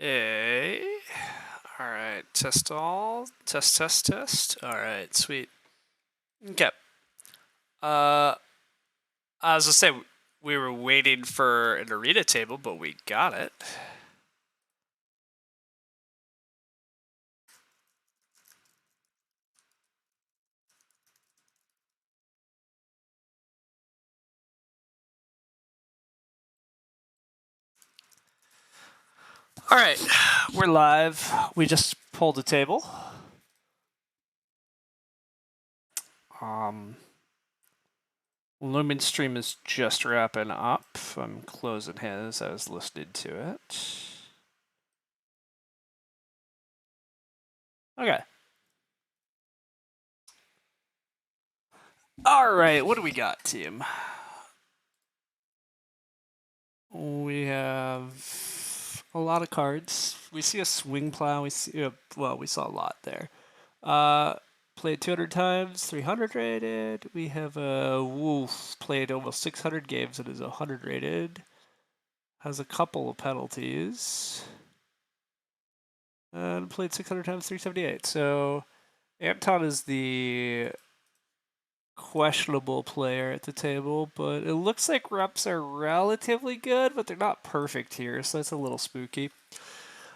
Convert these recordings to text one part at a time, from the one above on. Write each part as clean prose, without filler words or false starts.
A. All right, test all. Test, test, test. All right, sweet. Okay. I was gonna say we were waiting for an arena table, but we got it. All right, we're live. We just pulled a table. Lumen stream is just wrapping up. I'm closing his. I was listening to it. Okay. All right, what do we got, team? We have a lot of cards. We see a swing plow. We see we saw a lot there. Played 200 times, 300 rated. We have a Wolf played almost 600 games and is 100 rated. Has a couple of penalties. And played 600 times, 378. So Anton is the questionable player at the table, but it looks like reps are relatively good, but they're not perfect here, so that's a little spooky.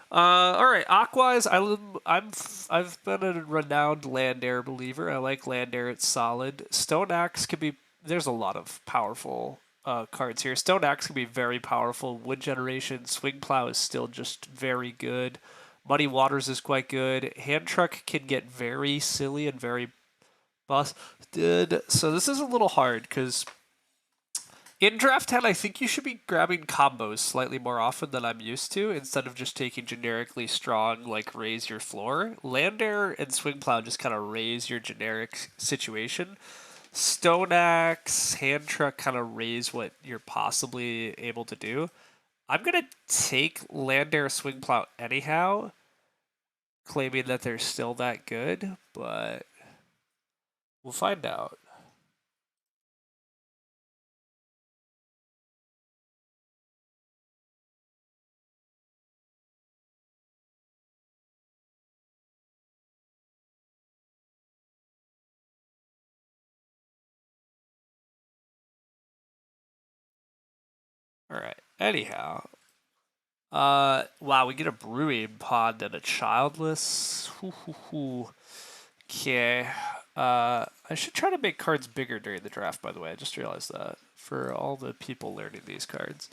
All right, Aquwise. I've been a renowned land air believer. I like land air; it's solid. Stone Axe can be. There's a lot of powerful cards here. Stone Axe can be very powerful. Wood Generation, Swing Plow is still just very good. Muddy Waters is quite good. Hand Truck can get very silly and very busted. So this is a little hard because in Draft 10, I think you should be grabbing combos slightly more often than I'm used to, instead of just taking generically strong, like, raise your floor. Land Air and Swing Plow just kind of raise your generic situation. Stone Axe, Hand Truck kind of raise what you're possibly able to do. I'm going to take Land Air, Swing Plow anyhow, claiming that they're still that good, but we'll find out. All right. Anyhow, wow, we get a brewing pod and a childless. Okay. I should try to make cards bigger during the draft. By the way, I just realized that for all the people learning these cards.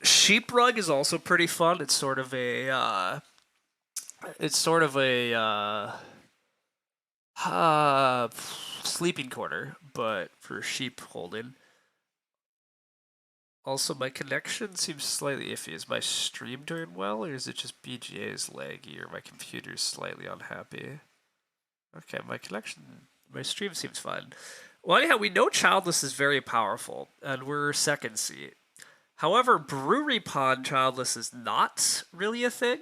Sheep Rug is also pretty fun. It's sort of a. Sleeping quarter, but for sheep holding. Also, my connection seems slightly iffy. Is my stream doing well, or is it just BGA's laggy, or my computer's slightly unhappy? Okay, my stream seems fine. Well, anyhow, we know Childless is very powerful, and we're second seat. However, Brewery Pond Childless is not really a thing.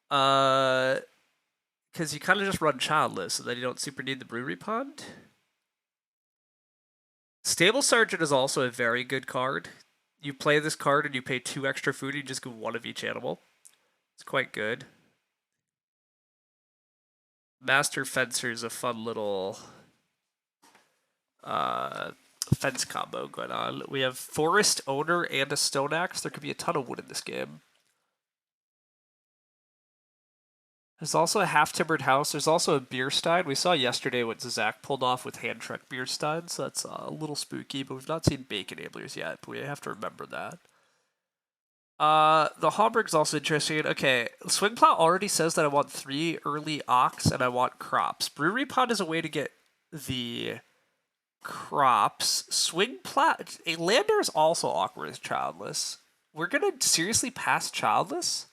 Because you kind of just run Childless, and then you don't super need the Brewery Pond. Stable Sergeant is also a very good card. You play this card and you pay 2 extra food, and you just get 1 of each animal. It's quite good. Master Fencer is a fun little fence combo going on. We have Forest Owner and a Stone Axe. There could be a ton of wood in this game. There's also a half-timbered house. There's also a beer stein. We saw yesterday what Zach pulled off with hand truck beer steins. So that's a little spooky, but we've not seen bacon enablers yet. But we have to remember that. The Homburg's also interesting. Okay, Swing Plow already says that I want 3 early ox and I want crops. Brewery Pond is a way to get the crops. Swing Plow... Lander is also awkward as Childless. We're gonna seriously pass Childless?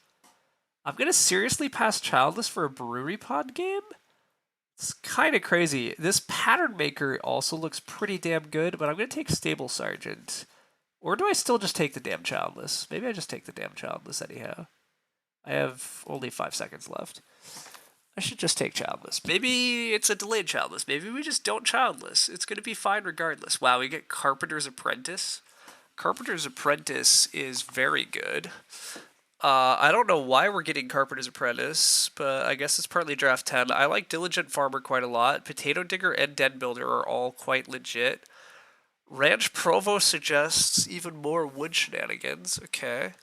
I'm gonna seriously pass Childless for a Brewery Pond game? It's kind of crazy. This Pattern Maker also looks pretty damn good, but I'm gonna take Stable Sergeant. Or do I still just take the damn Childless? Maybe I just take the damn Childless anyhow. I have only 5 seconds left. I should just take Childless. Maybe it's a delayed Childless. Maybe we just don't Childless. It's going to be fine regardless. Wow, we get Carpenter's Apprentice. Carpenter's Apprentice is very good. I don't know why we're getting Carpenter's Apprentice, but I guess it's partly draft 10. I like Diligent Farmer quite a lot. Potato Digger and Den Builder are all quite legit. Ranch Provost suggests even more wood shenanigans. Okay.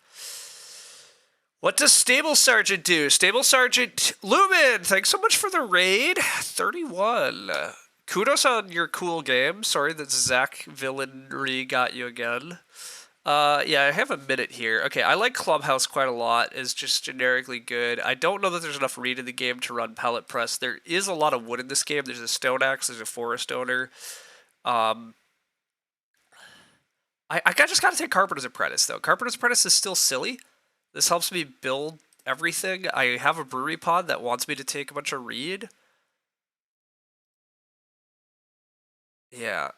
What does Stable Sergeant do? Stable Sergeant Lumen, thanks so much for the raid. 31. Kudos on your cool game. Sorry that Zach Villainry got you again. Yeah, I have a minute here. Okay, I like Clubhouse quite a lot. It's just generically good. I don't know that there's enough reed in the game to run Pellet Press. There is a lot of wood in this game. There's a Stone Axe, there's a Forest Owner. I just gotta take Carpenter's Apprentice, though. Carpenter's Apprentice is still silly. This helps me build everything. I have a brewery pod that wants me to take a bunch of reed. Yeah.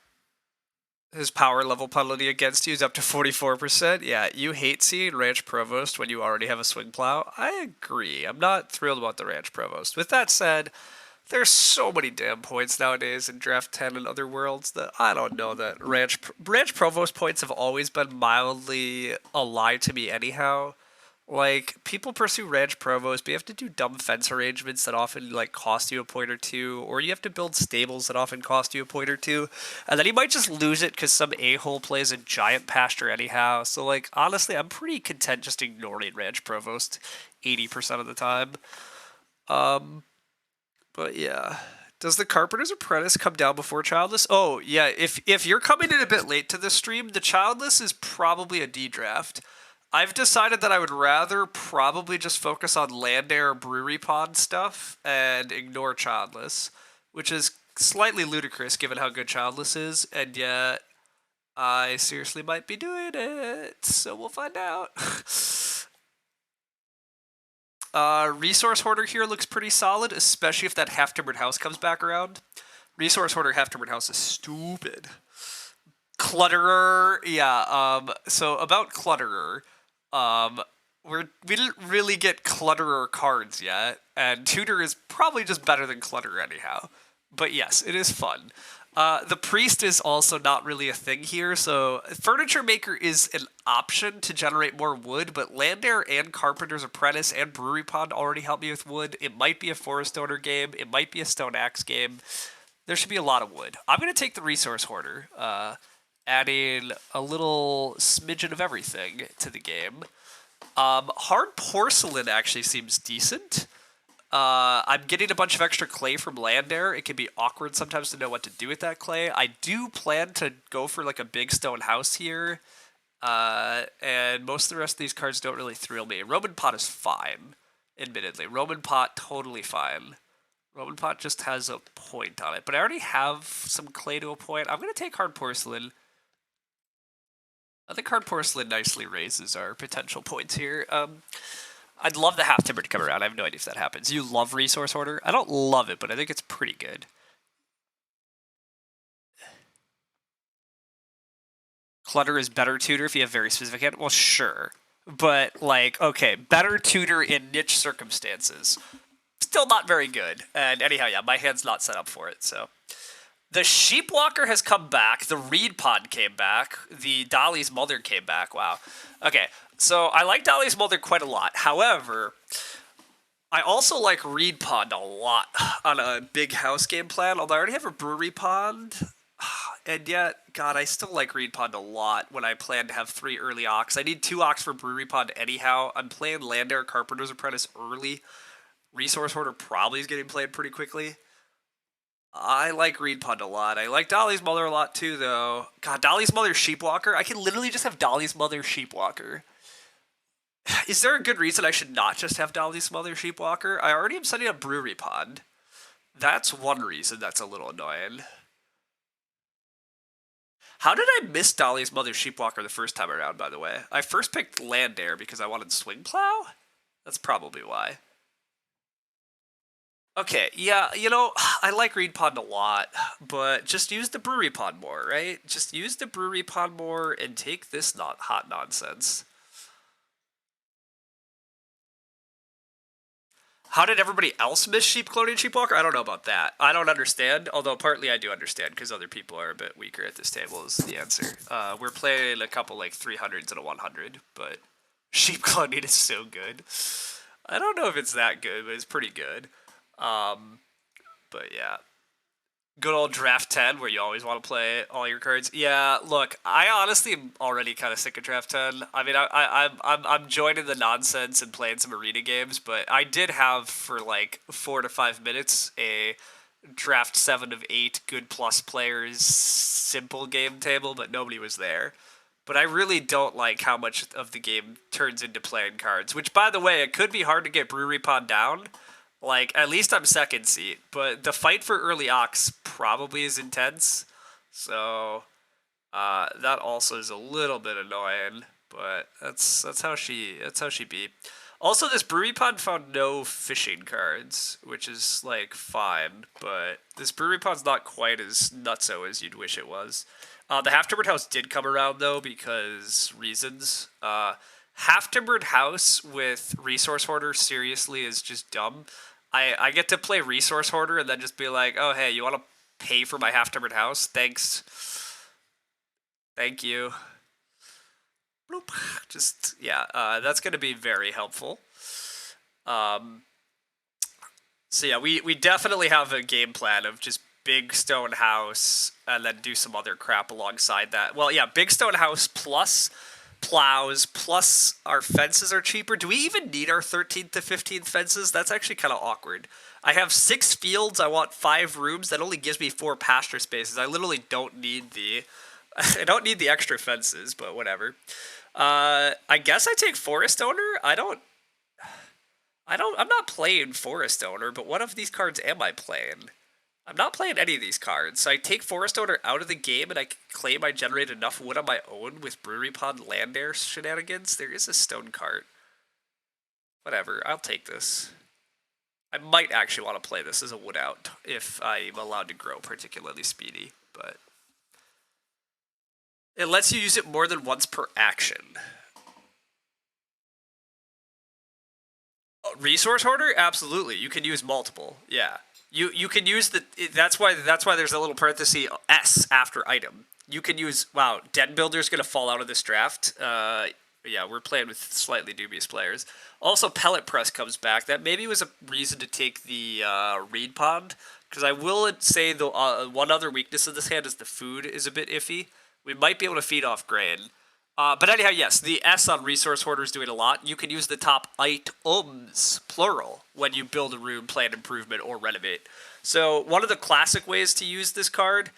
His power level penalty against you is up to 44%. Yeah, you hate seeing Ranch Provost when you already have a swing plow. I agree. I'm not thrilled about the Ranch Provost. With that said, there's so many damn points nowadays in Draft 10 and other worlds that I don't know that Ranch Provost points have always been mildly a lie to me anyhow. Like, people pursue Ranch Provost, but you have to do dumb fence arrangements that often, like, cost you a point or two, or you have to build stables that often cost you a point or two, and then you might just lose it because some a-hole plays a giant pasture anyhow. So, like, honestly, I'm pretty content just ignoring Ranch Provost 80% of the time. But yeah. Does the Carpenter's Apprentice come down before Childless? Oh, yeah, if you're coming in a bit late to this stream, the Childless is probably a D draft. I've decided that I would rather probably just focus on land air brewery pond stuff and ignore Childless, which is slightly ludicrous given how good Childless is, and yet I seriously might be doing it, so we'll find out. Resource Hoarder here looks pretty solid, especially if that half-timbered house comes back around. Resource Hoarder half-timbered house is stupid. Clutterer, yeah, so about Clutterer, we didn't really get Clutterer cards yet, and Tutor is probably just better than Clutterer anyhow. But yes, it is fun. The Priest is also not really a thing here, so Furniture Maker is an option to generate more wood, but Land Air and Carpenter's Apprentice and Brewery Pond already help me with wood. It might be a Forest Owner game, it might be a Stone Axe game. There should be a lot of wood. I'm going to take the Resource Hoarder, adding a little smidgen of everything to the game. Hard Porcelain actually seems decent. I'm getting a bunch of extra clay from Land Air. It can be awkward sometimes to know what to do with that clay. I do plan to go for like a big stone house here. And most of the rest of these cards don't really thrill me. Roman Pot is fine, admittedly. Roman Pot, totally fine. Roman Pot just has a point on it. But I already have some clay to a point. I'm going to take Hard Porcelain. I think Hard Porcelain nicely raises our potential points here. I'd love the half timber to come around. I have no idea if that happens. You love Resource Hoarder? I don't love it, but I think it's pretty good. Clutter is better tutor if you have very specific hand. Well, sure. But, like, okay, better tutor in niche circumstances. Still not very good. And anyhow, yeah, my hand's not set up for it, so. The Sheepwalker has come back. The Reed Pod came back. The Dolly's Mother came back. Wow. Okay, so I like Dolly's Mother quite a lot. However, I also like Reed Pond a lot on a big house game plan, although I already have a Brewery Pond. And yet, God, I still like Reed Pond a lot when I plan to have 3 early Ox. I need 2 Ox for Brewery Pond anyhow. I'm playing Land Air Carpenter's Apprentice early. Resource Hoarder probably is getting played pretty quickly. I like Reed Pond a lot. I like Dolly's Mother a lot too, though. God, Dolly's Mother Sheepwalker? I can literally just have Dolly's Mother Sheepwalker. Is there a good reason I should not just have Dolly's Mother Sheepwalker? I already am setting up Brewery Pond. That's one reason that's a little annoying. How did I miss Dolly's Mother Sheepwalker the first time around, by the way? I first picked Land Air because I wanted Swing Plow? That's probably why. Okay, yeah, you know, I like Reed Pond a lot, but just use the Brewery Pond more, right? Just use the Brewery Pond more and take this not hot nonsense. How did everybody else miss Sheep Cloning Sheepwalker? I don't know about that. I don't understand, although partly I do understand because other people are a bit weaker at this table is the answer. We're playing a couple like 300s and a 100, but Sheep Cloning is so good. I don't know if it's that good, but it's pretty good. But yeah. Good old draft 10 where you always want to play all your cards. Yeah, look, I honestly am already kind of sick of draft 10. I mean, I'm joining the nonsense and playing some arena games, but I did have for like 4 to 5 minutes a draft 7 of 8 good plus players simple game table, but nobody was there. But I really don't like how much of the game turns into playing cards, which, by the way, it could be hard to get Brewery Pod down. Like, at least I'm second seat, but the fight for early Ox probably is intense. So, that also is a little bit annoying, but that's how she beat. Also, this Brewery Pod found no fishing cards, which is like fine, but this Brewery Pod's not quite as nutso as you'd wish it was. The Half Timbered House did come around though because reasons. Half Timbered House with Resource Hoarder seriously is just dumb. I get to play Resource Hoarder and then just be like, oh hey, you want to pay for my Half Timbered House? Thanks. Thank you. Bloop. Just yeah, that's gonna be very helpful. So yeah, we definitely have a game plan of just big stone house and then do some other crap alongside that. Well, yeah, big stone house plus plows plus our fences are cheaper. Do we even need our 13th to 15th fences? That's actually kind of awkward. I have 6 fields. I want 5 rooms. That only gives me 4 pasture spaces. I literally don't need the I don't need the extra fences, but whatever. I guess I take Forest Owner. I'm not playing Forest Owner, but what of these cards am I playing? I'm not playing any of these cards. So I take Forest Owner out of the game and I claim I generate enough wood on my own with Brewery Pond Land Air shenanigans. There is a stone cart. Whatever, I'll take this. I might actually want to play this as a wood out if I'm allowed to grow particularly speedy, but it lets you use it more than once per action. Resource Hoarder? Absolutely. You can use multiple. Yeah. You can use the that's why there's a little parenthesis S after item. You can use wow, Den Builder's gonna fall out of this draft. Yeah, we're playing with slightly dubious players. Also, Pellet Press comes back. That maybe was a reason to take the Reed Pond, because I will say the one other weakness of this hand is the food is a bit iffy. We might be able to feed off grain. But anyhow, yes, the S on Resource Hoarder is doing a lot. You can use the top items, plural, when you build a room, plan improvement, or renovate. So one of the classic ways to use this card,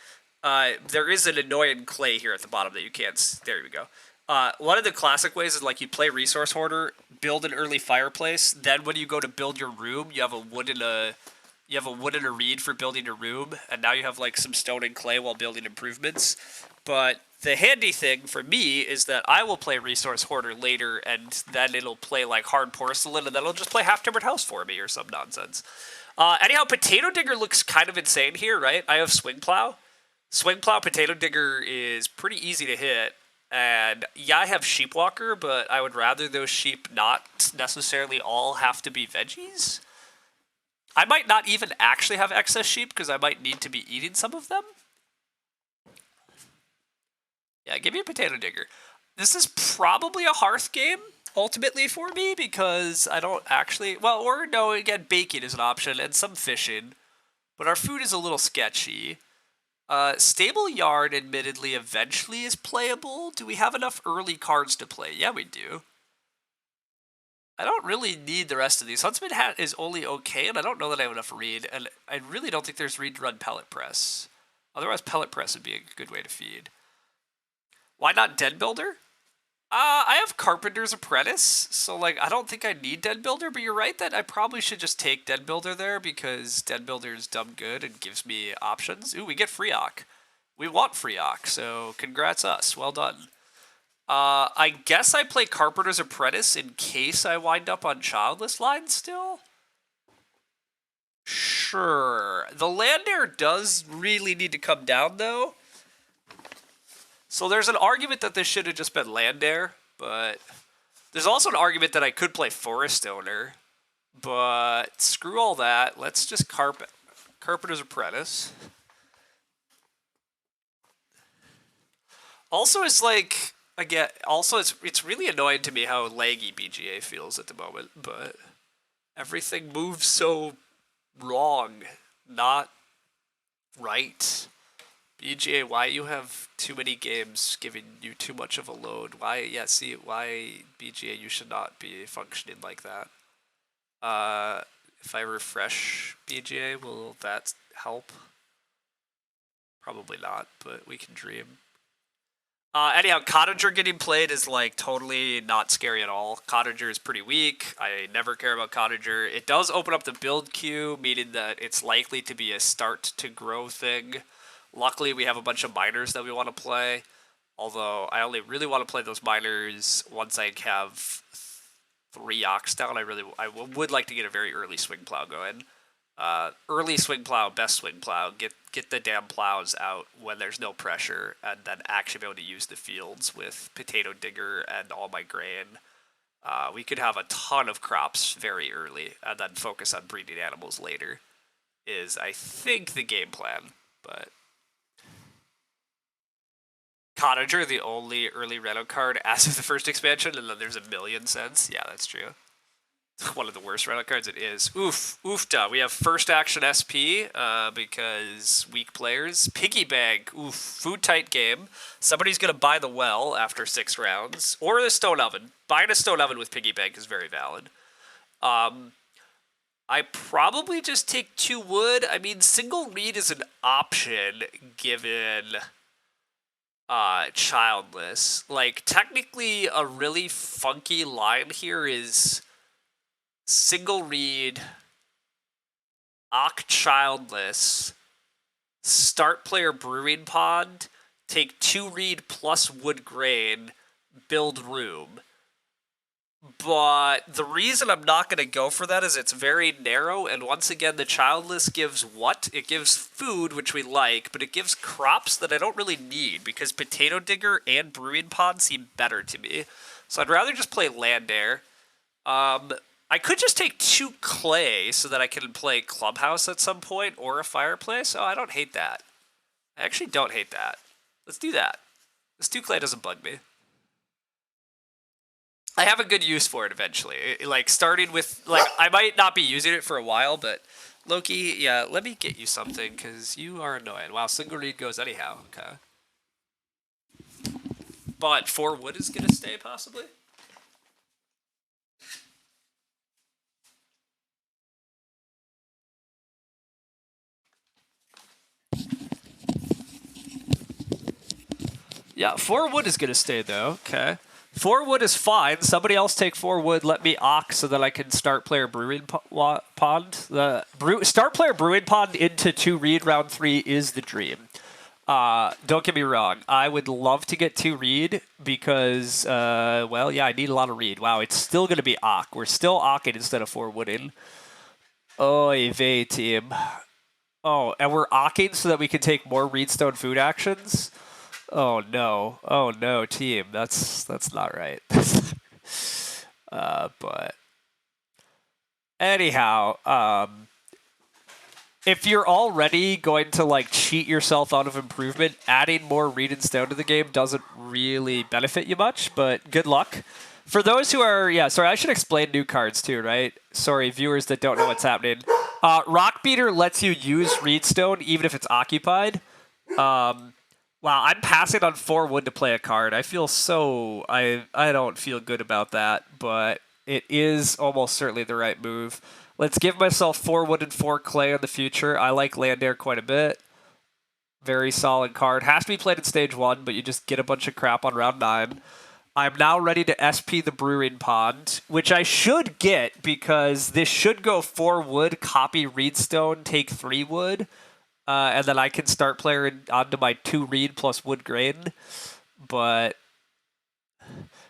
there is an annoying clay here at the bottom that you can't. There we go. One of the classic ways is like you play Resource Hoarder, build an early fireplace. Then when you go to build your room, you have a wood and a reed for building your room, and now you have like some stone and clay while building improvements. But the handy thing for me is that I will play Resource Hoarder later, and then it'll play like Hard Porcelain, and then it'll just play Half Timbered House for me or some nonsense. Anyhow, Potato Digger looks kind of insane here, right? I have Swing Plow. Swing Plow, Potato Digger is pretty easy to hit. And yeah, I have Sheepwalker, but I would rather those sheep not necessarily all have to be veggies. I might not even actually have excess sheep because I might need to be eating some of them. Yeah, give me a Potato Digger. This is probably a hearth game, ultimately, for me, because I don't actually... Well, or no, again, baking is an option, and some fishing. But our food is a little sketchy. Stable Yard, admittedly, eventually is playable. Do we have enough early cards to play? Yeah, we do. I don't really need the rest of these. Huntsman Hat is only okay, and I don't know that I have enough reed, and I really don't think there's reed to run Pellet Press. Otherwise, Pellet Press would be a good way to feed. Why not Den Builder? I have Carpenter's Apprentice, so like I don't think I need Den Builder, but you're right that I probably should just take Den Builder there because Den Builder is dumb good and gives me options. Ooh, we get Freeok. We want Freeok, so congrats us. Well done. I guess I play Carpenter's Apprentice in case I wind up on Childless Line still? Sure. The Land Air does really need to come down, though. So there's an argument that this should have just been Land Air, but there's also an argument that I could play Forest Owner, But screw all that. Let's just Carpenter's Apprentice. Also, it's like again. Also, it's really annoying to me how laggy BGA feels at the moment. But everything moves so wrong, not right. BGA, why you have too many games giving you too much of a load? Why? Yeah, see, why BGA? You should not be functioning like that. If I refresh BGA, will that help? Probably not, but we can dream. Anyhow, Cottager getting played is like totally not scary at all. Cottager is pretty weak. I never care about Cottager. It does open up the build queue, meaning that it's likely to be a start to grow thing. Luckily, we have a bunch of miners that we want to play. Although I only really want to play those miners once I have 3 ox down. I would like to get a very early swing plow going. Early swing plow, best swing plow. Get the damn plows out when there's no pressure, and then actually be able to use the fields with potato digger and all my grain. We could have a ton of crops very early, and then focus on breeding animals later. Is I think the game plan, but Cottager the only early reno card as of the first expansion, and then there's a million cents. Yeah, that's true. One of the worst reno cards it is. Oofta. We have first action SP because weak players. Piggy Bank. Food tight game. Somebody's going to buy the well after 6 rounds. Or the stone oven. Buying a stone oven with Piggy Bank is very valid. I probably just take 2 wood. I mean, single reed is an option given childless. Like, technically a really funky line here is single reed, childless, start player brewing pond, take 2 reed plus wood grain, build room. But the reason I'm not going to go for that is it's very narrow, and once again, the childless gives what? It gives food, which we like, but it gives crops that I don't really need, because potato digger and brewing pond seem better to me. So I'd rather just play land air. I could just take 2 clay so that I can play clubhouse at some point, or a fireplace. Oh, I don't hate that. I actually don't hate that. Let's do that. This 2 clay doesn't bug me. I have a good use for it eventually. Like, starting with, like, I might not be using it for a while, but Loki, yeah, let me get you something, because you are annoying. Wow, single reed goes anyhow. Okay. But 4 wood is going to stay, possibly? Yeah, 4 wood is going to stay, though. Okay. 4 wood is fine. Somebody else take 4 wood. Let me ox so that I can start player brewing pond. Start player brewing pond into 2 reed round 3 is the dream. Don't get me wrong. I would love to get 2 reed because, well, yeah, I need a lot of reed. Wow, it's still going to be ock. We're still ocking instead of 4 wooding. Oy vey, team. Oh, and we're ocking so that we can take more reedstone food actions? Oh no, team. That's not right. But anyhow, if you're already going to like cheat yourself out of improvement, adding more reed and stone to the game doesn't really benefit you much. But good luck. For those who are, sorry, I should explain new cards too, right? Sorry, viewers that don't know what's happening. Rock Beater lets you use reedstone even if it's occupied. Wow, I'm passing on 4 wood to play a card. I feel so... I don't feel good about that, but it is almost certainly the right move. Let's give myself 4 wood and 4 clay in the future. I like land air quite a bit. Very solid card. Has to be played in stage 1, but you just get a bunch of crap on round 9. I'm now ready to SP the brewing pond, which I should get because this should go 4 wood, copy reedstone, take 3 wood. And then I can start playing onto my 2 reed plus wood grain. But...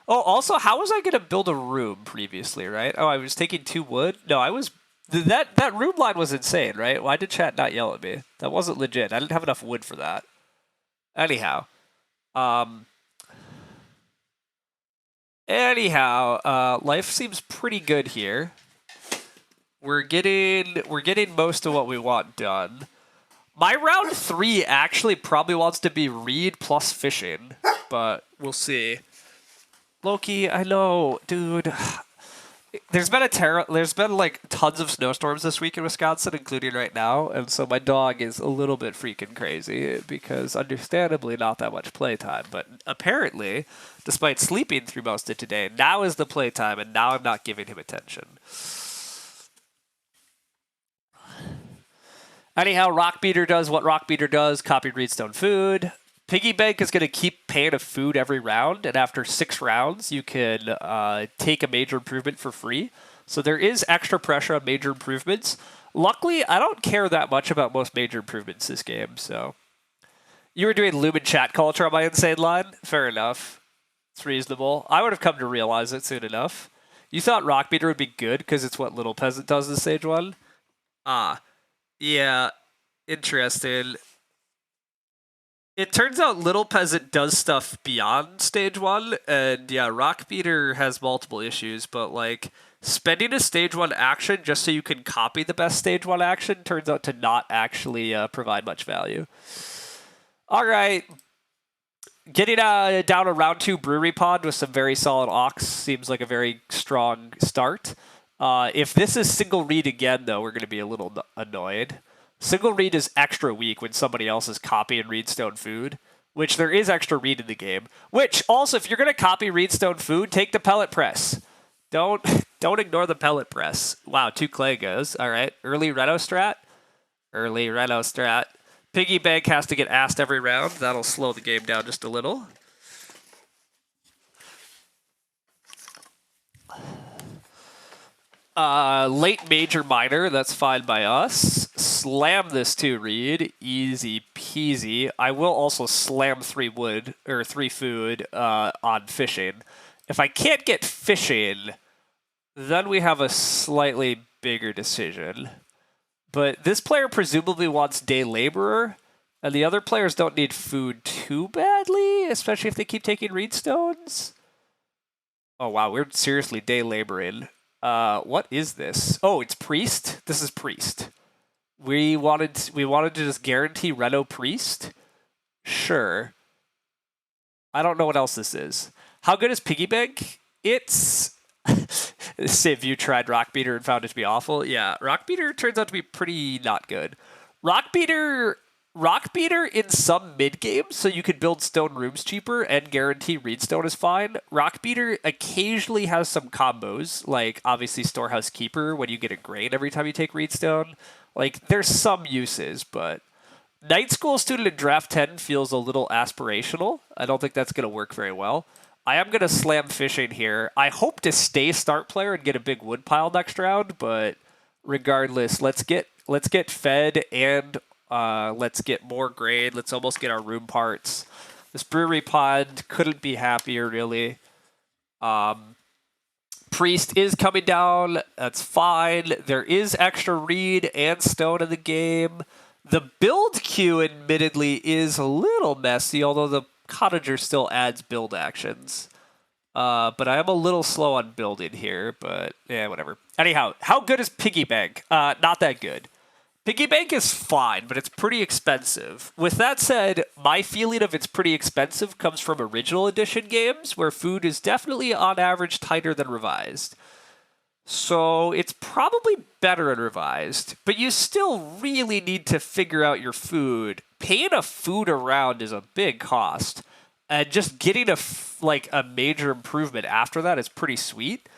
Oh, also, how was I going to build a room previously, right? Oh, I was taking 2 wood? No, I was... That room line was insane, right? Why did chat not yell at me? That wasn't legit. I didn't have enough wood for that. Anyhow. Life seems pretty good here. We're getting most of what we want done. My round 3 actually probably wants to be reed plus fishing, but we'll see. Loki, I know, dude. There's been like tons of snowstorms this week in Wisconsin, including right now, and so my dog is a little bit freaking crazy because understandably not that much playtime, but apparently, despite sleeping through most of today, now is the playtime and now I'm not giving him attention. Anyhow, Rockbeater does what Rockbeater does, copied Reedstone food. Piggy Bank is going to keep paying a food every round, and after 6 rounds, you can take a major improvement for free. So there is extra pressure on major improvements. Luckily, I don't care that much about most major improvements this game, so... You were doing Lumen chat culture on my insane line? Fair enough. It's reasonable. I would have come to realize it soon enough. You thought Rockbeater would be good because it's what Little Peasant does in Stage 1? Ah. Yeah. Interesting. It turns out Little Peasant does stuff beyond Stage 1, and yeah, Rockbeater has multiple issues, but like, spending a Stage 1 action just so you can copy the best Stage 1 action turns out to not actually provide much value. Alright. Getting down a round 2 Brewery Pond with some very solid Ox seems like a very strong start. If this is single read again, though, we're going to be a little annoyed. Single read is extra weak when somebody else is copying Reedstone food, which there is extra read in the game. Which, also, if you're going to copy Reedstone food, take the pellet press. Don't ignore the pellet press. Wow, 2 clay goes. All right, early Reno strat. Early Reno strat. Piggy Bank has to get asked every round. That'll slow the game down just a little. Late major minor, that's fine by us. Slam this 2 reed, easy peasy. I will also slam 3 wood, or 3 food, on fishing. If I can't get fishing, then we have a slightly bigger decision. But this player presumably wants day laborer, and the other players don't need food too badly, especially if they keep taking reedstones. Oh wow, we're seriously day laboring. What is this? Oh, it's priest. This is priest. We wanted to just guarantee Reno priest. Sure. I don't know what else this is. How good is Piggy Bank? It's Civ, you tried Rockbeater and found it to be awful. Yeah, Rockbeater turns out to be pretty not good. Rockbeater in some mid games, so you could build stone rooms cheaper and guarantee Reedstone is fine. Rockbeater occasionally has some combos, like obviously Storehouse Keeper when you get a grain every time you take Reedstone. Like, there's some uses, but Night School Student in Draft 10 feels a little aspirational. I don't think that's going to work very well. I am going to slam fishing here. I hope to stay start player and get a big wood pile next round, but regardless, let's get fed and let's get more grain. Let's almost get our room parts. This brewery pond couldn't be happier, really. Priest is coming down. That's fine. There is extra reed and stone in the game. The build queue, admittedly, is a little messy, although the Cottager still adds build actions. But I am a little slow on building here, but yeah, whatever. Anyhow, how good is Piggy Bank? Not that good. Piggy Bank is fine, but it's pretty expensive. With that said, my feeling of it's pretty expensive comes from original edition games, where food is definitely on average tighter than revised. So it's probably better in revised, but you still really need to figure out your food. Paying a food around is a big cost, and just getting a major improvement after that is pretty sweet.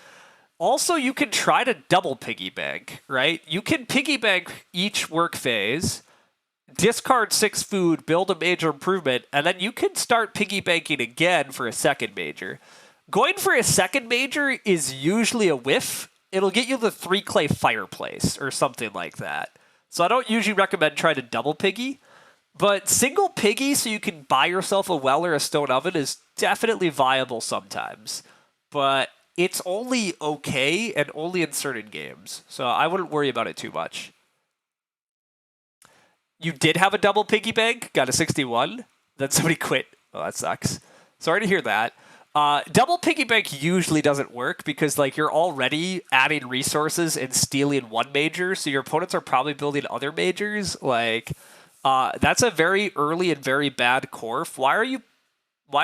Also, you can try to double piggy bank, right? You can piggy bank each work phase, discard 6 food, build a major improvement, and then you can start piggy banking again for a second major. Going for a second major is usually a whiff. It'll get you the 3 clay fireplace or something like that. So I don't usually recommend trying to double piggy, but single piggy so you can buy yourself a well or a stone oven is definitely viable sometimes. But it's only okay and only in certain games, so I wouldn't worry about it too much. You did have a double piggy bank, got a 61, then somebody quit. Oh, that sucks. Sorry to hear that. Double piggy bank usually doesn't work because like you're already adding resources and stealing one major, so your opponents are probably building other majors. Like, that's a very early and very bad Corf. Why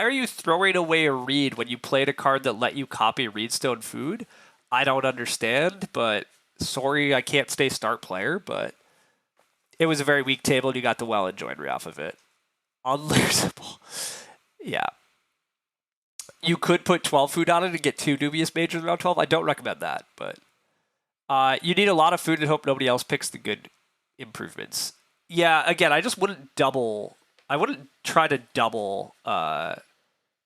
are you throwing away a reed when you played a card that let you copy Reedstone Food? I don't understand, but sorry, I can't stay start player. But it was a very weak table, and you got the well and joinery off of it. Unlosable. Yeah. You could put 12 food on it and get 2 dubious majors around 12. I don't recommend that, but you need a lot of food and hope nobody else picks the good improvements. Yeah, again, I just wouldn't double. I wouldn't try to double. I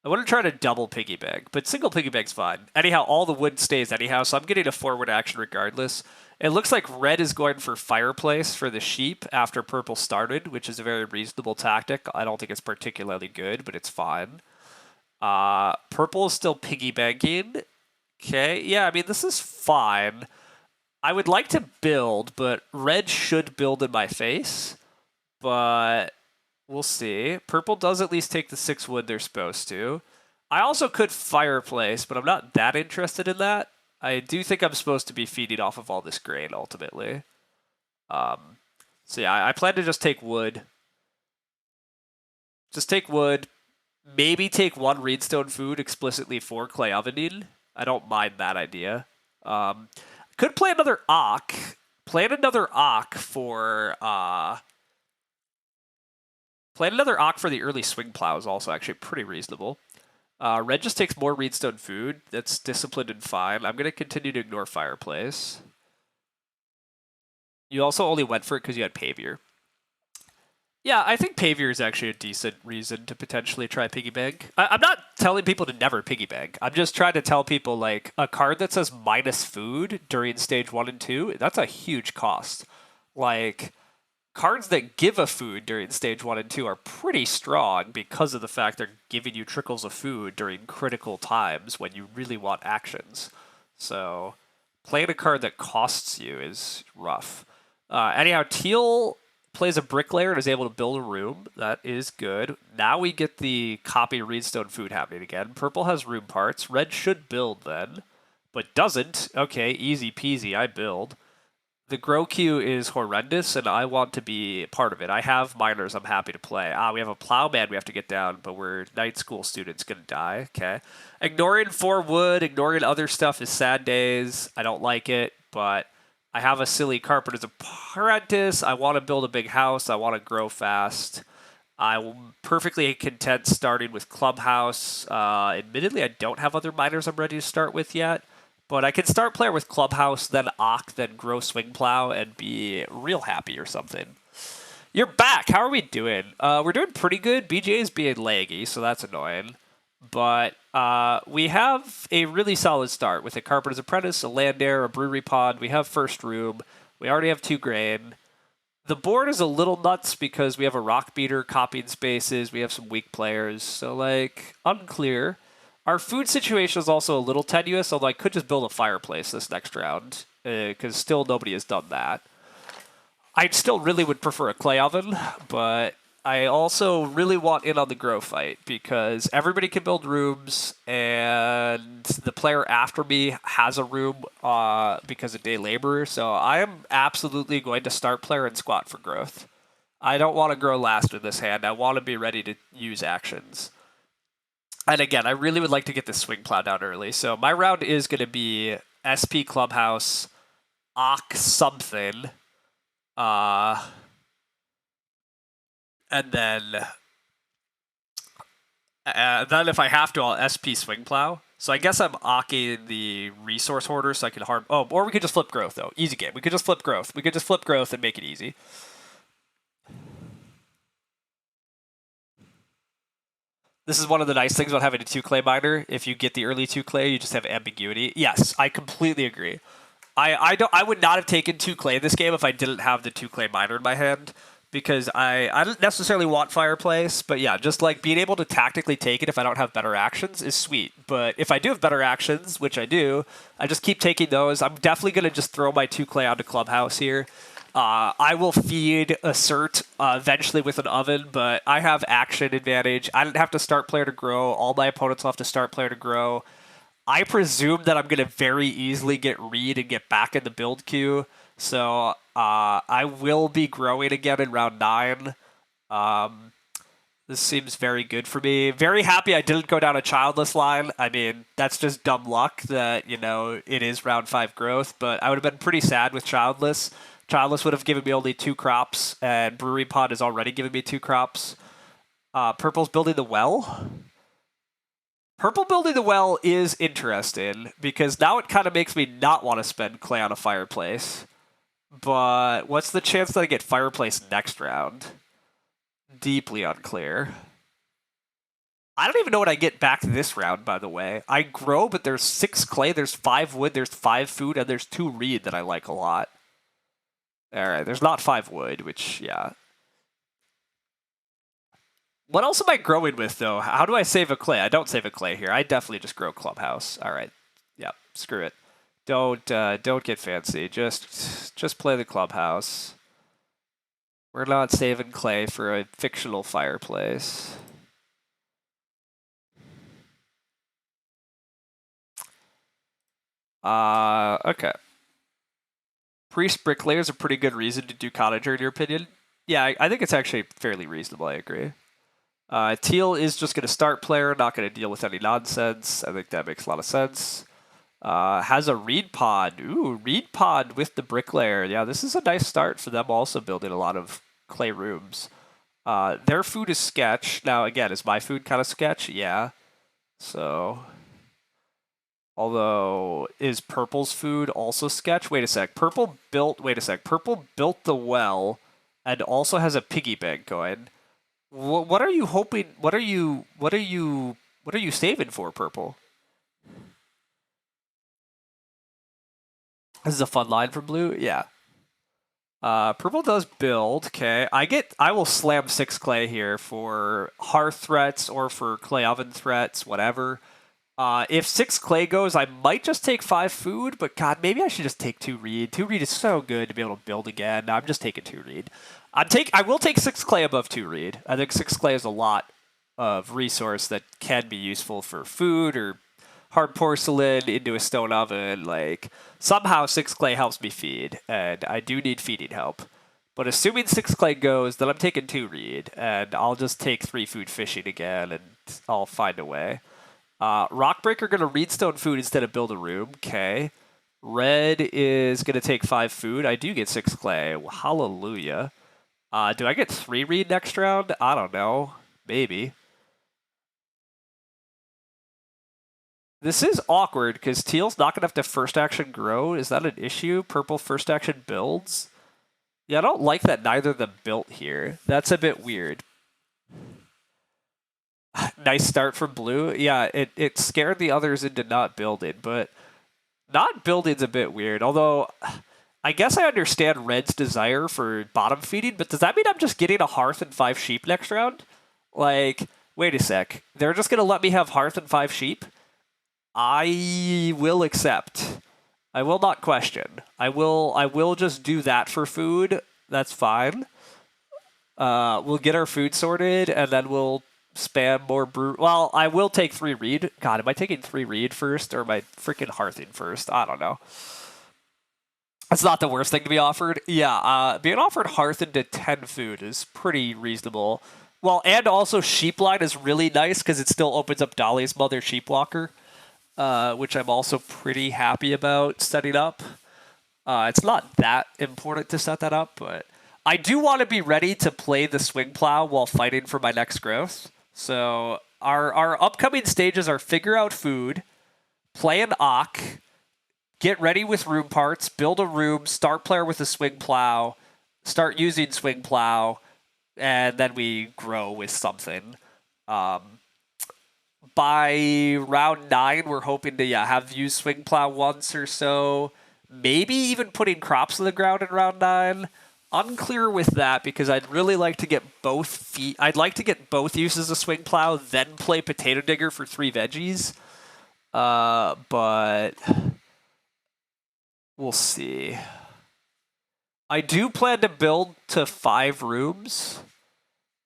wouldn't try to double piggy bank, but single piggy bank's fine. Anyhow, all the wood stays anyhow, so I'm getting a forward action regardless. It looks like red is going for fireplace for the sheep after purple started, which is a very reasonable tactic. I don't think it's particularly good, but it's fine. Purple is still piggy banking. Okay, yeah, I mean, this is fine. I would like to build, but red should build in my face. But we'll see. Purple does at least take the 6 wood they're supposed to. I also could fireplace, but I'm not that interested in that. I do think I'm supposed to be feeding off of all this grain, ultimately. So yeah, I plan to just take wood. Just take wood. Maybe take 1 Reedstone Food explicitly for clay ovening. I don't mind that idea. Could play another Ock. Plan another Ock for the early swing plow is also actually pretty reasonable. Red just takes more Reedstone Food. That's disciplined and fine. I'm going to continue to ignore fireplace. You also only went for it because you had Pavior. Yeah, I think Pavior is actually a decent reason to potentially try piggy bank. I'm not telling people to never piggy bank. I'm just trying to tell people, like, a card that says minus food during stage 1 and 2, that's a huge cost. Like, cards that give a food during stage 1 and 2 are pretty strong because of the fact they're giving you trickles of food during critical times when you really want actions. So, playing a card that costs you is rough. Anyhow, teal plays a bricklayer and is able to build a room. That is good. Now we get the copy Reedstone Food happening again. Purple has room parts. Red should build then, but doesn't. Okay, easy peasy, I build. The grow queue is horrendous, and I want to be part of it. I have miners I'm happy to play. We have a plowman we have to get down, but we're night school students going to die. Okay. Ignoring 4 wood, ignoring other stuff is sad days. I don't like it, but I have a silly carpenter's apprentice. I want to build a big house. I want to grow fast. I'm perfectly content starting with Clubhouse. Admittedly, I don't have other miners I'm ready to start with yet, but I can start player with Clubhouse, then Ock, then grow Swing Plow, and be real happy or something. You're back. How are we doing? We're doing pretty good. BGA is being laggy, so that's annoying. But we have a really solid start with a Carpenter's Apprentice, a Land Air, a Brewery Pod. We have first room. We already have 2 grain. The board is a little nuts because we have a Rock Beater copying spaces. We have some weak players. So, like, unclear. Our food situation is also a little tenuous, although I could just build a fireplace this next round because still nobody has done that. I still really would prefer a clay oven, but I also really want in on the grow fight because everybody can build rooms, and the player after me has a room because of day labor. So I am absolutely going to start player and squat for growth. I don't want to grow last in this hand. I want to be ready to use actions. And again, I really would like to get this swing plow down early. So my round is going to be SP Clubhouse, Ock something, and then if I have to, I'll SP Swing Plow. So I guess I'm ocking the Resource Hoarder so I can harm... Oh, or we could just flip Growth, though. Easy game. We could just flip Growth. We could just flip Growth and make it easy. This is one of the nice things about having a 2 clay miner. If you get the early 2 clay, you just have ambiguity. Yes, I completely agree. I would not have taken 2 clay in this game if I didn't have the 2 clay miner in my hand, because I don't necessarily want fireplace, but yeah, just like being able to tactically take it if I don't have better actions is sweet. But if I do have better actions, which I do, I just keep taking those. I'm definitely going to just throw my 2 clay onto Clubhouse here. I will feed assert eventually with an oven, but I have action advantage. I don't have to start player to grow. All my opponents will have to start player to grow. I presume that I'm going to very easily get read and get back in the build queue. So I will be growing again in round 9. This seems very good for me. Very happy I didn't go down a childless line. I mean, that's just dumb luck that, it is round 5 growth, but I would have been pretty sad with childless. Childless would have given me only 2 crops, and Brewery Pod has already given me 2 crops. Purple's building the well. Purple building the well is interesting, because now it kind of makes me not want to spend clay on a fireplace. But what's the chance that I get fireplace next round? Deeply unclear. I don't even know what I get back this round, by the way. I grow, but there's 6 clay, there's 5 wood, there's 5 food, and there's 2 reed that I like a lot. Alright, there's not 5 wood, which, yeah. What else am I growing with, though? How do I save a clay? I don't save a clay here. I definitely just grow clubhouse. Alright. Yep, screw it. Don't get fancy. Just play the clubhouse. We're not saving clay for a fictional fireplace. Okay. Priest Bricklayer is a pretty good reason to do Cottager, in your opinion? Yeah, I think it's actually fairly reasonable, I agree. Teal is just going to start player, not going to deal with any nonsense. I think that makes a lot of sense. Has a Reed Pod. Ooh, Reed Pod with the Bricklayer. Yeah, this is a nice start for them also building a lot of clay rooms. Their food is sketch. Now, again, is my food kind of sketch? Yeah. So... Although, is Purple's food also sketch? Wait a sec. Purple built the well and also has a piggy bank going. What are you hoping? What are you saving for, Purple? This is a fun line from Blue. Yeah. Purple does build. Okay. I will slam 6 clay here for hearth threats or for clay oven threats, whatever. If 6 clay goes, I might just take 5 food, but God, maybe I should just take 2 reed. 2 reed is so good to be able to build again. I'm just taking 2 reed. I will take 6 clay above 2 reed. I think 6 clay is a lot of resource that can be useful for food or hard porcelain into a stone oven. Like, somehow 6 clay helps me feed, and I do need feeding help. But assuming 6 clay goes, then I'm taking 2 reed, and I'll just take 3 food fishing again, and I'll find a way. Rockbreaker going to reedstone food instead of build a room. Okay. Red is going to take 5 food. I do get 6 clay. Well, hallelujah. Do I get 3 reed next round? I don't know. Maybe. This is awkward because Teal's not going to have to first action grow. Is that an issue? Purple first action builds? Yeah, I don't like that neither of them built here. That's a bit weird. Nice start from Blue. Yeah, it scared the others into not building, but not building's a bit weird. Although, I guess I understand Red's desire for bottom feeding, but does that mean I'm just getting a hearth and 5 sheep next round? Like, wait a sec. They're just going to let me have hearth and 5 sheep? I will accept. I will not question. I will just do that for food. That's fine. We'll get our food sorted, and then we'll spam more brew. Well, I will take 3 reed. God, am I taking 3 reed first, or am I freaking hearthing first? I don't know. That's not the worst thing to be offered. Yeah, being offered hearth into 10 food is pretty reasonable. Well, and also sheep line is really nice because it still opens up Dolly's mother sheepwalker, which I'm also pretty happy about setting up. It's not that important to set that up, but I do want to be ready to play the swing plow while fighting for my next growth. So our upcoming stages are figure out food, play an Ock, get ready with room parts, build a room, start player with a swing plow, start using swing plow, and then we grow with something. By round 9, we're hoping to have used swing plow once or so. Maybe even putting crops in the ground in round 9. Unclear with that because I'd really like to get both feet. I'd like to get both uses of swing plow, then play potato digger for 3 veggies. But we'll see. I do plan to build to 5 rooms.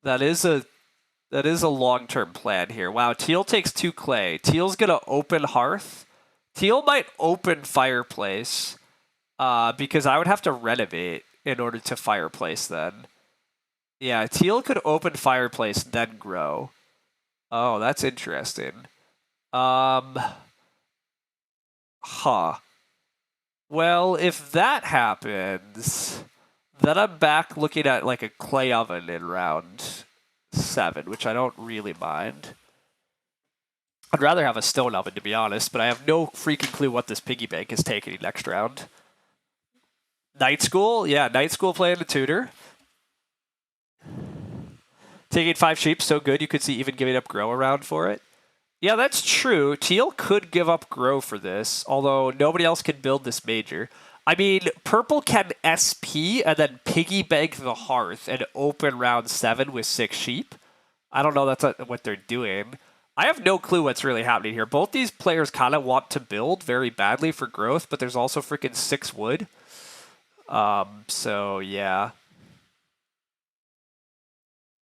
That is a long-term plan here. Wow, Teal takes 2 clay. Teal's gonna open hearth. Teal might open fireplace, because I would have to renovate in order to fireplace then. Yeah, Teal could open fireplace then grow. Oh, that's interesting. Huh. Well, if that happens, then I'm back looking at like a clay oven in round 7, which I don't really mind. I'd rather have a stone oven, to be honest, but I have no freaking clue what this piggy bank is taking next round. Night School? Yeah, Night School playing the tutor. Taking 5 sheep, so good you could see even giving up grow around for it. Yeah, that's true. Teal could give up grow for this, although nobody else can build this major. I mean, purple can SP and then piggy bank the hearth and open round 7 with 6 sheep. I don't know that's what they're doing. I have no clue what's really happening here. Both these players kind of want to build very badly for growth, but there's also freaking 6 wood. So yeah.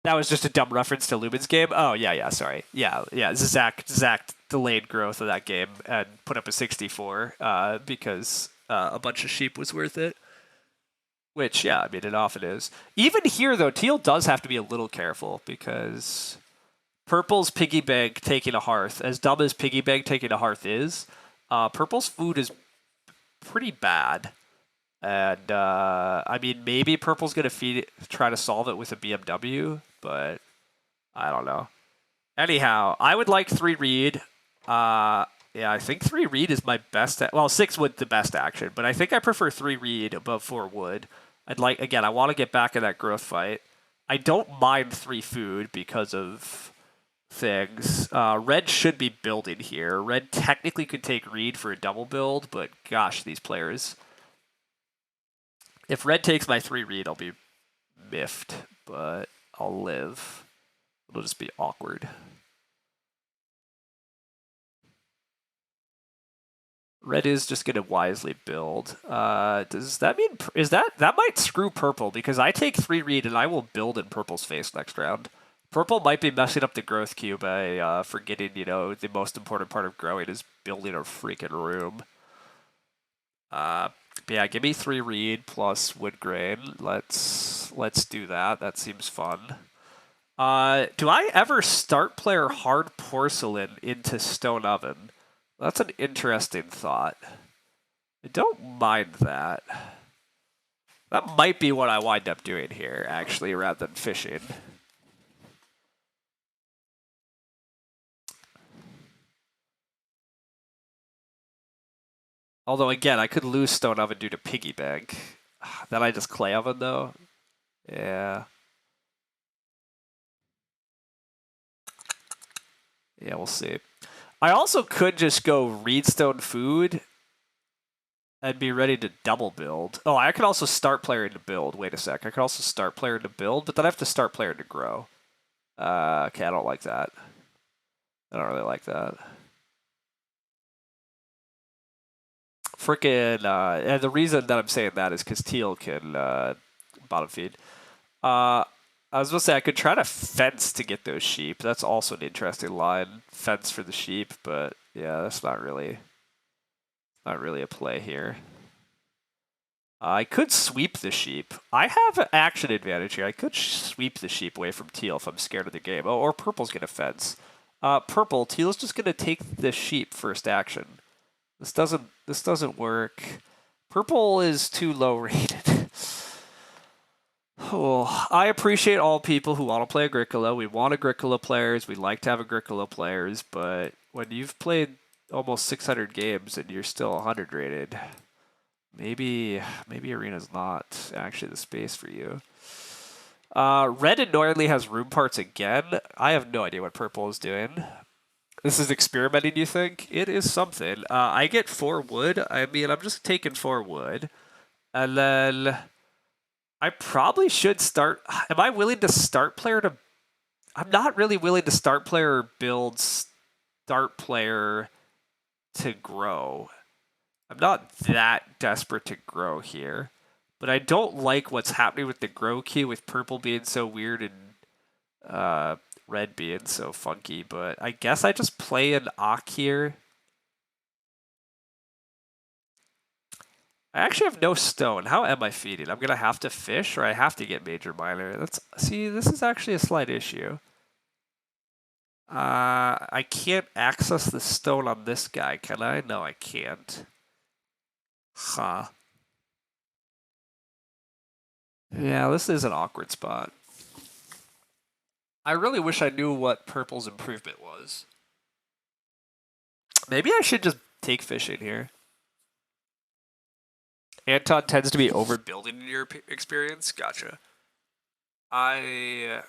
That was just a dumb reference to Lumen's game. Oh, yeah, sorry. Yeah. Zach delayed growth of that game and put up a 64 because a bunch of sheep was worth it. Which, yeah, I mean, it often is. Even here, though, Teal does have to be a little careful because Purple's piggy bank taking a hearth, as dumb as piggy bank taking a hearth is, Purple's food is pretty bad. And, I mean, maybe Purple's going to try to solve it with a BMW, but I don't know. Anyhow, I would like 3 read. Yeah, I think 3 read is my best. Well, 6 wood the best action, but I think I prefer 3 read above 4 wood. I want to get back in that growth fight. I don't mind 3 food because of things. Red should be building here. Red technically could take read for a double build, but gosh, these players. If Red takes my 3 read, I'll be miffed, but I'll live. It'll just be awkward. Red is just going to wisely build. Does that mean... That might screw Purple, because I take 3 read and I will build in Purple's face next round. Purple might be messing up the growth queue by forgetting, the most important part of growing is building a freaking room. Yeah, give me 3 reed plus wood grain. Let's do that. That seems fun. Do I ever start player hard porcelain into stone oven? That's an interesting thought. I don't mind that. That might be what I wind up doing here, actually, rather than fishing. Although, again, I could lose stone oven due to piggy bank. Then I just clay oven, though. Yeah. Yeah, we'll see. I also could just go reedstone food and be ready to double build. Oh, I could also start player into build. Wait a sec. I could also start player into build, but then I have to start player to grow. Okay, I don't like that. I don't really like that. Frickin', and the reason that I'm saying that is because Teal can bottom feed. I was going to say I could try to fence to get those sheep. That's also an interesting line. Fence for the sheep, but yeah, that's not really a play here. I could sweep the sheep. I have an action advantage here. I could sweep the sheep away from Teal if I'm scared of the game. Oh, or Purple's going to fence. Purple, Teal's just going to take the sheep first action. This doesn't work. Purple is too low rated. Oh, I appreciate all people who want to play Agricola. We want Agricola players. We like to have Agricola players, but when you've played almost 600 games and you're still 100 rated, maybe Arena's not actually the space for you. Red annoyingly has room parts again. I have no idea what Purple is doing. This is experimenting, you think? It is something. I get 4 wood. I mean, I'm just taking 4 wood. And then I probably should start... Am I willing to start player to... I'm not really willing to start player build start player to grow. I'm not that desperate to grow here. But I don't like what's happening with the grow key with purple being so weird and red being so funky. But I guess I just play an Ock here. I actually have no stone. How am I feeding? I'm gonna have to fish, or I have to get major miner. See, this is actually a slight issue. I can't access the stone on this guy, can I? No, I can't. Huh. Yeah, this is an awkward spot. I really wish I knew what purple's improvement was. Maybe I should just take fishing here. Anton tends to be overbuilding in your experience. Gotcha. Yeah.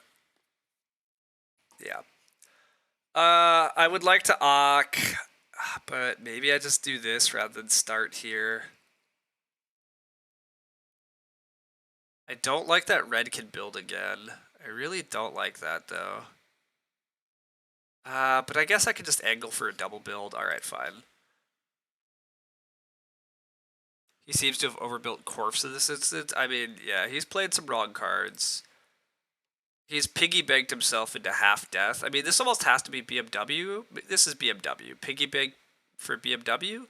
I would like to Ock, but maybe I just do this rather than start here. I don't like that red can build again. I really don't like that, though. But I guess I could just angle for a double build. Alright, fine. He seems to have overbuilt Corpse in this instance. I mean, yeah, he's played some wrong cards. He's piggy banked himself into half death. I mean, this almost has to be BMW. This is BMW. Piggy bank for BMW?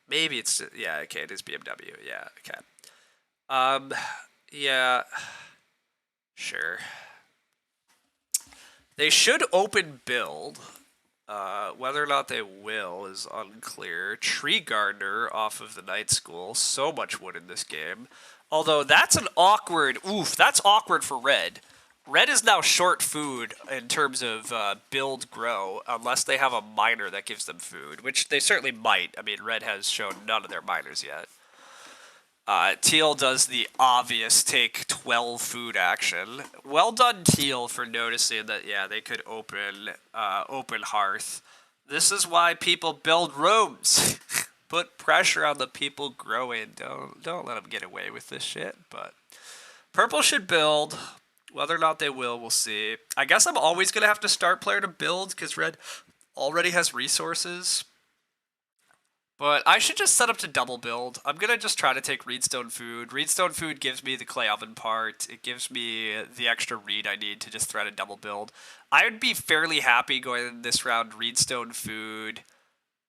Maybe it's, yeah, okay, it is BMW. Yeah, okay. Yeah, sure. They should open build. Whether or not they will is unclear. Tree Gardener off of the Night School. So much wood in this game. Although that's an awkward... Oof, that's awkward for red. Red is now short food in terms of build grow, unless they have a miner that gives them food, which they certainly might. I mean, red has shown none of their miners yet. Teal does the obvious take 12 food action. Well done, Teal, for noticing that, yeah, they could open Hearth. This is why people build rooms. Put pressure on the people growing. Don't let them get away with this shit. But purple should build. Whether or not they will, we'll see. I guess I'm always going to have to start player to build because red already has resources. But I should just set up to double build. I'm going to just try to take Reedstone Food. Reedstone Food gives me the clay oven part. It gives me the extra reed I need to just thread a double build. I would be fairly happy going this round Reedstone Food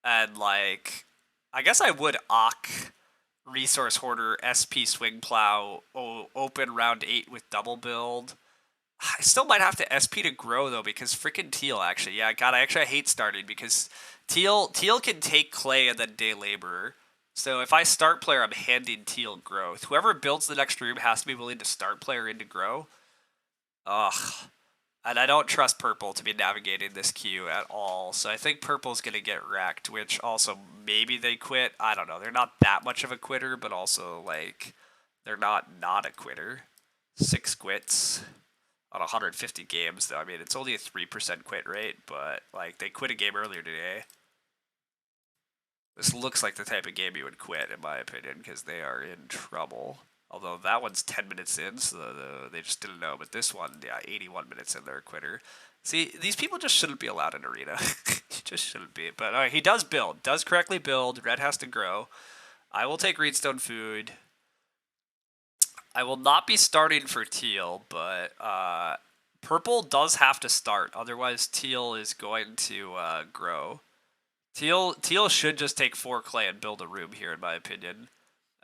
and, like, I guess I would Ock Resource Hoarder, SP Swing Plow, open round 8 with double build. I still might have to SP to grow, though, because freaking Teal, actually. Yeah, God, I hate starting because Teal can take clay and then day laborer. So if I start player, I'm handing Teal growth. Whoever builds the next room has to be willing to start player into grow. Ugh. And I don't trust purple to be navigating this queue at all. So I think purple's going to get wrecked, which also maybe they quit. I don't know. They're not that much of a quitter, but also, like, they're not a quitter. 6 quits on 150 games, though. I mean, it's only a 3% quit rate, but, like, they quit a game earlier today. This looks like the type of game you would quit, in my opinion, because they are in trouble. Although that one's 10 minutes in, so they just didn't know. But this one, yeah, 81 minutes in, they're a quitter. See, these people just shouldn't be allowed in Arena. Just shouldn't be. But he does build. Does correctly build. Red has to grow. I will take Reedstone Food. I will not be starting for Teal, but purple does have to start. Otherwise, Teal is going to grow. Teal should just take 4 clay and build a room here, in my opinion.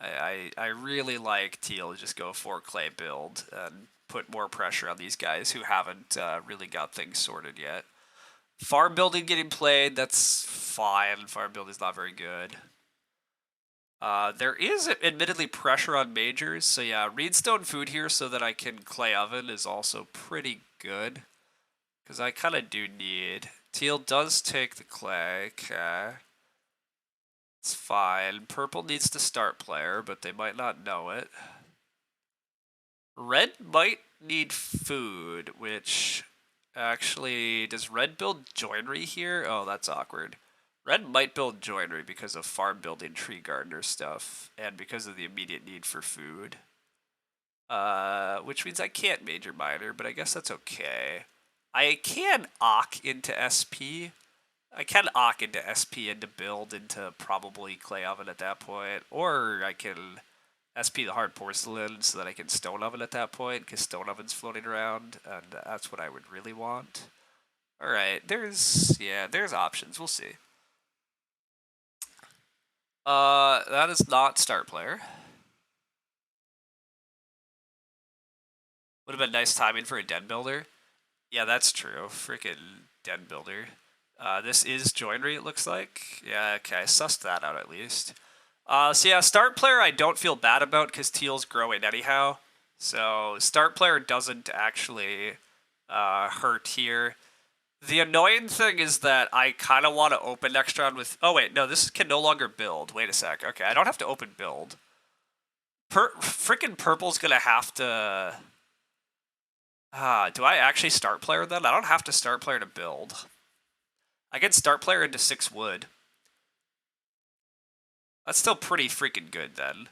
I really like Teal to just go 4 clay build and put more pressure on these guys who haven't really got things sorted yet. Farm building getting played, that's fine. Farm building is not very good. There is admittedly pressure on majors, so yeah, Reedstone Food here so that I can clay oven is also pretty good. Because I kind of do need... Teal does take the clay, okay. It's fine. Purple needs to start player, but they might not know it. Red might need food, which... Actually, does red build joinery here? Oh, that's awkward. Red might build joinery because of farm building tree gardener stuff, and because of the immediate need for food. Which means I can't major miner, but I guess that's okay. I can Ock into SP. I can Ock into SP into build into probably Clay Oven at that point, or I can SP the Hard Porcelain so that I can Stone Oven at that point, because Stone Oven's floating around, and that's what I would really want. Alright, there's options, we'll see. That is not start player. Would have been nice timing for a Den Builder. Yeah, that's true. Freaking Den Builder. This is Joinery, it looks like. Yeah, okay, I sussed that out at least. So yeah, start player I don't feel bad about because Teal's growing anyhow. So start player doesn't actually hurt here. The annoying thing is that I kind of want to open next round with... Oh wait, no, this can no longer build. Wait a sec. Okay, I don't have to open build. Freaking purple's gonna have to... do I actually start player then? I don't have to start player to build. I can start player into 6 wood. That's still pretty freaking good then.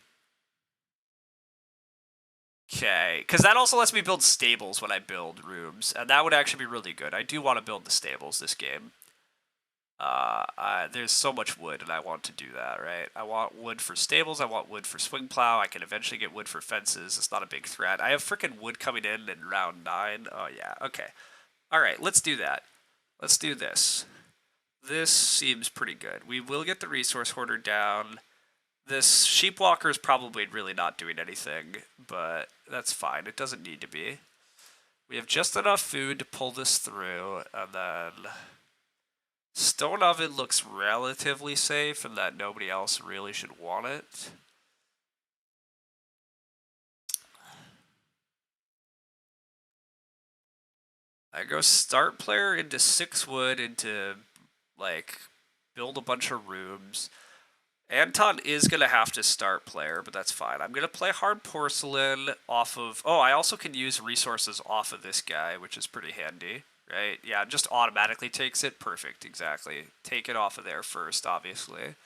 Okay, because that also lets me build stables when I build rooms, and that would actually be really good. I do want to build the stables this game. There's so much wood, and I want to do that, right? I want wood for stables, I want wood for swing plow, I can eventually get wood for fences, it's not a big threat. I have freaking wood coming in round 9. Oh yeah, okay. Alright, let's do that. Let's do this. This seems pretty good. We will get the resource hoarder down. This sheepwalker is probably really not doing anything, but that's fine. It doesn't need to be. We have just enough food to pull this through, and then Stone Oven looks relatively safe and that nobody else really should want it. I go start player into 6 wood into, like, build a bunch of rooms. Anton is going to have to start player, but that's fine. I'm going to play Hard Porcelain off of... Oh, I also can use resources off of this guy, which is pretty handy, right? Yeah, just automatically takes it. Perfect, exactly. Take it off of there first, obviously.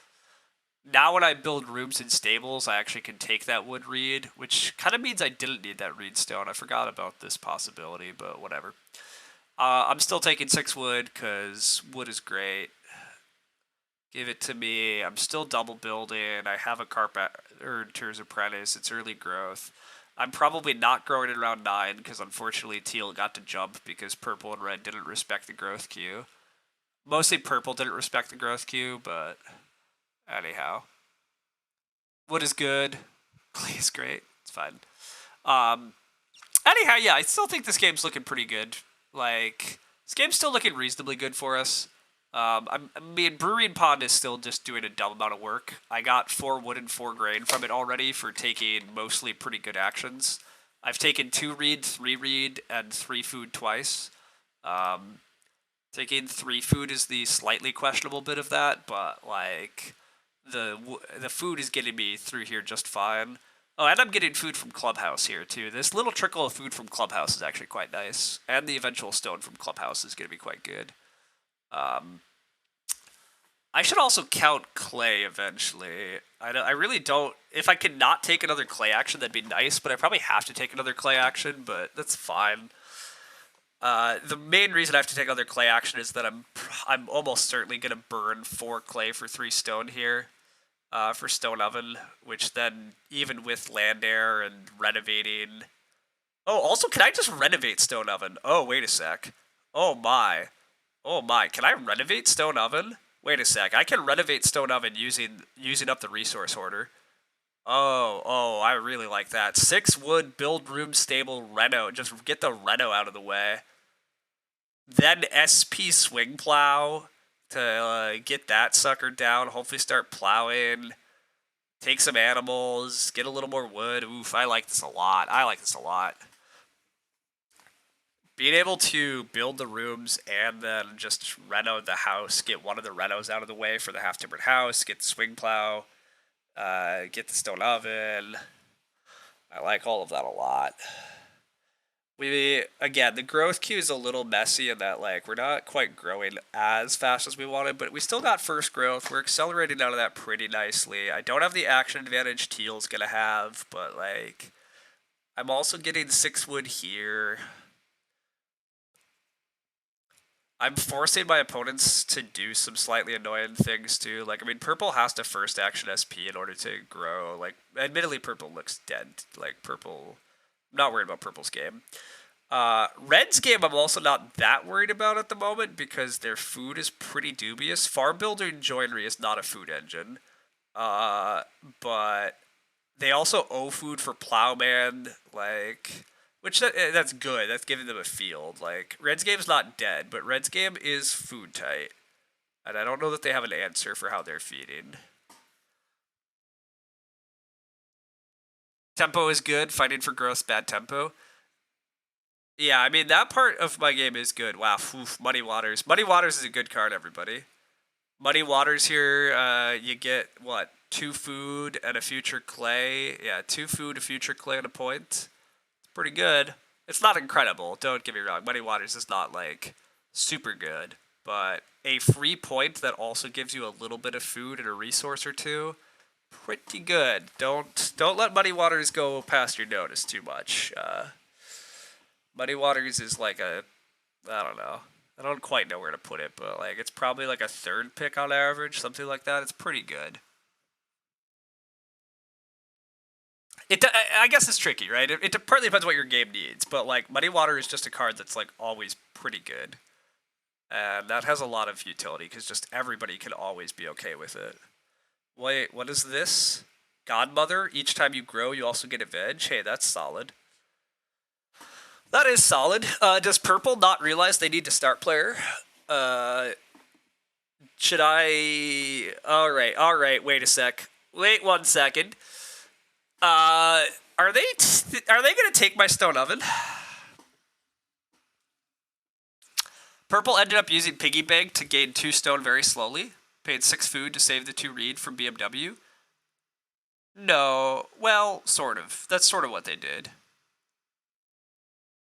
Now when I build rooms and stables, I actually can take that wood reed, which kind of means I didn't need that reed stone. I forgot about this possibility, but whatever. I'm still taking 6 wood, because wood is great. Give it to me. I'm still double building. I have a Carpenter's Apprentice. It's early growth. I'm probably not growing in round 9 because unfortunately Teal got to jump because purple and red didn't respect the growth queue. Mostly purple didn't respect the growth queue, but anyhow. Wood is good. Clay is great. It's fine. Anyhow, yeah, I still think this game's looking pretty good. Like, this game's still looking reasonably good for us. I mean, Brewing Pond is still just doing a dumb amount of work. I got 4 wood and 4 grain from it already for taking mostly pretty good actions. I've taken 2 reed, 3 reed, and 3 food twice. Taking 3 food is the slightly questionable bit of that, but, like, the food is getting me through here just fine. Oh, and I'm getting food from Clubhouse here, too. This little trickle of food from Clubhouse is actually quite nice. And the eventual stone from Clubhouse is going to be quite good. I should also count clay eventually. I really don't... If I could not take another clay action, that'd be nice, but I probably have to take another clay action, but that's fine. The main reason I have to take another clay action is that I'm almost certainly going to burn 4 clay for 3 stone here. For Stone Oven, which then, even with land air and renovating... Oh, also, can I just renovate Stone Oven? Oh, wait a sec. Oh my. Oh my, can I renovate Stone Oven? Wait a sec, I can renovate Stone Oven using up the resource hoarder. Oh, I really like that. 6 wood, build room, stable, reno. Just get the reno out of the way. Then SP swing plow to get that sucker down. Hopefully start plowing. Take some animals. Get a little more wood. Oof, I like this a lot. Being able to build the rooms and then just reno the house, get one of the renos out of the way for the half-timbered house, get the swing plow, get the stone oven. I like all of that a lot. Again, the growth queue is a little messy in that, like, we're not quite growing as fast as we wanted, but we still got first growth. We're accelerating out of that pretty nicely. I don't have the action advantage Teal's gonna have, but, like, I'm also getting 6 wood here. I'm forcing my opponents to do some slightly annoying things too. Like, I mean, purple has to first action SP in order to grow. Like, admittedly, purple looks dead. Like, purple. I'm not worried about purple's game. Red's game, I'm also not that worried about at the moment because their food is pretty dubious. Farm Builder and Joinery is not a food engine. But they also owe food for Plowman, like, which that's good. That's giving them a field. Like, Red's game's not dead, but Red's game is food tight, and I don't know that they have an answer for how they're feeding. Tempo is good. Fighting for growth, bad tempo. Yeah, I mean that part of my game is good. Wow, oof, Muddy Waters. Muddy Waters is a good card, everybody. Muddy Waters here, you get, what, 2 food and a future clay? Yeah, 2 food, a future clay, and a point. It's pretty good. It's not incredible, don't get me wrong. Muddy Waters is not, like, super good. But a free point that also gives you a little bit of food and a resource or two, pretty good. Don't let Muddy Waters go past your notice too much. Muddy Waters is like a, I don't know. I don't quite know where to put it, but like it's probably like a 3rd pick on average, something like that. It's pretty good. I guess it's tricky, right? It partly depends what your game needs, but like Muddy Water is just a card that's like always pretty good, and that has a lot of utility because just everybody can always be okay with it. Wait, what is this? Godmother. Each time you grow, you also get a veg. Hey, that's solid. That is solid. Does purple not realize they need to start player? Should I? All right. Wait a sec. Wait 1 second. Are they gonna take my stone oven? Purple ended up using Piggy Bank to gain 2 stone very slowly. Paid 6 food to save the 2 reed from BMW. No, well, sort of. That's sort of what they did.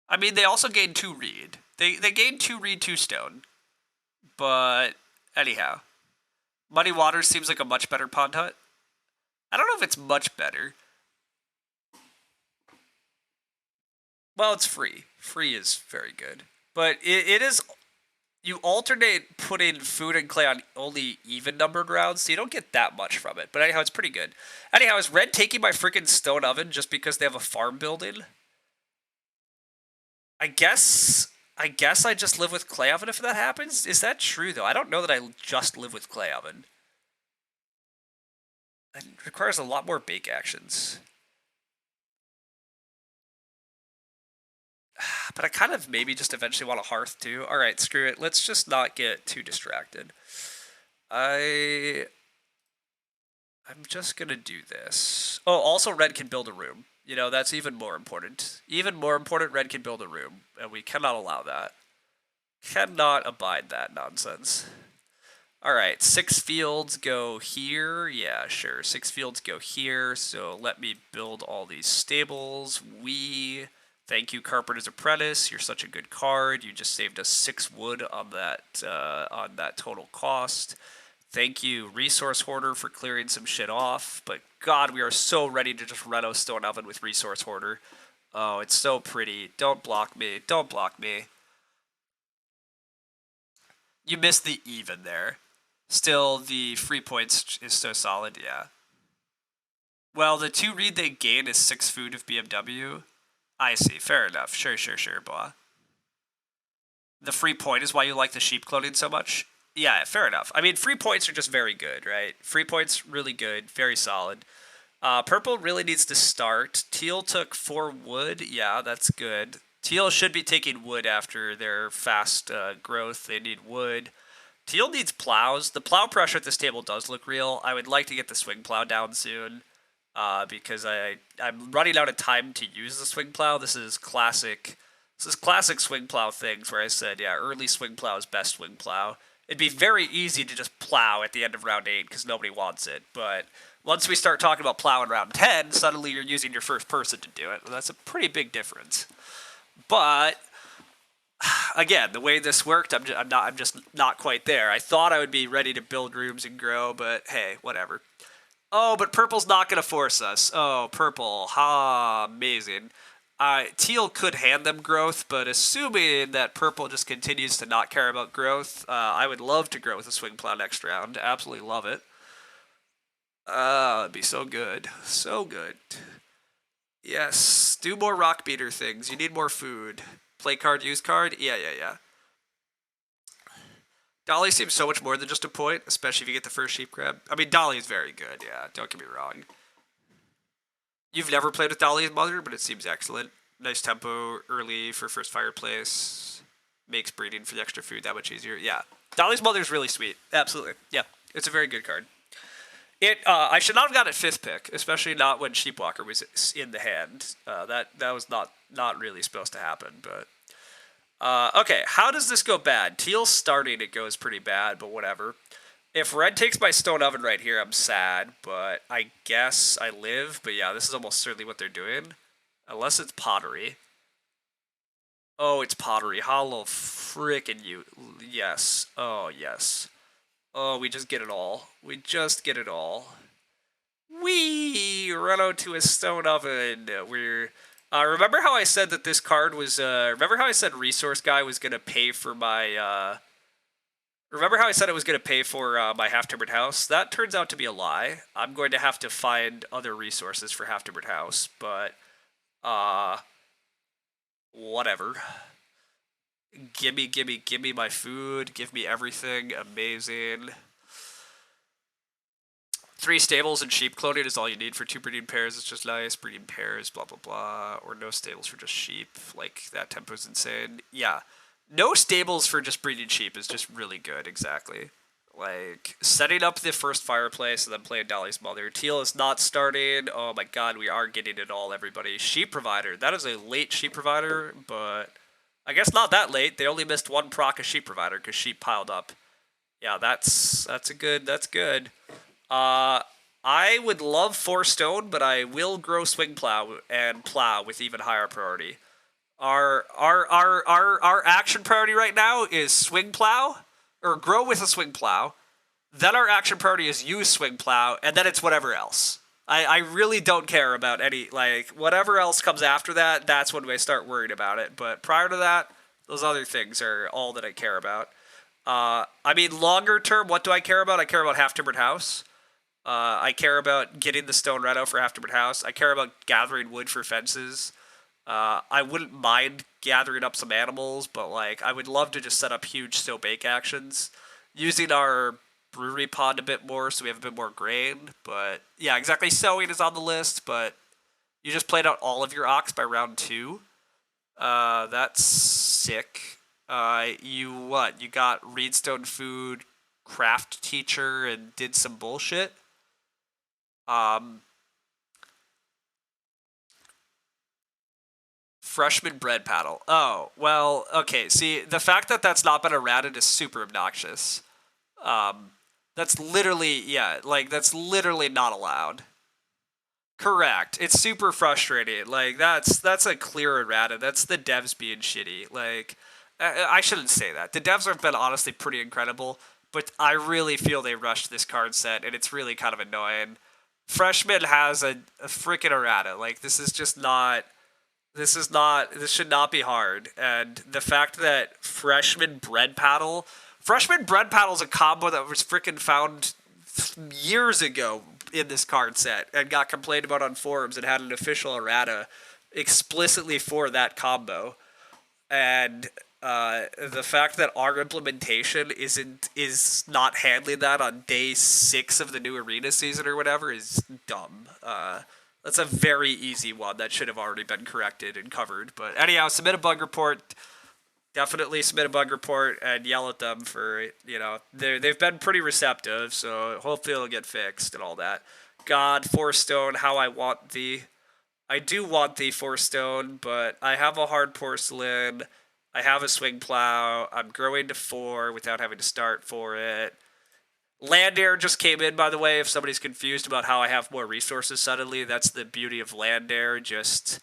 I mean, they also gained 2 reed. They gained 2 reed, 2 stone. But anyhow, Muddy Waters seems like a much better pond hut. I don't know if it's much better. Well, it's free. Free is very good. But it is... You alternate putting food and clay on only even-numbered rounds, so you don't get that much from it. But anyhow, it's pretty good. Anyhow, is Red taking my freaking stone oven just because they have a farm building? I guess I just live with clay oven if that happens. Is that true, though? I don't know that I just live with clay oven. It requires a lot more bake actions. But I kind of maybe just eventually want a hearth too. All right, screw it. Let's just not get too distracted. I'm just gonna do this. Oh, also Red can build a room. You know, that's even more important. Even more important, Red can build a room, and we cannot allow that. Cannot abide that nonsense. All right, 6 fields go here. Yeah, sure. 6 fields go here. So let me build all these stables. Thank you, Carpenter's Apprentice. You're such a good card. You just saved us 6 wood on that total cost. Thank you, Resource Hoarder, for clearing some shit off. But God, we are so ready to just reno Stone Oven with Resource Hoarder. Oh, it's so pretty. Don't block me. Don't block me. You missed the even there. Still, the free points is so solid, yeah. Well, the 2 read they gain is 6 food of BMW. I see. Fair enough. Sure, blah. The free point is why you like the sheep cloning so much? Yeah, fair enough. I mean, free points are just very good, right? Free points, really good. Very solid. Purple really needs to start. Teal took 4 wood. Yeah, that's good. Teal should be taking wood after their fast growth. They need wood. Teal needs plows. The plow pressure at this table does look real. I would like to get the swing plow down soon. Because I'm running out of time to use the swing plow. This is classic swing plow things where I said, yeah, early swing plow is best swing plow. It'd be very easy to just plow at the end of round 8 because nobody wants it. But once we start talking about plow in round 10, suddenly you're using your first person to do it. Well, that's a pretty big difference. But again, the way this worked, I'm just not quite there. I thought I would be ready to build rooms and grow, but hey, whatever. Oh, but purple's not going to force us. Oh, purple. Ha, amazing. Teal could hand them growth, but assuming that purple just continues to not care about growth, I would love to grow with a swing plow next round. Absolutely love it. It'd be so good. So good. Yes, do more rock beater things. You need more food. Play card, use card? Yeah. Dolly seems so much more than just a point, especially if you get the first sheep grab. I mean, Dolly is very good, yeah, don't get me wrong. You've never played with Dolly's mother, but it seems excellent. Nice tempo early for first fireplace. Makes breeding for the extra food that much easier. Yeah. Dolly's mother is really sweet. Absolutely. Yeah. It's a very good card. I should not have got it 5th pick, especially not when Sheepwalker was in the hand. That was not really supposed to happen, but okay, how does this go bad? Teal's starting, it goes pretty bad, but whatever. If red takes my stone oven right here, I'm sad, but I guess I live. But yeah, this is almost certainly what they're doing. Unless it's pottery. Oh, it's pottery. Hollow frickin' you. Yes. Oh, yes. Oh, we just get it all. We just get it all. Wee! Run out to a stone oven. We're... remember how I said that this card was... remember how I said Resource Guy was going to pay for my... remember how I said it was going to pay for my half-timbered house? That turns out to be a lie. I'm going to have to find other resources for half-timbered house, but... whatever. Gimme my food. Give me everything. Amazing. 3 stables and sheep cloning is all you need for 2 breeding pairs. It's just nice. Breeding pairs, blah, blah, blah. Or no stables for just sheep. Like, that tempo's insane. Yeah. No stables for just breeding sheep is just really good, exactly. Like, setting up the first fireplace and then playing Dolly's mother. Teal is not starting. Oh my god, we are getting it all, everybody. Sheep provider. That is a late sheep provider, but I guess not that late. They only missed 1 proc of sheep provider because sheep piled up. Yeah, that's good. I would love 4 stone, but I will grow swing plow and plow with even higher priority. Our action priority right now is swing plow, or grow with a swing plow. Then our action priority is use swing plow, and then it's whatever else. I really don't care about any, like, whatever else comes after that, that's when I start worrying about it. But prior to that, those other things are all that I care about. I mean, longer term, what do I care about? I care about half-timbered house. I care about getting the stone reno for half-timbered house. I care about gathering wood for fences. I wouldn't mind gathering up some animals, but like I would love to just set up huge stow bake actions using our brewery pond a bit more so we have a bit more grain. But yeah, exactly. Sowing is on the list, but you just played out all of your ox by round 2. That's sick. You got Reedstone food, craft teacher, and did some bullshit. Freshman bread paddle. Oh, well, okay. See, the fact that that's not been errated is super obnoxious. That's literally, yeah, like, that's literally not allowed. Correct. It's super frustrating. Like, that's a clear errata. That's the devs being shitty. Like, I shouldn't say that. The devs have been honestly pretty incredible, but I really feel they rushed this card set, and it's really kind of annoying. Freshman has a freaking errata. Like, this is just not... This should not be hard. And the fact that Freshman Bread Paddle is a combo that was freaking found years ago in this card set and got complained about on forums and had an official errata explicitly for that combo. And the fact that our implementation is not handling that on day 6 of the new arena season or whatever is dumb. That's a very easy one that should have already been corrected and covered. But anyhow, submit a bug report. Definitely submit a bug report and yell at them for, they've been pretty receptive, so hopefully it'll get fixed and all that. God, 4 stone, how I want thee. I do want thee, 4 stone, but I have a hard porcelain. I have a swing plow. I'm growing to 4 without having to start for it. Land Air just came in, by the way, if somebody's confused about how I have more resources suddenly. That's the beauty of Land Air, just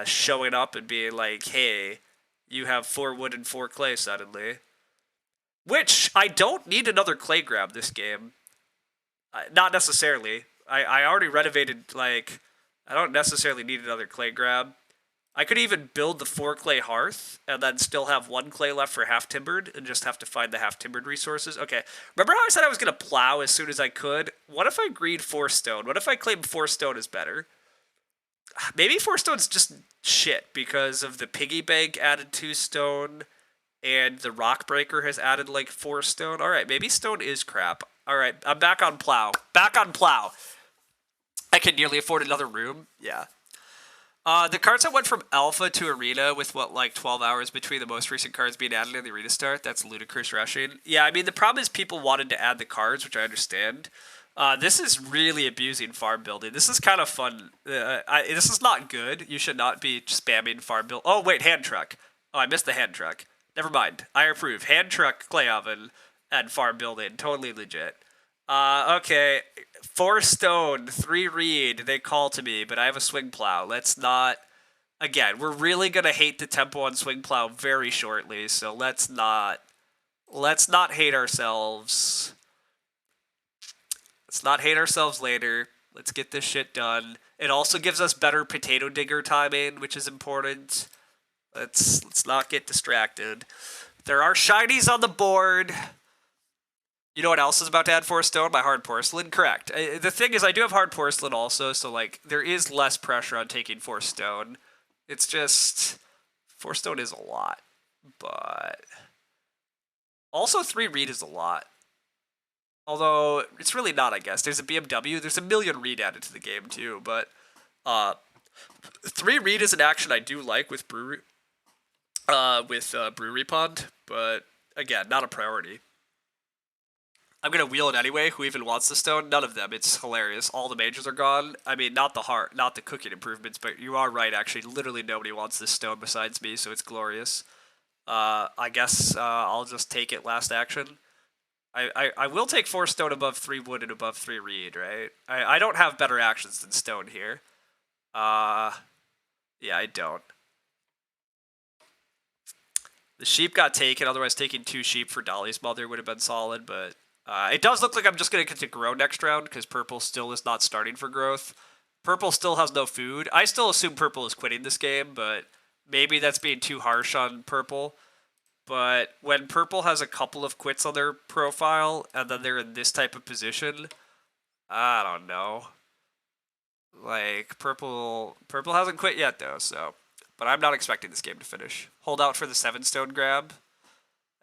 showing up and being like, hey, you have 4 wood and 4 clay suddenly. Which, I don't need another clay grab this game. Not necessarily. I already renovated, like, I don't necessarily need another clay grab. I could even build the 4 clay hearth and then still have 1 clay left for half timbered and just have to find the half timbered resources. Okay, remember how I said I was going to plow as soon as I could? What if I greed 4 stone? What if I claim 4 stone is better? Maybe 4 stone's just shit because of the piggy bank added 2 stone and the rock breaker has added like 4 stone. All right, maybe stone is crap. All right, I'm back on plow. Back on plow. I can nearly afford another room. Yeah. The cards that went from alpha to arena with what, like 12 hours between the most recent cards being added and the arena start, that's ludicrous rushing. Yeah, I mean, the problem is people wanted to add the cards, which I understand. This is really abusing farm building. This is kind of fun. This is not good. You should not be spamming farm build. Oh, wait, hand truck. Oh, I missed the hand truck. Never mind. I approve. Hand truck, clay oven, and farm building. Totally legit. Okay. 4 stone, 3 reed. They call to me, but I have a swing plow. Let's not. Again, we're really gonna hate the tempo on swing plow very shortly, so let's not hate ourselves. Let's not hate ourselves later. Let's get this shit done. It also gives us better potato digger timing, which is important. Let's not get distracted. There are shinies on the board. You know what else is about to add 4 stone? My hard porcelain. Correct. The thing is, I do have hard porcelain also, so like there is less pressure on taking 4 stone. It's just 4 stone is a lot, but also 3 reed is a lot. Although it's really not, I guess. There's a BMW. There's a million reed added to the game too, but 3 reed is an action I do like with brewery pond, but again, not a priority. I'm gonna wheel it anyway. Who even wants the stone? None of them. It's hilarious. All the majors are gone. I mean, not the cooking improvements, but you are right. Actually, literally nobody wants this stone besides me, so it's glorious. I guess I'll just take it last action. I will take 4 stone above 3 wood and above 3 reed, right? I don't have better actions than stone here. Yeah, I don't. The sheep got taken. Otherwise, taking 2 sheep for Dolly's mother would have been solid, but. It does look like I'm just going to get to grow next round because purple still is not starting for growth. Purple still has no food. I still assume purple is quitting this game, but maybe that's being too harsh on purple. But when purple has a couple of quits on their profile and then they're in this type of position, I don't know. Like purple hasn't quit yet though, so. But I'm not expecting this game to finish. Hold out for the 7 stone grab.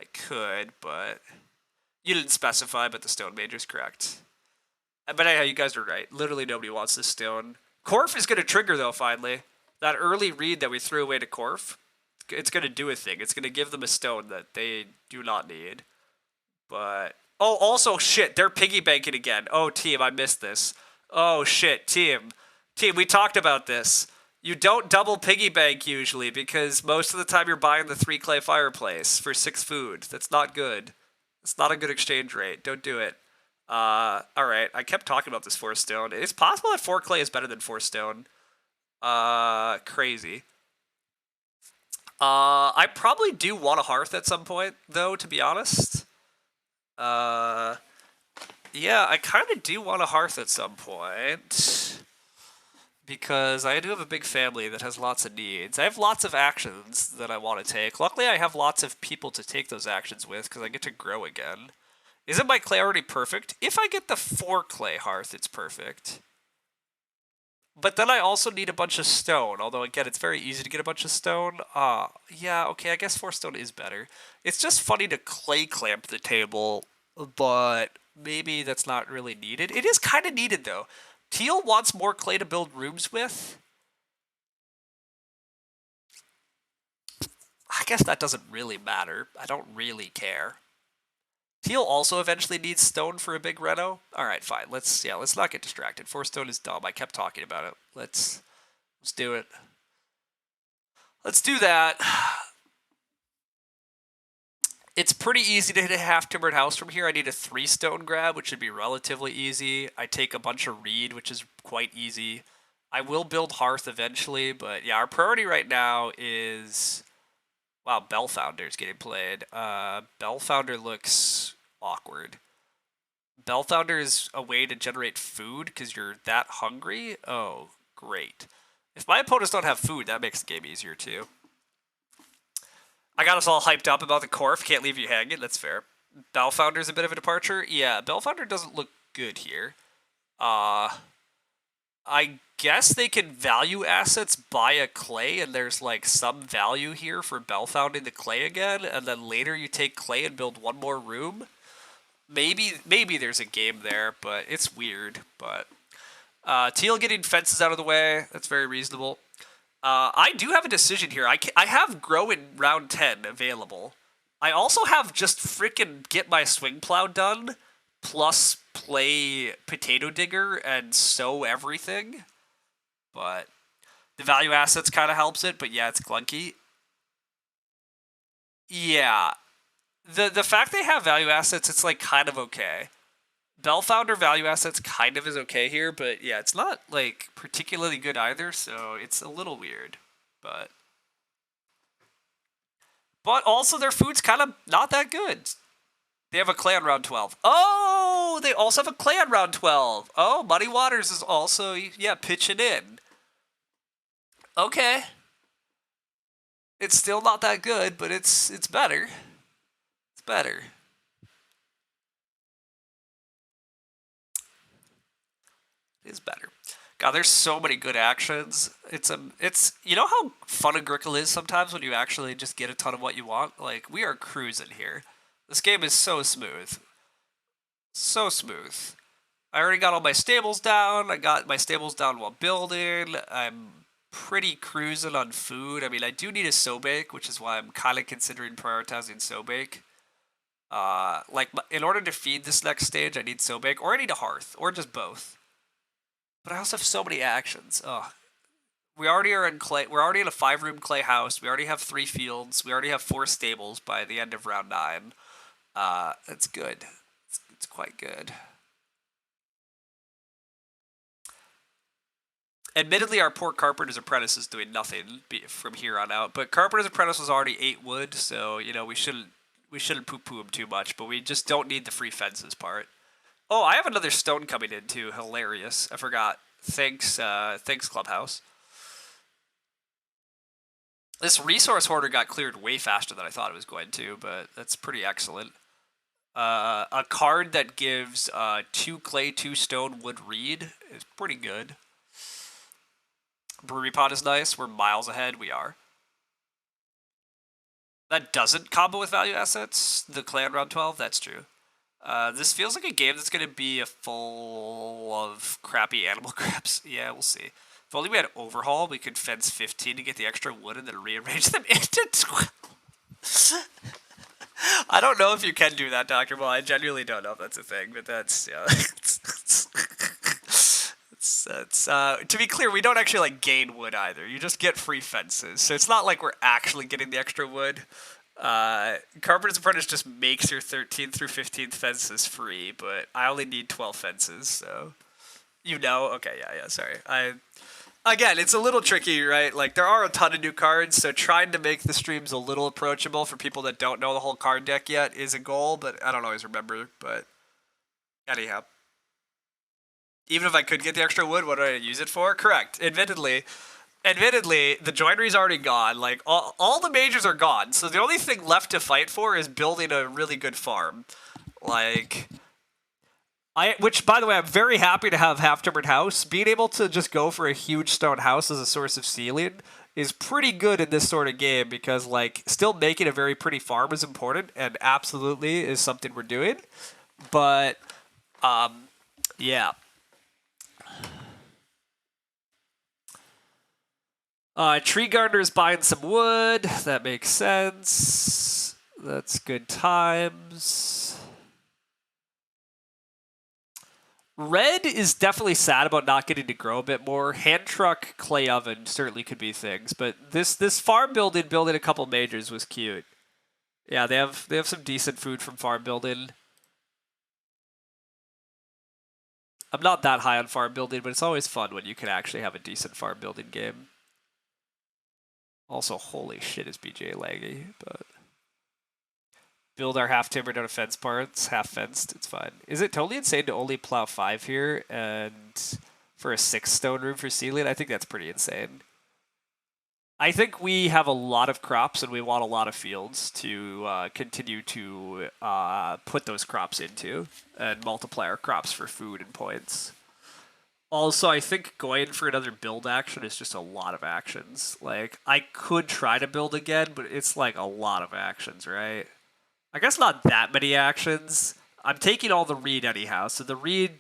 I could, but. You didn't specify, but the stone major's correct. But anyhow, you guys are right. Literally nobody wants this stone. Corf is going to trigger, though, finally. That early read that we threw away to Corf, it's going to do a thing. It's going to give them a stone that they do not need. But... Oh, also, shit, they're piggy banking again. Oh, team, I missed this. Oh, shit, team. Team, we talked about this. You don't double piggy bank usually because most of the time you're buying the 3 clay fireplace for 6 food. That's not good. It's not a good exchange rate. Don't do it. Alright. I kept talking about this 4 stone. It's possible that 4 clay is better than 4 stone. Crazy. I probably do want a hearth at some point, though, to be honest. Yeah, I kind of do want a hearth at some point. Because I do have a big family that has lots of needs. I have lots of actions that I want to take. Luckily, I have lots of people to take those actions with because I get to grow again. Isn't my clay already perfect? If I get the 4 clay hearth, it's perfect. But then I also need a bunch of stone. Although, again, it's very easy to get a bunch of stone. Yeah, okay, I guess 4 stone is better. It's just funny to clay clamp the table, but maybe that's not really needed. It is kind of needed, though. Teal wants more clay to build rooms with. I guess that doesn't really matter. I don't really care. Teal also eventually needs stone for a big reno. Alright, fine. Let's not get distracted. 4 stone is dumb. I kept talking about it. Let's do it. Let's do that. It's pretty easy to hit a half-timbered house from here. I need a 3 stone grab, which should be relatively easy. I take a bunch of reed, which is quite easy. I will build hearth eventually, but yeah, our priority right now is... Wow, Bellfounder is getting played. Bellfounder looks awkward. Bellfounder is a way to generate food because you're that hungry? Oh, great. If my opponents don't have food, that makes the game easier too. I got us all hyped up about the Corf. Can't leave you hanging. That's fair. Bellfounder's a bit of a departure. Yeah, Bellfounder doesn't look good here. I guess they can value assets buy a clay, and there's like some value here for Bellfounding the clay again, and then later you take clay and build one more room. Maybe there's a game there, but it's weird. But Teal getting fences out of the way, that's very reasonable. I do have a decision here. I have grow in round 10 available. I also have just freaking get my swing plow done, plus play potato digger and sow everything. But the value assets kind of helps it, but yeah, it's clunky. Yeah. The fact they have value assets, it's like kind of okay. Bellfounder value assets kind of is okay here, but yeah, it's not like particularly good either, so it's a little weird. But also their food's kind of not that good. They have a clay on round 12. Oh, they also have a clay on round 12. Oh, Muddy Waters is also, yeah, pitching in. Okay. It's still not that good, but it's better. It's better. It is better. God, there's so many good actions. It's you know how fun Agricola is sometimes when you actually just get a ton of what you want? Like, we are cruising here. This game is so smooth. So smooth. I already got all my stables down. I got my stables down while building. I'm pretty cruising on food. I mean, I do need a sow bake, which is why I'm kind of considering prioritizing sow bake. Like, in order to feed this next stage, I need sow bake, or I need a hearth, or just both. But I also have so many actions. Ugh. We already are in clay. We're already in a 5-room clay house. We already have 3 fields. We already have 4 stables by the end of round 9. That's good. It's quite good. Admittedly, our poor Carpenter's Apprentice is doing nothing from here on out. But Carpenter's Apprentice was already 8 wood, so you know we shouldn't poo-poo him too much. But we just don't need the free fences part. Oh, I have another stone coming in too. Hilarious. I forgot. Thanks, Clubhouse. This resource hoarder got cleared way faster than I thought it was going to, but that's pretty excellent. A card that gives 2 clay, 2 stone, wood reed is pretty good. Brewery pot is nice. We're miles ahead. We are. That doesn't combo with value assets. The clay on round 12. That's true. This feels like a game that's going to be full of crappy animal craps. Yeah, we'll see. If only we had overhaul, we could fence 15 to get the extra wood and then rearrange them into 12. I don't know if you can do that, Dr. Ball. I genuinely don't know if that's a thing, but that's, yeah. To be clear, we don't actually like gain wood either. You just get free fences. So it's not like we're actually getting the extra wood. Carpenter's Apprentice just makes your 13th through 15th fences free, but I only need 12 fences, so you know. Okay, yeah, sorry. Again, it's a little tricky, right? Like, there are a ton of new cards, so trying to make the streams a little approachable for people that don't know the whole card deck yet is a goal, but I don't always remember. But anyhow, even if I could get the extra wood, what do I use it for? Correct. Admittedly, the joinery's already gone. Like, all the majors are gone, so the only thing left to fight for is building a really good farm. Like, which, by the way, I'm very happy to have half-timbered house. Being able to just go for a huge stone house as a source of ceiling is pretty good in this sort of game because, like, still making a very pretty farm is important and absolutely is something we're doing. But, yeah. Tree gardener's buying some wood. That makes sense. That's good times. Red is definitely sad about not getting to grow a bit more. Hand truck, clay oven certainly could be things, but this farm building a couple majors was cute. Yeah, they have some decent food from farm building. I'm not that high on farm building, but it's always fun when you can actually have a decent farm building game. Also, holy shit, is BGA laggy, but build our half-timbered out of fence parts, half-fenced, it's fine. Is it totally insane to only plow 5 here and for a 6 stone room for seedling. I think that's pretty insane. I think we have a lot of crops and we want a lot of fields to continue to put those crops into and multiply our crops for food and points. Also, I think going for another build action is just a lot of actions. Like, I could try to build again, but it's like a lot of actions, right? I guess not that many actions. I'm taking all the reed anyhow, so the reed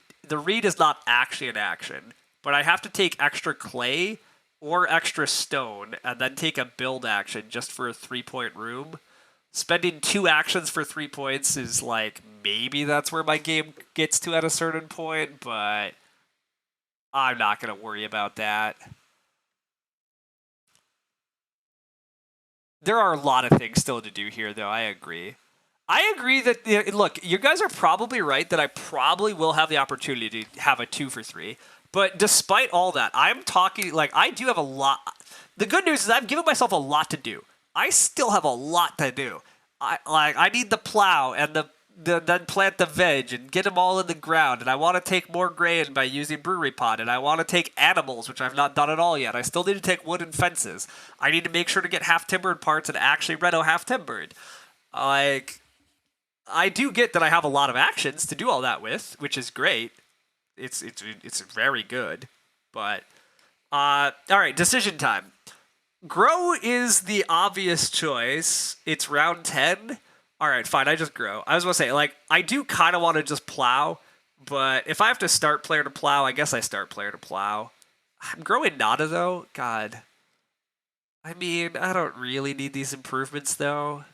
is not actually an action, but I have to take extra clay or extra stone and then take a build action just for a 3-point room. Spending 2 actions for 3 points is like maybe that's where my game gets to at a certain point, but I'm not going to worry about that. There are a lot of things still to do here, though. I agree. I agree that, look, you guys are probably right that I probably will have the opportunity to have a 2 for 3. But despite all that, I'm talking, like, I do have a lot. The good news is I've given myself a lot to do. I still have a lot to do. I need the plow and then plant the veg and get them all in the ground. And I want to take more grain by using brewery pot. And I want to take animals, which I've not done at all yet. I still need to take wood and fences. I need to make sure to get half-timbered parts and actually reno half-timbered. Like, I do get that I have a lot of actions to do all that with, which is great. It's very good. But, all right, decision time. Grow is the obvious choice. It's round 10. All right, fine, I just grow. I was going to say, like, I do kind of want to just plow, but if I have to start player to plow, I guess I start player to plow. I'm growing Nada, though. God. I mean, I don't really need these improvements, though.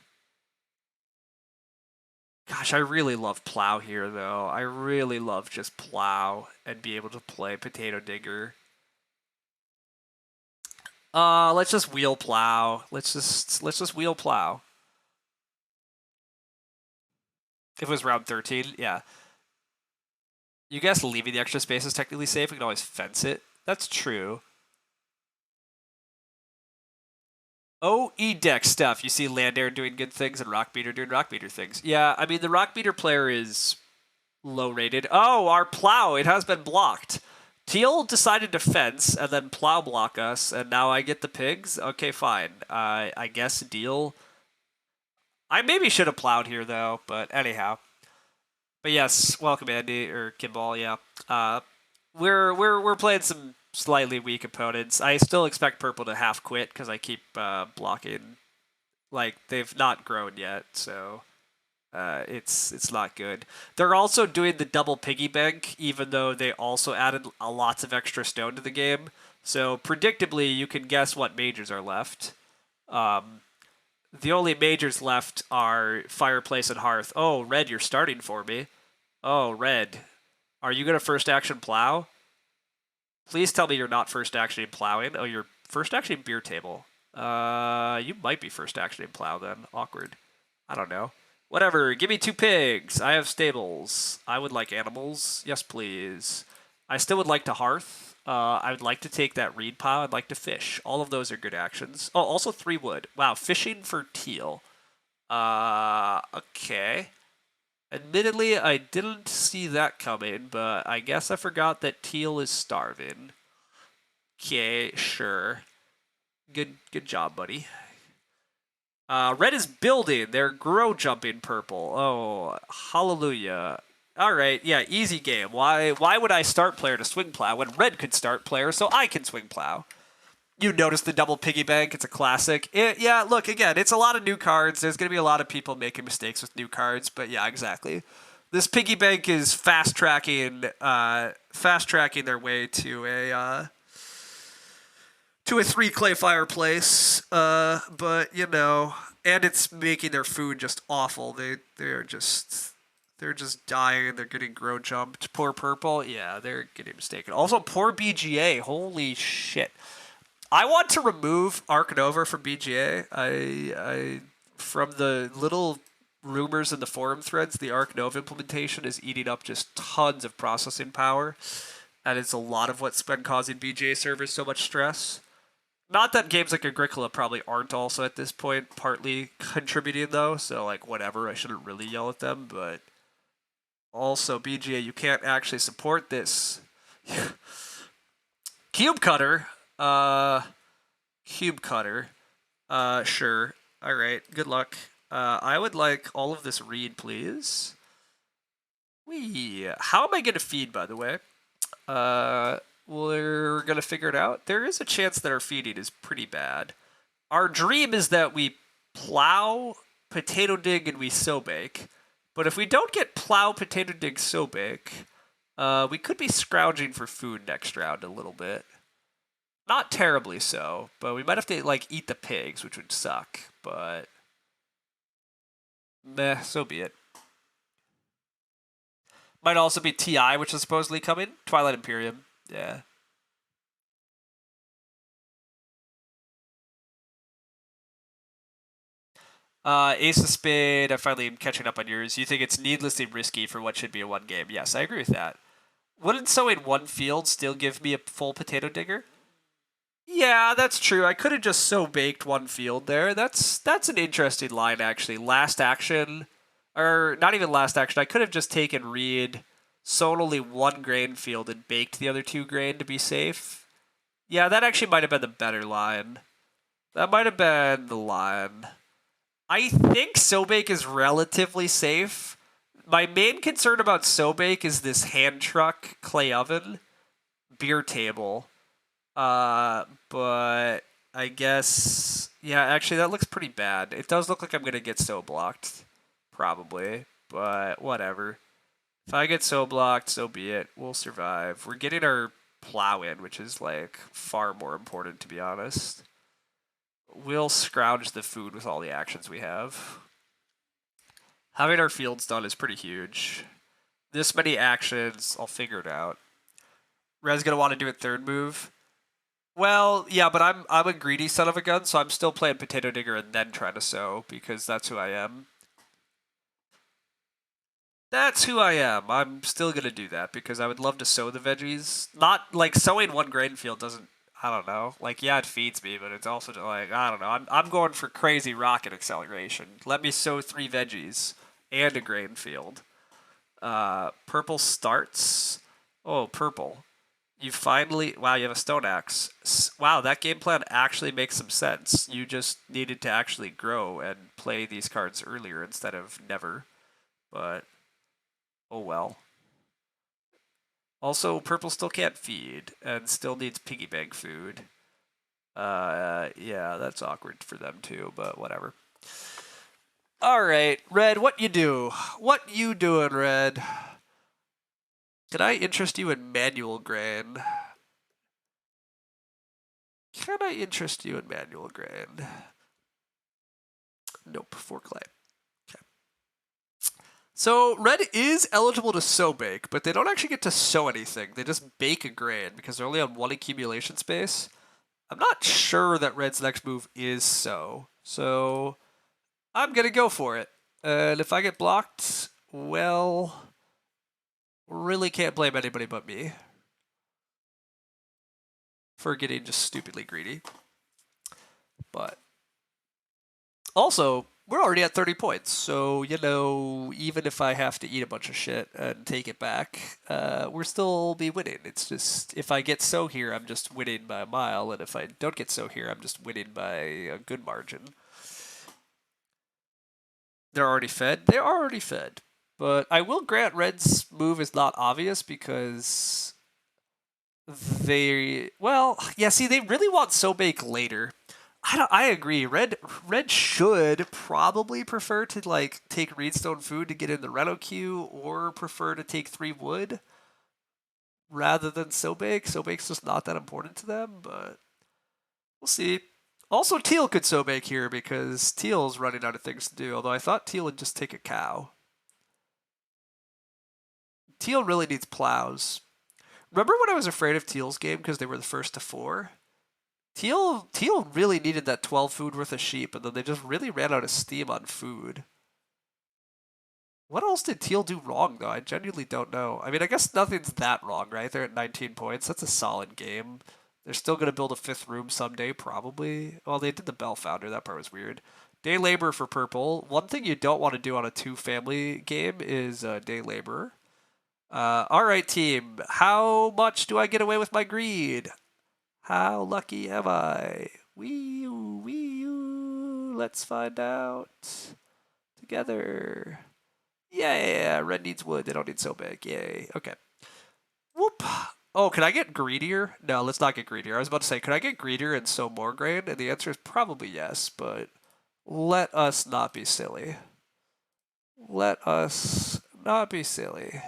Gosh, I really love plow here, though. I really love just plow and be able to play potato digger. Let's just wheel plow. Let's just wheel plow. If it was round 13, yeah. You guess leaving the extra space is technically safe. We can always fence it. That's true. Oh, E-deck stuff. You see Landair doing good things and Rockbeater doing Rockbeater things. Yeah, I mean, the Rockbeater player is low rated. Oh, our plow, it has been blocked. Teal decided to fence and then plow block us, and now I get the pigs? Okay, fine. I guess deal. I maybe should have plowed here, though, but anyhow. But yes, welcome, Andy, or Kimball, yeah. We're playing some slightly weak opponents. I still expect purple to half quit because I keep blocking. Like, they've not grown yet, so it's not good. They're also doing the double piggy bank, even though they also added lots of extra stone to the game. So predictably, you can guess what majors are left. The only majors left are Fireplace and Hearth. Oh, Red, you're starting for me. Oh, Red. Are you going to first action plow? Please tell me you're not first action plowing. Oh, you're first action beer table. You might be first action plow then. Awkward. I don't know. Whatever. Give me 2 pigs. I have stables. I would like animals. Yes, please. I still would like to hearth. I would like to take that reed pile. I'd like to fish. All of those are good actions. Oh, also 3 wood. Wow, fishing for teal. Okay. Admittedly, I didn't see that coming, but I guess I forgot that teal is starving. Okay, sure. Good job, buddy. Red is building. They're grow jumping purple. Oh, hallelujah. All right, yeah, easy game. Why would I start player to swing plow when Red could start player so I can swing plow? You notice the double piggy bank. It's a classic. Yeah, look, again, it's a lot of new cards. There's going to be a lot of people making mistakes with new cards, but yeah, exactly. This piggy bank is fast tracking their way to a 3 clay fireplace. But you know, and it's making their food just awful. They're just dying. They're getting grow jumped. Poor purple. Yeah, they're getting mistaken. Also, poor BGA. Holy shit. I want to remove Arc Nova from BGA. I from the little rumors in the forum threads, the Arc Nova implementation is eating up just tons of processing power, and it's a lot of what's been causing BGA servers so much stress. Not that games like Agricola probably aren't also at this point partly contributing though, so like whatever, I shouldn't really yell at them, but also BGA, you can't actually support this. Cube cutter. Cube cutter. Sure. All right. Good luck. I would like all of this reed, please. How am I going to feed, by the way? We're going to figure it out. There is a chance that our feeding is pretty bad. Our dream is that we plow, potato dig, and we sow bake. But if we don't get plow, potato dig, sow bake, we could be scrounging for food next round a little bit. Not terribly so, but we might have to like eat the pigs, which would suck. But meh, so be it. Might also be TI, which is supposedly coming. Twilight Imperium. Yeah. Ace of Spade, I finally am catching up on yours. You think it's needlessly risky for what should be a one game. Yes, I agree with that. Wouldn't sowing one field still give me a full potato digger? Yeah, that's true. I could have just so baked one field there. That's an interesting line, actually. Last action, or not even last action. I could have just taken reed, sown only one grain field, and baked the other two grain to be safe. Yeah, that actually might have been the better line. That might have been the line. I think Sobake is relatively safe. My main concern about Sobake is this hand truck clay oven beer table. But I guess yeah, actually that looks pretty bad. It does look like I'm gonna get so blocked, probably. But whatever. If I get so blocked, so be it. We'll survive. We're getting our plow in, which is like far more important to be honest. We'll scrounge the food with all the actions we have. Having our fields done is pretty huge. This many actions, I'll figure it out. Red's gonna want to do a third move. Well, yeah, but I'm a greedy son of a gun, so I'm still playing Potato Digger and then trying to sow because that's who I am. That's who I am. I'm still gonna do that because I would love to sow the veggies. Not like sowing one grain field doesn't. I don't know. Like yeah, it feeds me, but it's also like I don't know. I'm going for crazy rocket acceleration. Let me sow 3 veggies and a grain field. Purple starts. Oh, purple. You finally, wow, you have a stone axe. Wow, that game plan actually makes some sense. You just needed to actually grow and play these cards earlier instead of never. But, oh well. Also, purple still can't feed and still needs piggy bank food. Yeah, that's awkward for them too, but whatever. All right, Red, what you do? What you doing, Red? Can I interest you in manual grain? Can I interest you in manual grain? Nope, for clay. Okay. So red is eligible to sow bake, but they don't actually get to sow anything. They just bake a grain because they're only on 1 accumulation space. I'm not sure that red's next move is sow, so I'm gonna go for it. And if I get blocked, well, really can't blame anybody but me for getting just stupidly greedy. But also, we're already at 30 points, so, you know, even if I have to eat a bunch of shit and take it back, we're still be winning. It's just, if I get so here, I'm just winning by a mile, and if I don't get so here, I'm just winning by a good margin. They're already fed? They are already fed. But I will grant Red's move is not obvious because they, well, yeah, see, they really want Sobake later. I agree. Red should probably prefer to like take Reedstone food to get in the Reno queue, or prefer to take 3 wood rather than Sobake. Sobake's just not that important to them, but we'll see. Also, Teal could Sobake here because Teal's running out of things to do. Although I thought Teal would just take a cow. Teal really needs plows. Remember when I was afraid of Teal's game because they were the first to 4? Teal really needed that 12 food worth of sheep, and then they just really ran out of steam on food. What else did Teal do wrong, though? I genuinely don't know. I mean, I guess nothing's that wrong, right? They're at 19 points. That's a solid game. They're still going to build a 5th room someday, probably. Well, they did the Bell Founder. That part was weird. Day labor for purple. One thing you don't want to do on a 2-family game is day labor. All right, team. How much do I get away with my greed? How lucky am I? Wee wee. Let's find out together. Yeah, red needs wood. They don't need so big. Yay. Okay. Whoop. Oh, can I get greedier? No, let's not get greedier. I was about to say, could I get greedier and sow more grain? And the answer is probably yes, but let us not be silly. Let us not be silly.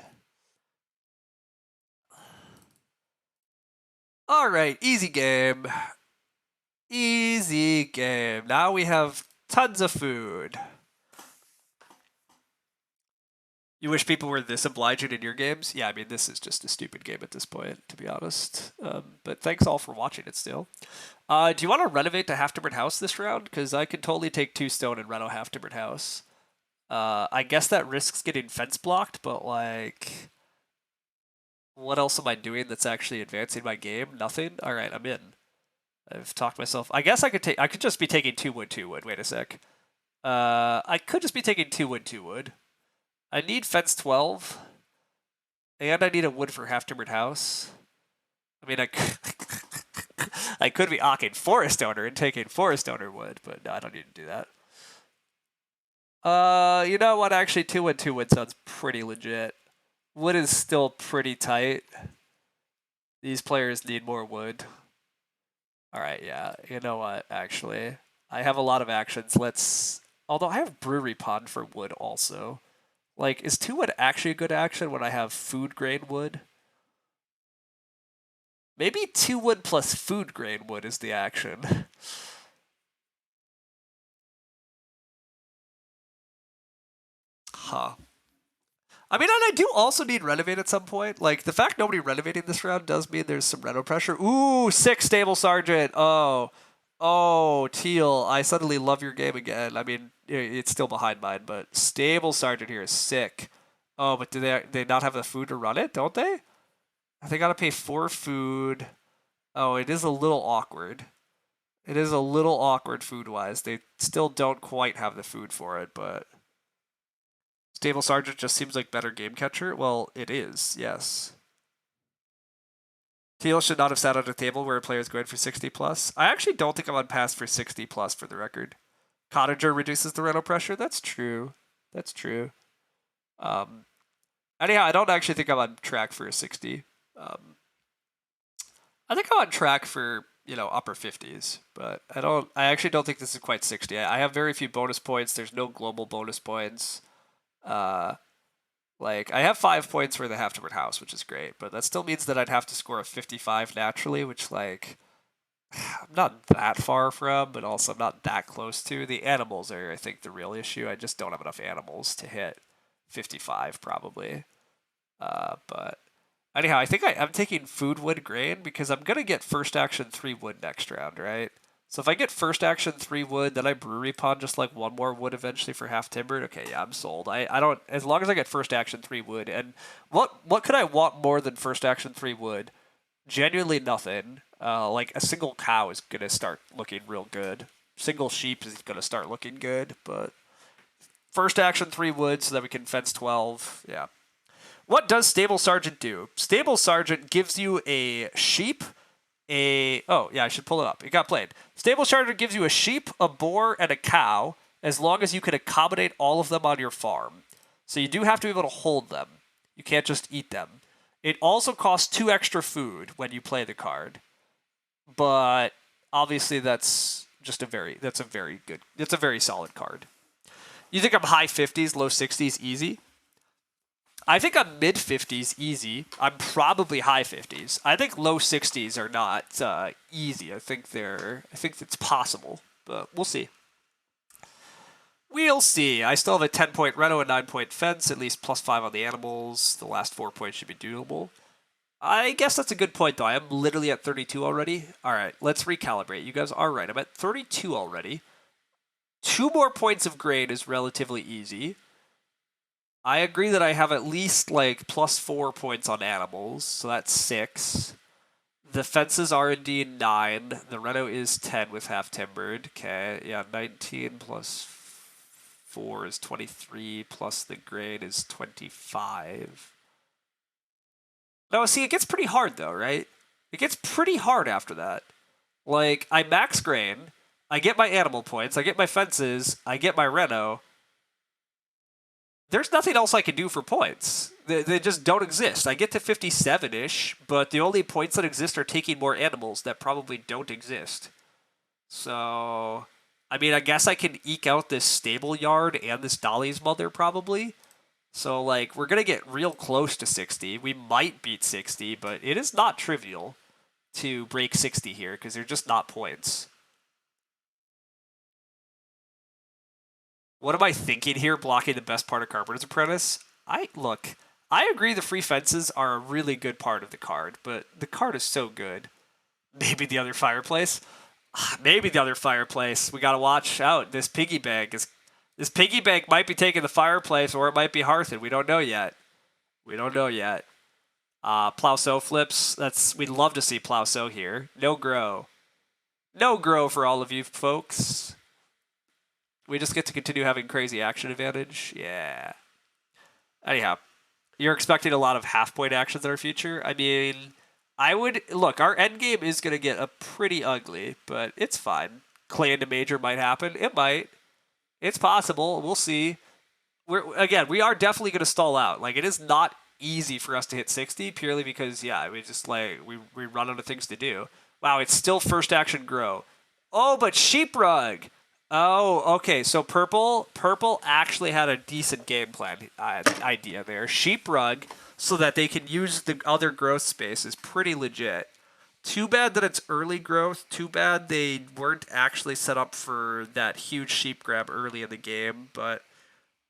All right, easy game. Easy game. Now we have tons of food. You wish people were this obliging in your games? Yeah, I mean, this is just a stupid game at this point, to be honest. But thanks all for watching it still. Do you want to renovate to half-timbered house this round? Because I could totally take 2 stone and reno half-timbered house. I guess that risks getting fence blocked, but like, what else am I doing that's actually advancing my game? Nothing? Alright, I'm in. I've talked myself. I guess I could just be taking 2 wood, 2 wood. Wait a sec. I could just be taking 2 wood, 2 wood. I need fence 12. And I need a wood for half-timbered house. I mean, I could be ocking forest owner and taking forest owner wood, but no, I don't need to do that. You know what? Actually, 2 wood, 2 wood sounds pretty legit. Wood is still pretty tight. These players need more wood. Alright, yeah. You know what, actually? I have a lot of actions. Although I have brewery pond for wood also. Like, is 2 wood actually a good action when I have food grain wood? Maybe 2 wood plus food grain wood is the action. Huh. I mean, and I do also need renovate at some point. Like, the fact nobody renovating this round does mean there's some reno pressure. Ooh, 6 stable sergeant. Oh, Teal, I suddenly love your game again. I mean, it's still behind mine, but stable sergeant here is sick. Oh, but do they not have the food to run it, don't they? They gotta pay 4 food. Oh, it is a little awkward. It is a little awkward food-wise. They still don't quite have the food for it, but stable sergeant just seems like better game catcher. Well, it is, yes. Teal should not have sat at a table where a player is going for 60 plus. I actually don't think I'm on pass for 60 plus for the record. Cottager reduces the rental pressure. That's true. That's true. Anyhow, I don't actually think I'm on track for a 60. I think I'm on track for upper 50s, but I actually don't think this is quite 60. I have very few bonus points. There's no global bonus points. Like, I have 5 points for the half-timbered house, which is great, but that still means that I'd have to score a 55 naturally, which, like, I'm not that far from, but also I'm not that close to. The animals are, I think, the real issue. I just don't have enough animals to hit 55, probably. But anyhow, I think I'm taking food, wood, grain, because I'm going to get first action 3 wood next round, right? So if I get first action 3 wood, then I brewery pond just like 1 more wood eventually for half timbered. Okay, yeah, I'm sold. I don't, as long as I get first action 3 wood, and what could I want more than first action 3 wood? Genuinely nothing. Like a single cow is gonna start looking real good. Single sheep is gonna start looking good, but first action 3 wood so that we can fence 12. Yeah. What does Stable Sergeant do? Stable Sergeant gives you a sheep, oh yeah, I should pull it up. It got played. Stable Sergeant gives you a sheep, a boar, and a cow, as long as you can accommodate all of them on your farm. So you do have to be able to hold them. You can't just eat them. It also costs 2 extra food when you play the card, but obviously that's a very solid card. You think I'm high 50s, low 60s easy? I think I'm mid 50s easy. I'm probably high 50s. I think low 60s are not easy. I think it's possible, but we'll see. We'll see. I still have a 10-point reno and 9-point fence, at least +5 on the animals. The last 4 points should be doable. I guess that's a good point, though. I am literally at 32 already. All right, let's recalibrate. You guys are right. I'm at 32 already. 2 more points of grade is relatively easy. I agree that I have at least like +4 points on animals, so that's 6. The fences are indeed 9. The reno is 10 with half timbered. Okay, yeah, 19 plus 4 is 23, plus the grade is 25. No, see, it gets pretty hard though, right? It gets pretty hard after that. Like, I max grain, I get my animal points, I get my fences, I get my reno. There's nothing else I can do for points. They just don't exist. I get to 57-ish, but the only points that exist are taking more animals that probably don't exist. So, I mean, I guess I can eke out this stable yard and this Dolly's mother probably. So, like, we're going to get real close to 60. We might beat 60, but it is not trivial to break 60 here because they're just not points. What am I thinking here, blocking the best part of Carpenter's Apprentice? I agree the free fences are a really good part of the card, but the card is so good. Maybe the other fireplace? Maybe the other fireplace. We gotta watch out. This piggy bank might be taking the fireplace, or it might be Hearthen. We don't know yet. Plowso flips. We'd love to see Plowso here. No grow. No grow for all of you folks. We just get to continue having crazy action advantage. Yeah. Anyhow, you're expecting a lot of half-point actions in our future. I mean, our end game is going to get a pretty ugly, but it's fine. Clan to major might happen. It might. It's possible. We'll see. We are definitely going to stall out. Like, it is not easy for us to hit 60 purely because, we just, we run out of things to do. Wow, it's still first action grow. Oh, but Sheep Rug. Oh, okay. So purple actually had a decent game plan idea there. Sheep Rug, so that they can use the other growth space, is pretty legit. Too bad that it's early growth. Too bad they weren't actually set up for that huge sheep grab early in the game. But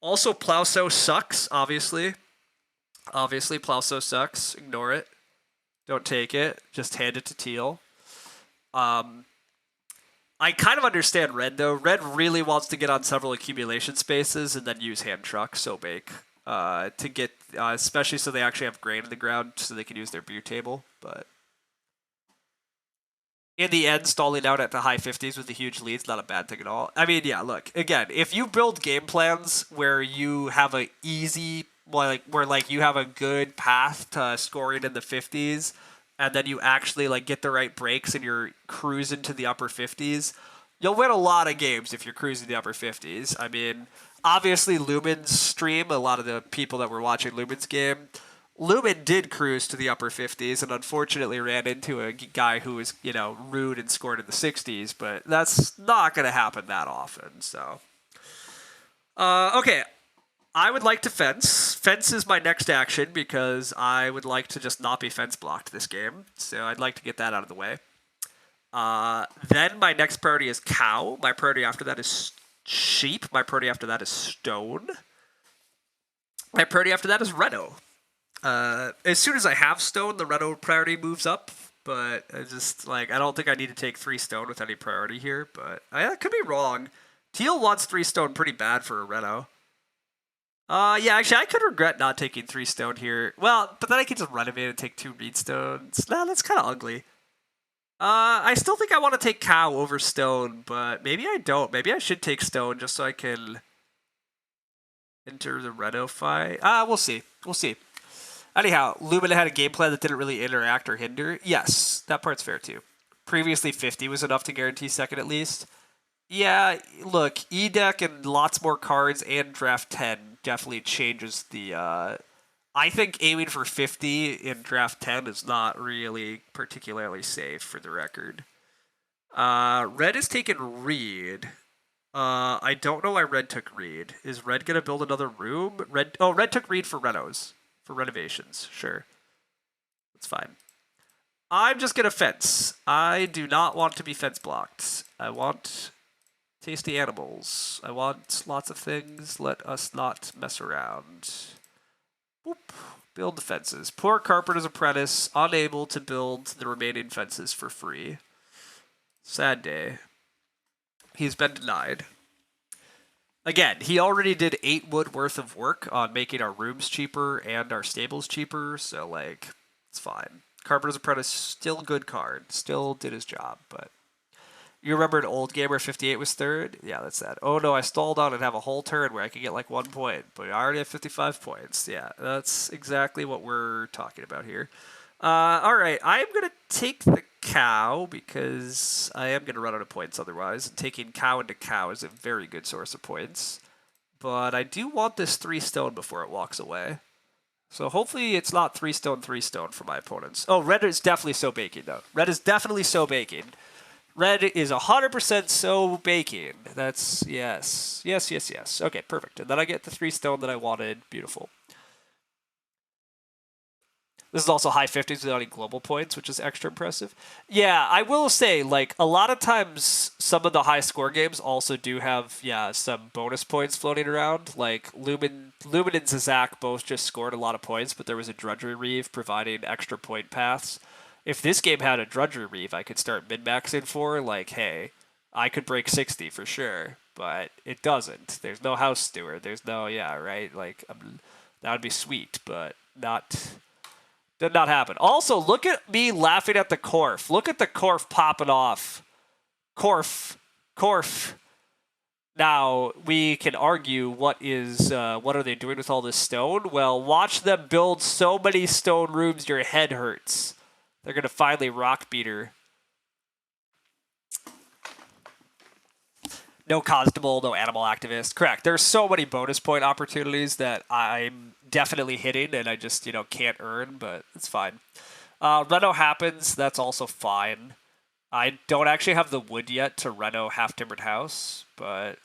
also, Plowso sucks, obviously. Obviously, Plowso sucks. Ignore it. Don't take it. Just hand it to Teal. I kind of understand Red, though. Red really wants to get on several accumulation spaces and then use hand truck, so bake, to get, especially so they actually have grain in the ground so they can use their beer table. But in the end, stalling out at the high 50s with a huge lead is not a bad thing at all. I mean, yeah, look, again, if you build game plans where you have a easy, where you have a good path to scoring in the 50s, and then you actually get the right breaks and you're cruising to the upper 50s, you'll win a lot of games if you're cruising the upper 50s. I mean, obviously Lumen's stream, a lot of the people that were watching Lumen's game, Lumen did cruise to the upper 50s and unfortunately ran into a guy who was, rude and scored in the 60s, but that's not going to happen that often, so. Okay. I would like to fence. Fence is my next action because I would like to just not be fence blocked this game. So I'd like to get that out of the way. Then my next priority is cow. My priority after that is sheep. My priority after that is stone. My priority after that is reno. As soon as I have stone, the reno priority moves up. But I just, I don't think I need to take 3 stone with any priority here. But I could be wrong. Teal wants 3 stone pretty bad for a reno. Actually, I could regret not taking 3 stone here. Well, but then I can just renovate and take 2 reed stones. Nah, that's kind of ugly. I still think I want to take cow over stone, but maybe I don't. Maybe I should take stone just so I can enter the reno fight. We'll see. Anyhow, Lumina had a game plan that didn't really interact or hinder. Yes, that part's fair too. Previously, 50 was enough to guarantee second at least. Yeah, look, E-Deck and lots more cards and Draft 10 definitely changes the... I think aiming for 50 in Draft 10 is not really particularly safe, for the record. Red is taking Reed. I don't know why Red took Reed. Is Red going to build another room? Red took Reed for renos. For renovations, sure. That's fine. I'm just going to fence. I do not want to be fence blocked. I want... tasty animals. I want lots of things. Let us not mess around. Boop. Build the fences. Poor Carpenter's Apprentice, unable to build the remaining fences for free. Sad day. He's been denied. Again, he already did 8 wood worth of work on making our rooms cheaper and our stables cheaper, so, it's fine. Carpenter's Apprentice, still a good card. Still did his job, but... You remember an old game where 58 was third? Yeah, that's that. Oh no, I stalled out and have a whole turn where I could get 1 point, but I already have 55 points. Yeah, that's exactly what we're talking about here. All right, I'm gonna take the cow because I am gonna run out of points otherwise. And taking cow into cow is a very good source of points. But I do want this 3 stone before it walks away. So hopefully it's not 3 stone for my opponents. Oh, red is definitely so baking though. Red is definitely so baking. Red is 100% so baking. That's yes. Yes, yes, yes. Okay, perfect. And then I get the 3 stone that I wanted. Beautiful. This is also high 50s without any global points, which is extra impressive. Yeah, I will say, like, a lot of times some of the high score games also do have, yeah, some bonus points floating around. Like, Lumen and Zazak both just scored a lot of points, but there was a Drudgery Reeve providing extra point paths. If this game had a Drudgery Reeve I could start min-maxing for, like, hey, I could break 60 for sure, but it doesn't. There's no House Steward. There's no, yeah, right? Like, that would be sweet, but not... Did not happen. Also, look at me laughing at the Corf. Look at the Corf popping off. Corf. Corf. Now, we can argue what are they doing with all this stone? Well, watch them build so many stone rooms your head hurts. They're going to finally rock beater. No constable, no animal activist. Correct. There's so many bonus point opportunities that I'm definitely hitting and I just, can't earn, but it's fine. Reno happens. That's also fine. I don't actually have the wood yet to Reno half-timbered house, but...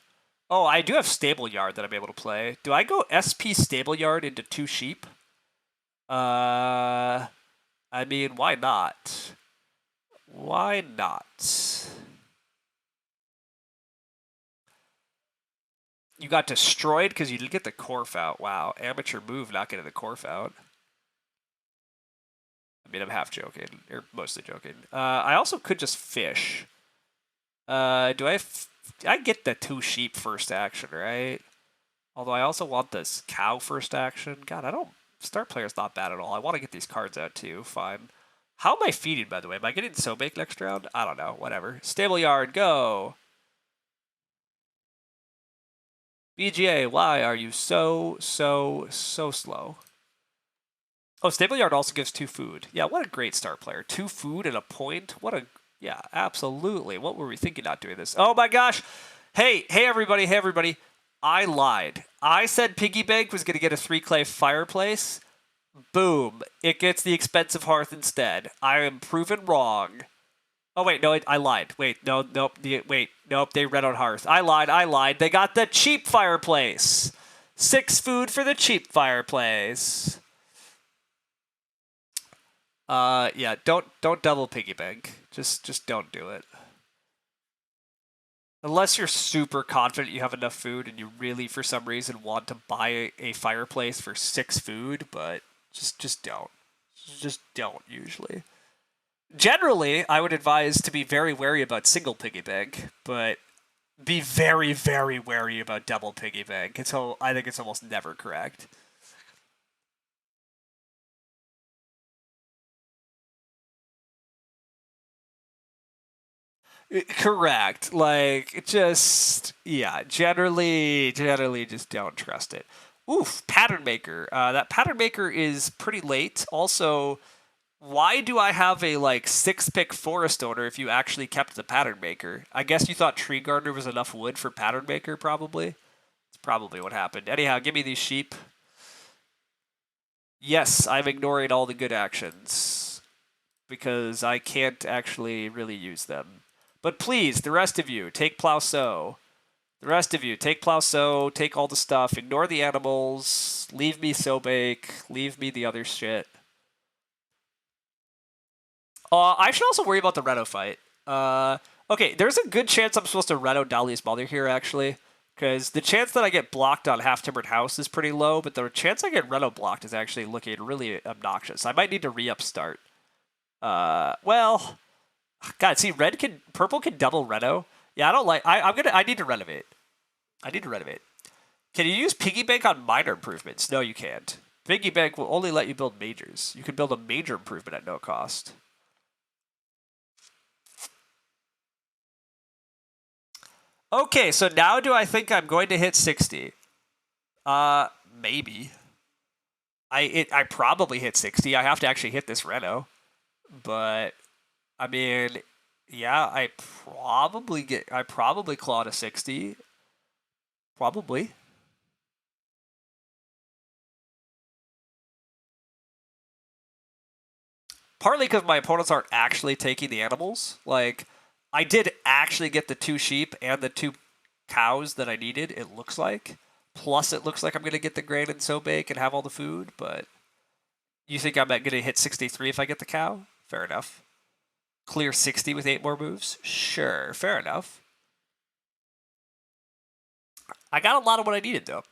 Oh, I do have stable yard that I'm able to play. Do I go SP stable yard into 2 sheep? I mean, why not? Why not? You got destroyed because you didn't get the Corf out. Wow, amateur move not getting the Corf out. I mean, I'm half joking, or mostly joking. I also could just fish. Do I get the 2 sheep first action, right? Although I also want this cow first action. God, I don't... Start player's not bad at all. I want to get these cards out too. Fine. How am I feeding, by the way? Am I getting Sobake next round? I don't know. Whatever. Stable yard, go! BGA, why are you so slow? Oh, stable yard also gives 2 food. Yeah, what a great start player. 2 food and a point. What a... Yeah, absolutely. What were we thinking not doing this? Oh my gosh! Hey everybody. I lied. I said Piggy Bank was going to get a 3-clay fireplace. Boom. It gets the expensive hearth instead. I am proven wrong. Oh, wait, no, I lied. Wait, nope, they red on hearth. I lied. They got the cheap fireplace. 6 food for the cheap fireplace. Yeah, don't double piggy bank. Just don't do it. Unless you're super confident you have enough food and you really, for some reason, want to buy a fireplace for 6 food, but just don't. Just don't, usually. Generally, I would advise to be very wary about single piggy bank, but be very, very wary about double piggy bank. I think it's almost never correct. Correct. Like, just, yeah, generally just don't trust it. Oof, Pattern Maker. That Pattern Maker is pretty late. Also, why do I have a, 6-pick Forest Owner if you actually kept the Pattern Maker? I guess you thought Tree Gardener was enough wood for Pattern Maker, probably? It's probably what happened. Anyhow, give me these sheep. Yes, I'm ignoring all the good actions because I can't actually really use them. But please, the rest of you, take Plow Sow. The rest of you, take Plow Sow, take all the stuff, ignore the animals, leave me Sobake, leave me the other shit. I should also worry about the Reno fight. Okay, there's a good chance I'm supposed to Reno Dali's Mother here, actually. Because the chance that I get blocked on Half-Timbered House is pretty low, but the chance I get Reno blocked is actually looking really obnoxious. I might need to re-up start. Well... God, see, purple can double Reno. Yeah, I don't like... I need to renovate. Can you use Piggy Bank on minor improvements? No, you can't. Piggy Bank will only let you build majors. You can build a major improvement at no cost. Okay, so now do I think I'm going to hit 60? Maybe. I probably hit 60. I have to actually hit this Reno, but I mean, yeah, I probably clawed a 60. Probably. Partly because my opponents aren't actually taking the animals. Like, I did actually get the 2 sheep and the 2 cows that I needed, it looks like. Plus, it looks like I'm going to get the grain and so bake and have all the food, but you think I'm going to hit 63 if I get the cow? Fair enough. Clear 60 with 8 more moves? Sure, fair enough. I got a lot of what I needed, though.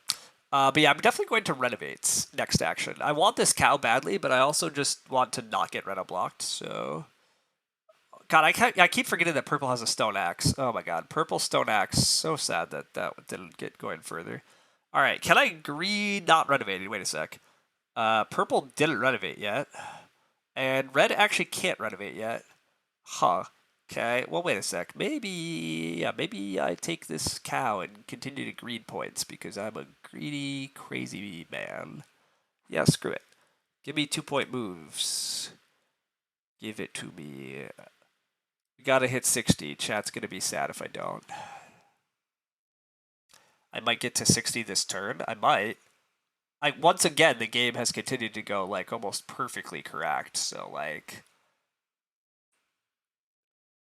But yeah, I'm definitely going to renovate next action. I want this cow badly, but I also just want to not get reno blocked, so... God, I keep forgetting that purple has a stone axe. Oh my god, purple stone axe. So sad that that didn't get going further. All right, can I green not renovated? Wait a sec. Purple didn't renovate yet, and red actually can't renovate yet. Huh. Okay. Well, wait a sec. Maybe I take this cow and continue to greed points because I'm a greedy, crazy man. Yeah, screw it. Give me 2-point moves. Give it to me. We gotta hit 60. Chat's gonna be sad if I don't. I might get to 60 this turn. I might. Once again, the game has continued to go like almost perfectly correct. So like,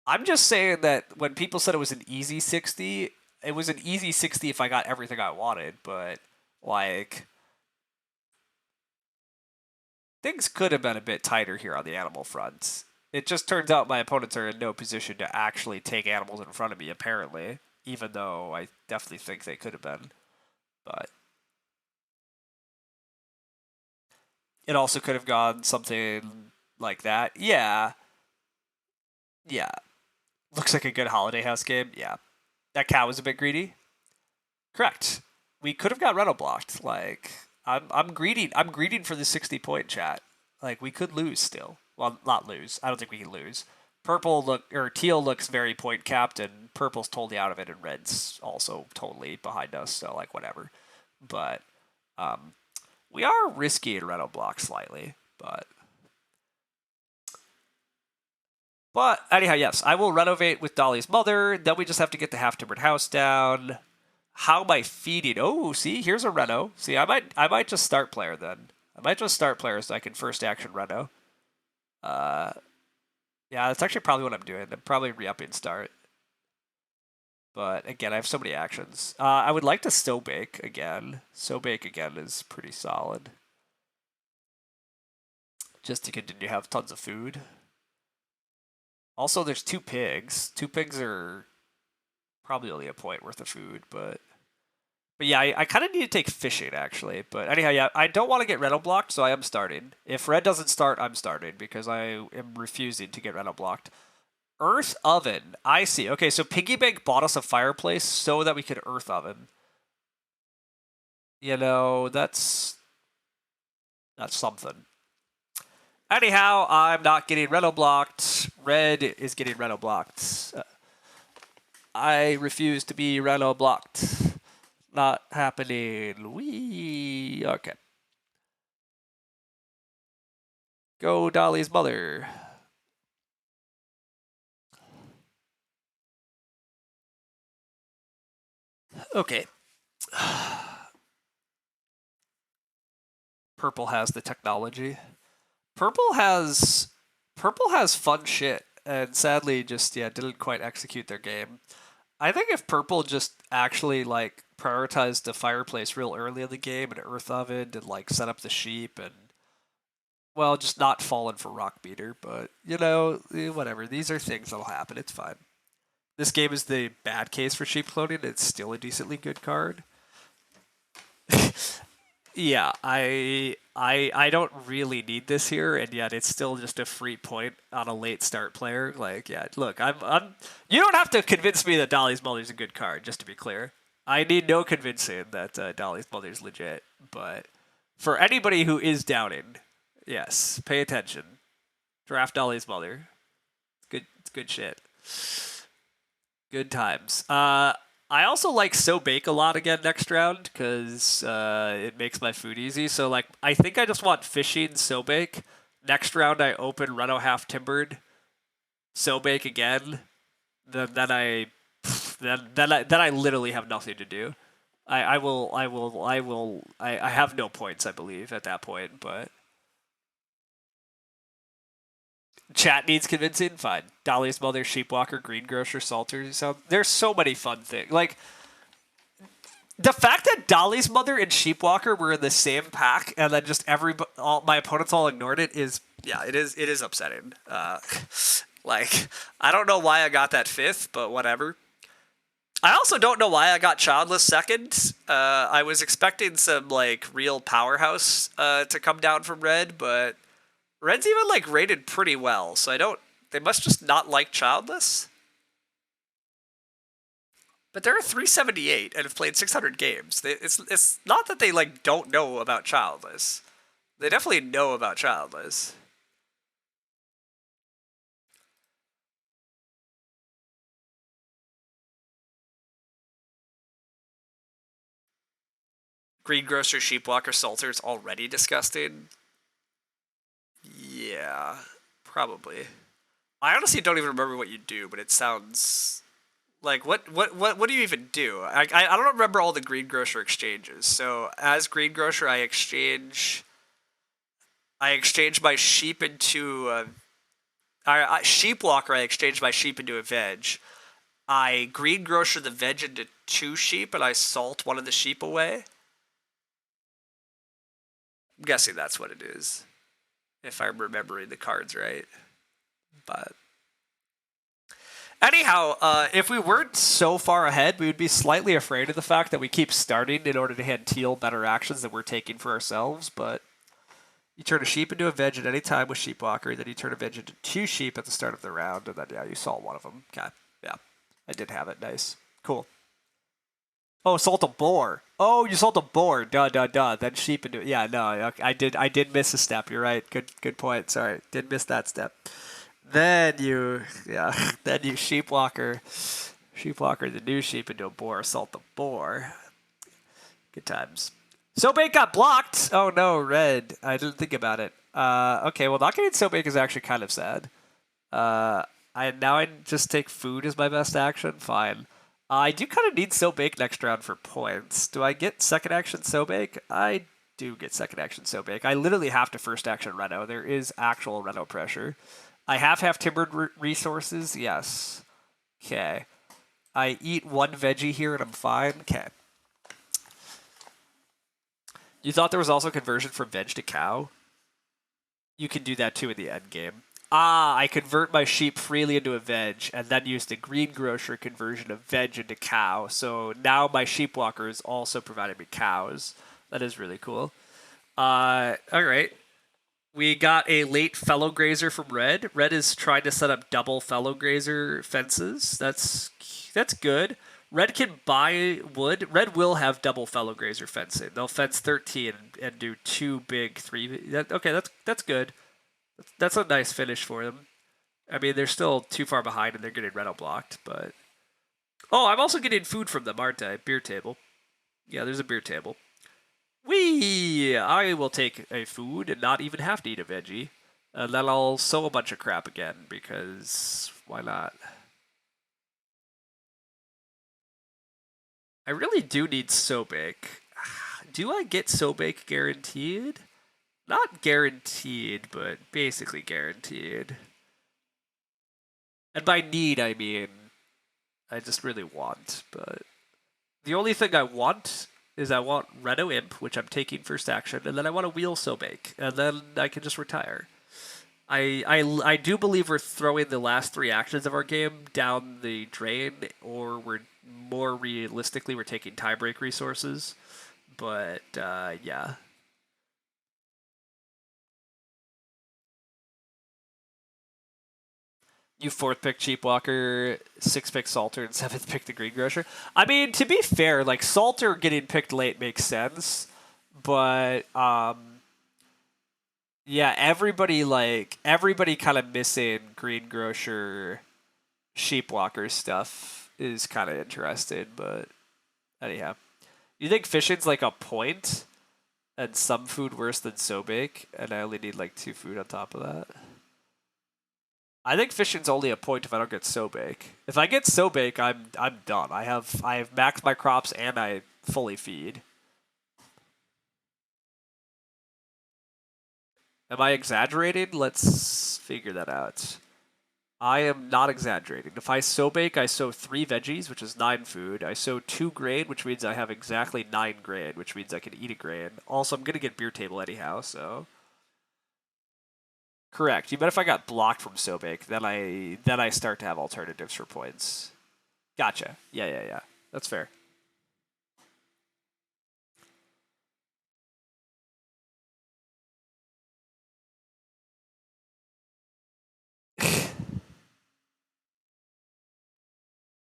I'm just saying that when people said it was an easy 60, it was an easy 60 if I got everything I wanted. But like, things could have been a bit tighter here on the animal front. It just turns out my opponents are in no position to actually take animals in front of me, apparently, even though I definitely think they could have been. But it also could have gone something like that. Yeah. Yeah. Looks like a good Holiday House game. Yeah. That cow was a bit greedy. Correct. We could have got rental blocked. Like, I'm greeting for the 60-point chat. Like, we could lose still. Well, not lose. I don't think we can lose. Teal looks very point capped, and purple's totally out of it, and red's also totally behind us. So like whatever. But we are risky in rental block slightly, but anyhow, yes, I will renovate with Dolly's mother. Then we just have to get the half-timbered house down. How am I feeding? Oh, see, here's a reno. See, I might just start player then. I might just start player so I can first action reno. Yeah, that's actually probably what I'm doing. I'm probably re-upping start. But again, I have so many actions. I would like to so bake again. So bake again is pretty solid. Just to continue to have tons of food. Also, there's 2 pigs. 2 pigs are probably only a point worth of food, but yeah, I kind of need to take fishing actually. But anyhow, yeah, I don't want to get rental blocked, so I am starting. If red doesn't start, I'm starting because I am refusing to get rental blocked. Earth oven. I see. Okay, so Piggy Bank bought us a fireplace so that we could earth oven. You know, that's something. Anyhow, I'm not getting rental blocked. Red is getting rental blocked. I refuse to be rental blocked. Not happening. Wee. Okay. Go Dolly's mother. Okay. Purple has the technology. Purple has fun shit, and sadly, just didn't quite execute their game. I think if purple just actually like prioritized the fireplace real early in the game and earth oven and like set up the sheep and well, just not fallen for rock beater, but whatever. These are things that'll happen. It's fine. This game is the bad case for sheep cloning. It's still a decently good card. Yeah, I don't really need this here, and yet it's still just a free point on a late start player. Like, yeah, look, I'm. You don't have to convince me that Dolly's Mother's a good card. Just to be clear, I need no convincing that Dolly's Mother's legit. But for anybody who is doubting, yes, pay attention. Draft Dolly's Mother. It's good shit. Good times. I also like So Bake a lot again next round because it makes my food easy. So like, I think I just want fishing So Bake. Next round, I open Reno Half Timbered, So Bake again. Then I literally have nothing to do. I have no points, I believe, at that point. But chat needs convincing. Fine. Dolly's Mother, Sheepwalker, Greengrocer, Salter. So there's so many fun things. Like the fact that Dolly's Mother and Sheepwalker were in the same pack, and then just all my opponents all ignored it is, yeah, it is upsetting. Like I don't know why I got that fifth, but whatever. I also don't know why I got Childless second. I was expecting some like real powerhouse to come down from Red, but Red's even like rated pretty well, so I don't. They must just not like Childless. But they're 378 and have played 600 games. It's not that they like don't know about Childless. They definitely know about Childless. Greengrocer, Sheepwalker, Salter's already disgusting. Yeah, probably. I honestly don't even remember what you do, but it sounds like what do you even do? I don't remember all the Greengrocer exchanges. So as Greengrocer, I exchange my sheep into Sheepwalker. I exchange my sheep into a veg. I Greengrocer the veg into 2 sheep, and I salt one of the sheep away. I'm guessing that's what it is, if I'm remembering the cards right. But anyhow, if we weren't so far ahead, we would be slightly afraid of the fact that we keep starting in order to hand Teal better actions that we're taking for ourselves. But you turn a sheep into a veg at any time with Sheepwalker, then you turn a veg into 2 sheep at the start of the round, and then yeah, you salt one of them. Okay, yeah, I did have it. Nice, cool. Oh, salt a boar. Oh, you salt a boar. Duh, duh, duh. Then sheep into it. Yeah, no, I did miss a step. You're right. Good point. Sorry, did miss that step. Then you, yeah, then you sheepwalker the new sheep into a boar, salt the boar. Good times. Sobake got blocked. Oh no, red. I didn't think about it. Okay, well, not getting Sobake is actually kind of sad. I just take food as my best action. Fine. I do kind of need Sobake next round for points. Do I get second action Sobake? I do get second action Sobake. I literally have to first action Reno. There is actual Reno pressure. I have half timbered resources. Yes. Okay. I eat 1 veggie here and I'm fine. Okay. You thought there was also conversion from veg to cow? You can do that too in the end game. I convert my sheep freely into a veg and then use the greengrocer conversion of veg into cow. So now my sheepwalker is also providing me cows. That is really cool. All right. We got a late fellow grazer from Red. Red is trying to set up double fellow grazer fences. That's good. Red can buy wood. Red will have double fellow grazer fencing. They'll fence 13 and do 2 big 3. Okay, that's good. That's a nice finish for them. I mean, they're still too far behind and they're getting Reno blocked, but oh, I'm also getting food from them, aren't I? Beer table. Yeah, there's a beer table. I will take a food and not even have to eat a veggie. And then I'll sow a bunch of crap again, because why not? I really do need Sobake. Do I get Sobake guaranteed? Not guaranteed, but basically guaranteed. And by need, I mean, I just really want, but the only thing I want is I want Reno Imp, which I'm taking first action, and then I want a Wheel Sobake, and then I can just retire. I do believe we're throwing the last 3 actions of our game down the drain, or we're more realistically we're taking tiebreak resources. But yeah. You 4th pick Sheepwalker, 6th pick Salter, and 7th pick the Greengrocer. I mean, to be fair, like Salter getting picked late makes sense, but yeah, everybody kind of missing Greengrocer, Sheepwalker stuff is kind of interesting, but anyhow. You think fishing's like a point and some food worse than so bake, and I only need like 2 food on top of that? I think fishing's only a point if I don't get so bake. If I get so bake, I'm done. I have maxed my crops and I fully feed. Am I exaggerating? Let's figure that out. I am not exaggerating. If I sow bake, I sow 3 veggies, which is 9 food. I sow 2 grain, which means I have exactly 9 grain, which means I can eat a grain. Also, I'm gonna get beer table anyhow, so correct. Even if I got blocked from sow bake, then I start to have alternatives for points. Gotcha. Yeah. That's fair.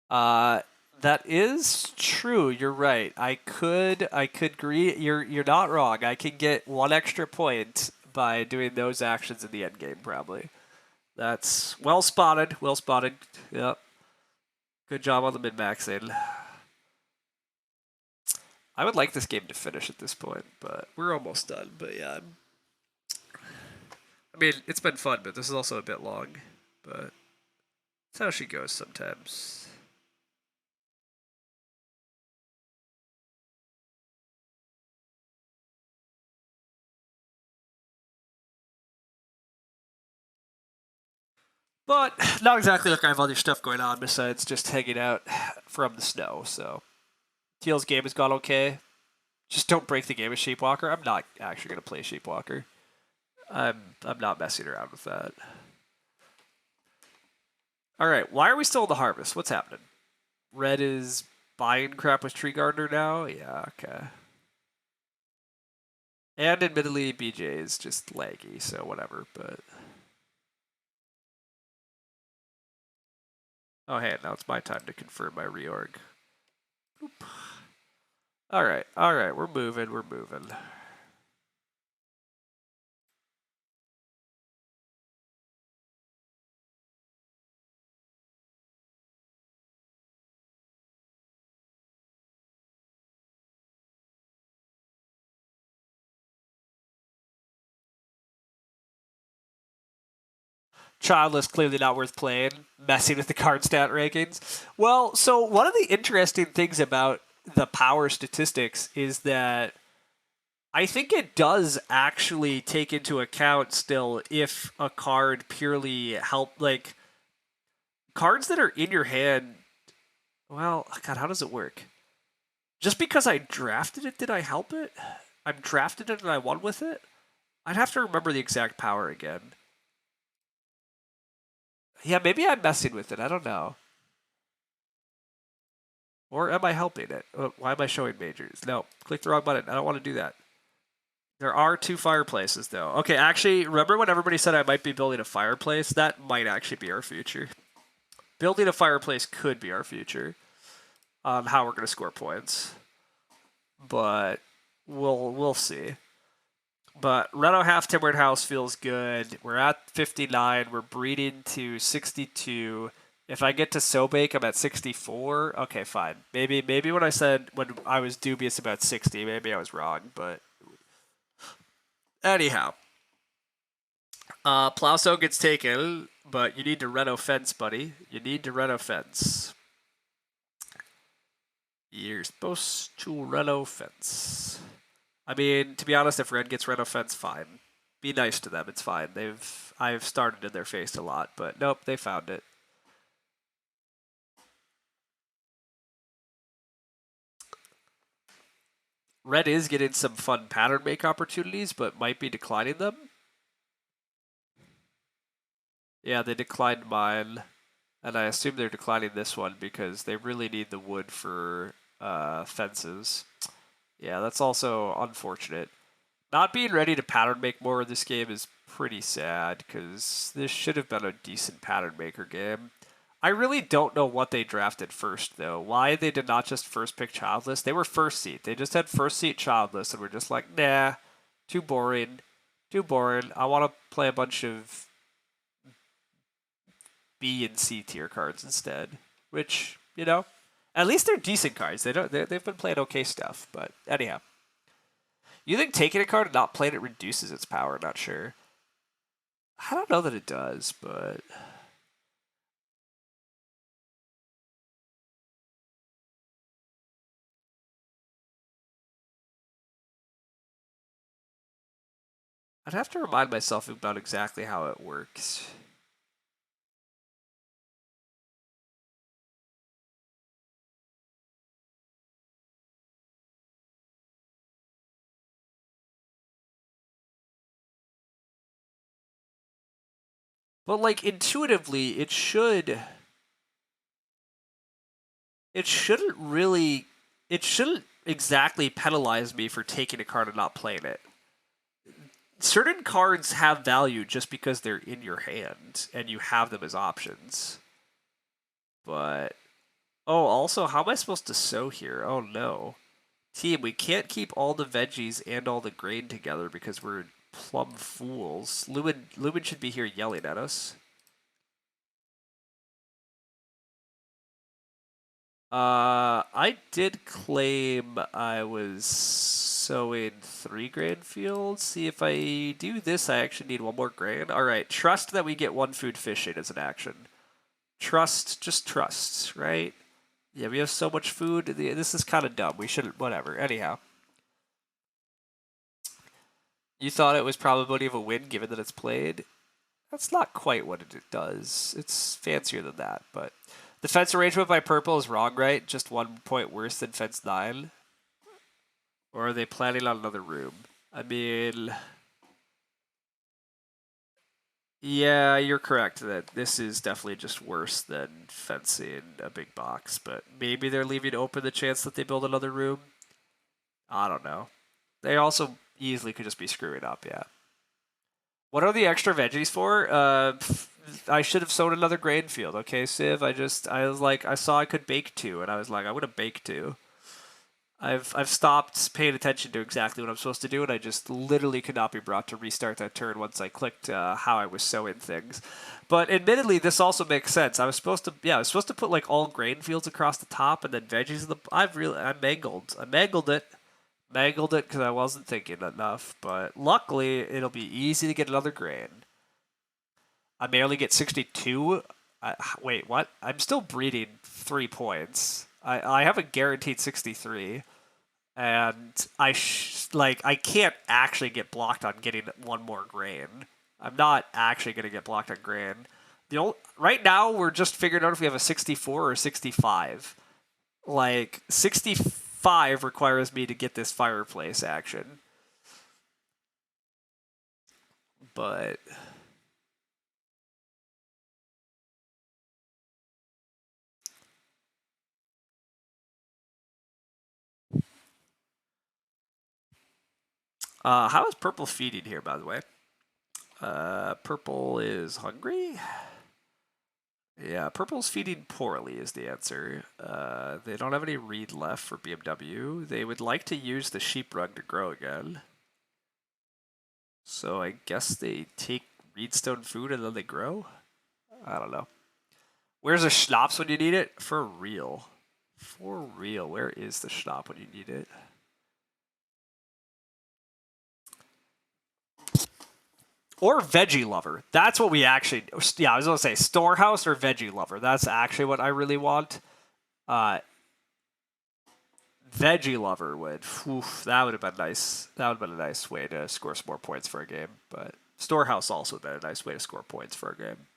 Uh, that is true. You're right. I could agree. You're not wrong. I can get 1 extra point by doing those actions in the end game, probably. That's well spotted. Well spotted. Yep. Good job on the min maxing. I would like this game to finish at this point, but we're almost done. But yeah, I mean, it's been fun, but this is also a bit long. But that's how she goes sometimes. But not exactly like I have other stuff going on besides just hanging out from the snow. So Teal's game has gone okay. Just don't break the game of Sheepwalker. I'm not actually gonna play Sheepwalker. I'm not messing around with that. All right, why are we still in the harvest? What's happening? Red is buying crap with Tree Gardener now. Yeah, okay. And admittedly, BJ is just laggy, so whatever. But oh hey, now it's my time to confirm my reorg. Oop. All right, we're moving. Childless clearly not worth playing, messing with the card stat rankings. Well, so one of the interesting things about the power statistics is that I think it does actually take into account still if a card purely like cards that are in your hand. Well, God, how does it work? Just because I drafted it, did I help it? I drafted it and I won with it? I'd have to remember the exact power again. Yeah, maybe I'm messing with it. I don't know. Or am I helping it? Why am I showing majors? No, click the wrong button. I don't want to do that. There are 2 fireplaces, though. Okay, actually, remember when everybody said I might be building a fireplace? That might actually be our future. Building a fireplace could be our future on how we're going to score points. But we'll see. But Reno Half Timbered House feels good. We're at 59. We're breeding to 62. If I get to Sobake, I'm at 64. Okay, fine. Maybe when I was dubious about 60, maybe I was wrong. But anyhow, Plauso gets taken, but you need to Reno fence, buddy. You need to Reno fence. You're supposed to Reno fence. I mean, to be honest, if Red gets Reno fence, fine. Be nice to them. It's fine. I've started in their face a lot, but nope, they found it. Red is getting some fun pattern make opportunities, but might be declining them. Yeah, they declined mine, and I assume they're declining this one because they really need the wood for fences. Yeah, that's also unfortunate. Not being ready to pattern make more in this game is pretty sad because this should have been a decent pattern maker game. I really don't know what they drafted first, though. Why they did not just first pick Childless? They were first seat. They just had first seat Childless, and we're just like, nah, too boring. Too boring. I want to play a bunch of B and C tier cards instead. Which, you know? At least they're decent cards. They've been playing okay stuff, but anyhow. You think taking a card and not playing it reduces its power? Not sure. I don't know that it does, but I'd have to remind myself about exactly how it works. But like intuitively, it shouldn't really it shouldn't exactly penalize me for taking a card and not playing it. Certain cards have value just because they're in your hand and you have them as options. But oh, also, how am I supposed to sow here? Oh no. Team, we can't keep all the veggies and all the grain together because we're plumb fools. Lumen should be here yelling at us. I did claim I was sowing 3 grain fields. See, if I do this, I actually need 1 more grain. Alright, trust that we get 1 food fishing as an action. Trust, just trust, right? Yeah, we have so much food. This is kind of dumb. We shouldn't, whatever. Anyhow. You thought it was probability of a win given that it's played? That's not quite what it does. It's fancier than that, but the fence arrangement by purple is wrong, right? Just 1 point worse than fence 9? Or are they planning on another room? I mean, yeah, you're correct that this is definitely just worse than fencing a big box, but maybe they're leaving open the chance that they build another room. I don't know. They also easily could just be screwing up, yeah. What are the extra veggies for? I should have sown another grain field, okay, Civ? I was like, I saw I could bake 2, and I was like, I'm gonna bake 2. I've stopped paying attention to exactly what I'm supposed to do, and I just literally could not be brought to restart that turn once I clicked how I was sowing things. But admittedly, this also makes sense. I was supposed to put like all grain fields across the top and then veggies. I mangled it because I wasn't thinking enough. But luckily, it'll be easy to get another grain. I may only get 62. Wait, what? I'm still breeding 3 points. I have a guaranteed 63, and I can't actually get blocked on getting 1 more grain. I'm not actually going to get blocked on grain. Right now we're just figuring out if we have a 64 or 65. Like 65 requires me to get this fireplace action, but how is purple feeding here, by the way? Purple is hungry. Yeah, purple's feeding poorly is the answer. They don't have any reed left for BMW. They would like to use the sheep rug to grow again. So I guess they take reedstone food and then they grow? I don't know. Where's the schnapps when you need it? For real. For real. Where is the schnapp when you need it? Or veggie lover. That's what we actually. Yeah, I was gonna say storehouse or veggie lover. That's actually what I really want. Veggie lover would. Oof, that would have been nice. That would have been a nice way to score some more points for a game. But storehouse also would have been a nice way to score points for a game.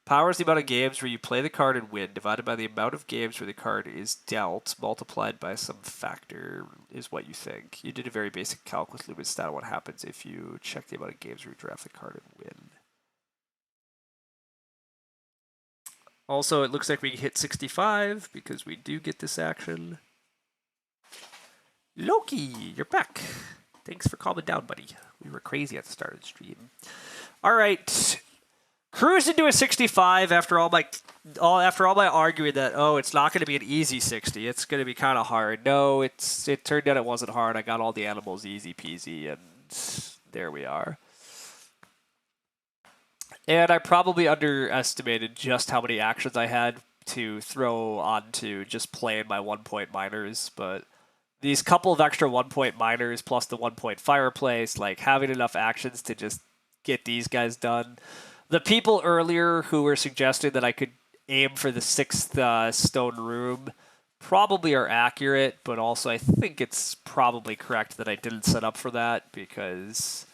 Power is the amount of games where you play the card and win, divided by the amount of games where the card is dealt, multiplied by some factor, is what you think. You did a very basic calc with Lumen's stat on what happens if you check the amount of games where you draft the card and win. Also, it looks like we hit 65 because we do get this action. Loki, you're back. Thanks for calming down, buddy. We were crazy at the start of the stream. All right. Cruise into a 65 after all my arguing that it's not going to be an easy 60. It's going to be kind of hard. No, it turned out it wasn't hard. I got all the animals easy peasy, and there we are. And I probably underestimated just how many actions I had to throw onto just playing my 1-point miners, but these couple of extra 1-point miners plus the 1-point fireplace, like having enough actions to just get these guys done. The people earlier who were suggesting that I could aim for the 6th stone room probably are accurate, but also I think it's probably correct that I didn't set up for that because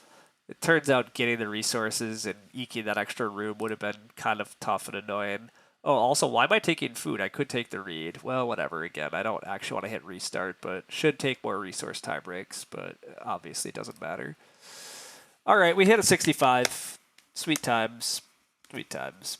it turns out getting the resources and eking that extra room would have been kind of tough and annoying. Oh, also, why am I taking food? I could take the read. Well, whatever, again, I don't actually want to hit restart, but should take more resource time breaks, but obviously it doesn't matter. All right, we hit a 65. Sweet times. Sweet times.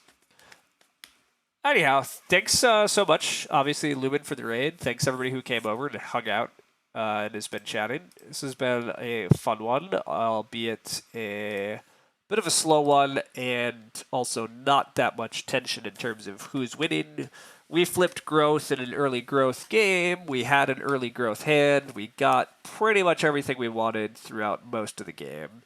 Anyhow, thanks so much, obviously, Lumen, for the raid. Thanks, everybody who came over and hung out and has been chatting. This has been a fun one, albeit a bit of a slow one, and also not that much tension in terms of who's winning. We flipped growth in an early growth game. We had an early growth hand. We got pretty much everything we wanted throughout most of the game.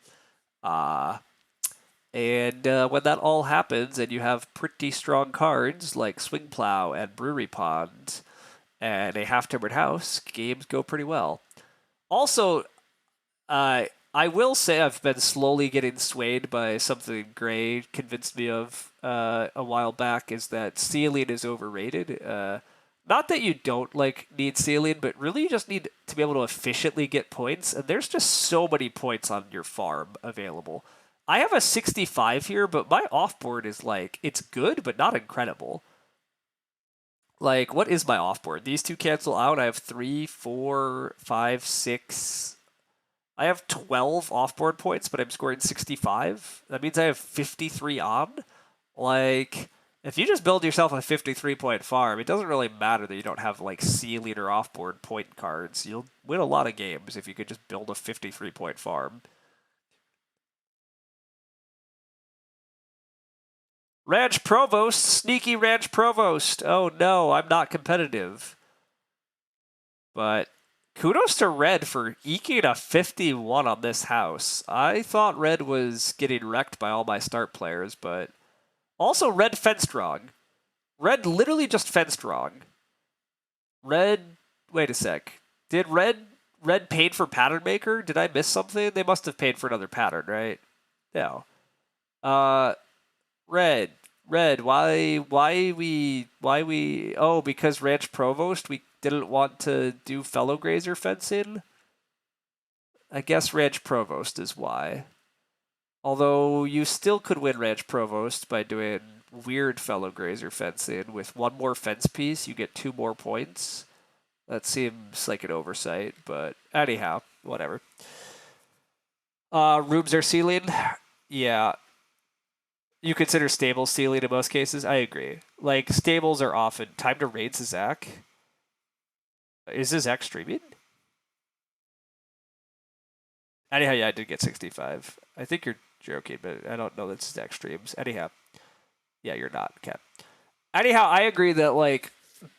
And when that all happens, and you have pretty strong cards like Swing Plow and Brewery Pond and a half-timbered house, games go pretty well. Also, I will say I've been slowly getting swayed by something Gray convinced me of a while back, is that ceiling is overrated. Not that you don't need ceiling, but really you just need to be able to efficiently get points, and there's just so many points on your farm available. I have a 65 here, but my offboard is it's good, but not incredible. What is my offboard? These two cancel out. I have 3, 4, 5, 6. I have 12 offboard points, but I'm scoring 65. That means I have 53 on. If you just build yourself a 53-point farm, it doesn't really matter that you don't have ceiling or offboard point cards. You'll win a lot of games if you could just build a 53-point farm. Ranch Provost, sneaky Ranch Provost. Oh no, I'm not competitive. But kudos to Red for eking a 51 on this house. I thought Red was getting wrecked by all my start players, but also Red fenced wrong. Red literally just fenced wrong. Red, wait a sec. Did Red paid for Pattern Maker? Did I miss something? They must have paid for another pattern, right? No. Red, why we, oh, because Ranch Provost, we didn't want to do Fellow Grazer fencing? I guess Ranch Provost is why. Although you still could win Ranch Provost by doing weird Fellow Grazer fencing. With one more fence piece, you get 2 more points. That seems like an oversight, but anyhow, whatever. Rooms are ceiling? Yeah. You consider stables ceiling in most cases? I agree. Stables are often... Time to raid Zizak? Is Zizak streaming? Anyhow, yeah, I did get 65. I think you're joking, but I don't know that Zizak streams. Anyhow. Yeah, you're not. Okay. Anyhow, I agree that,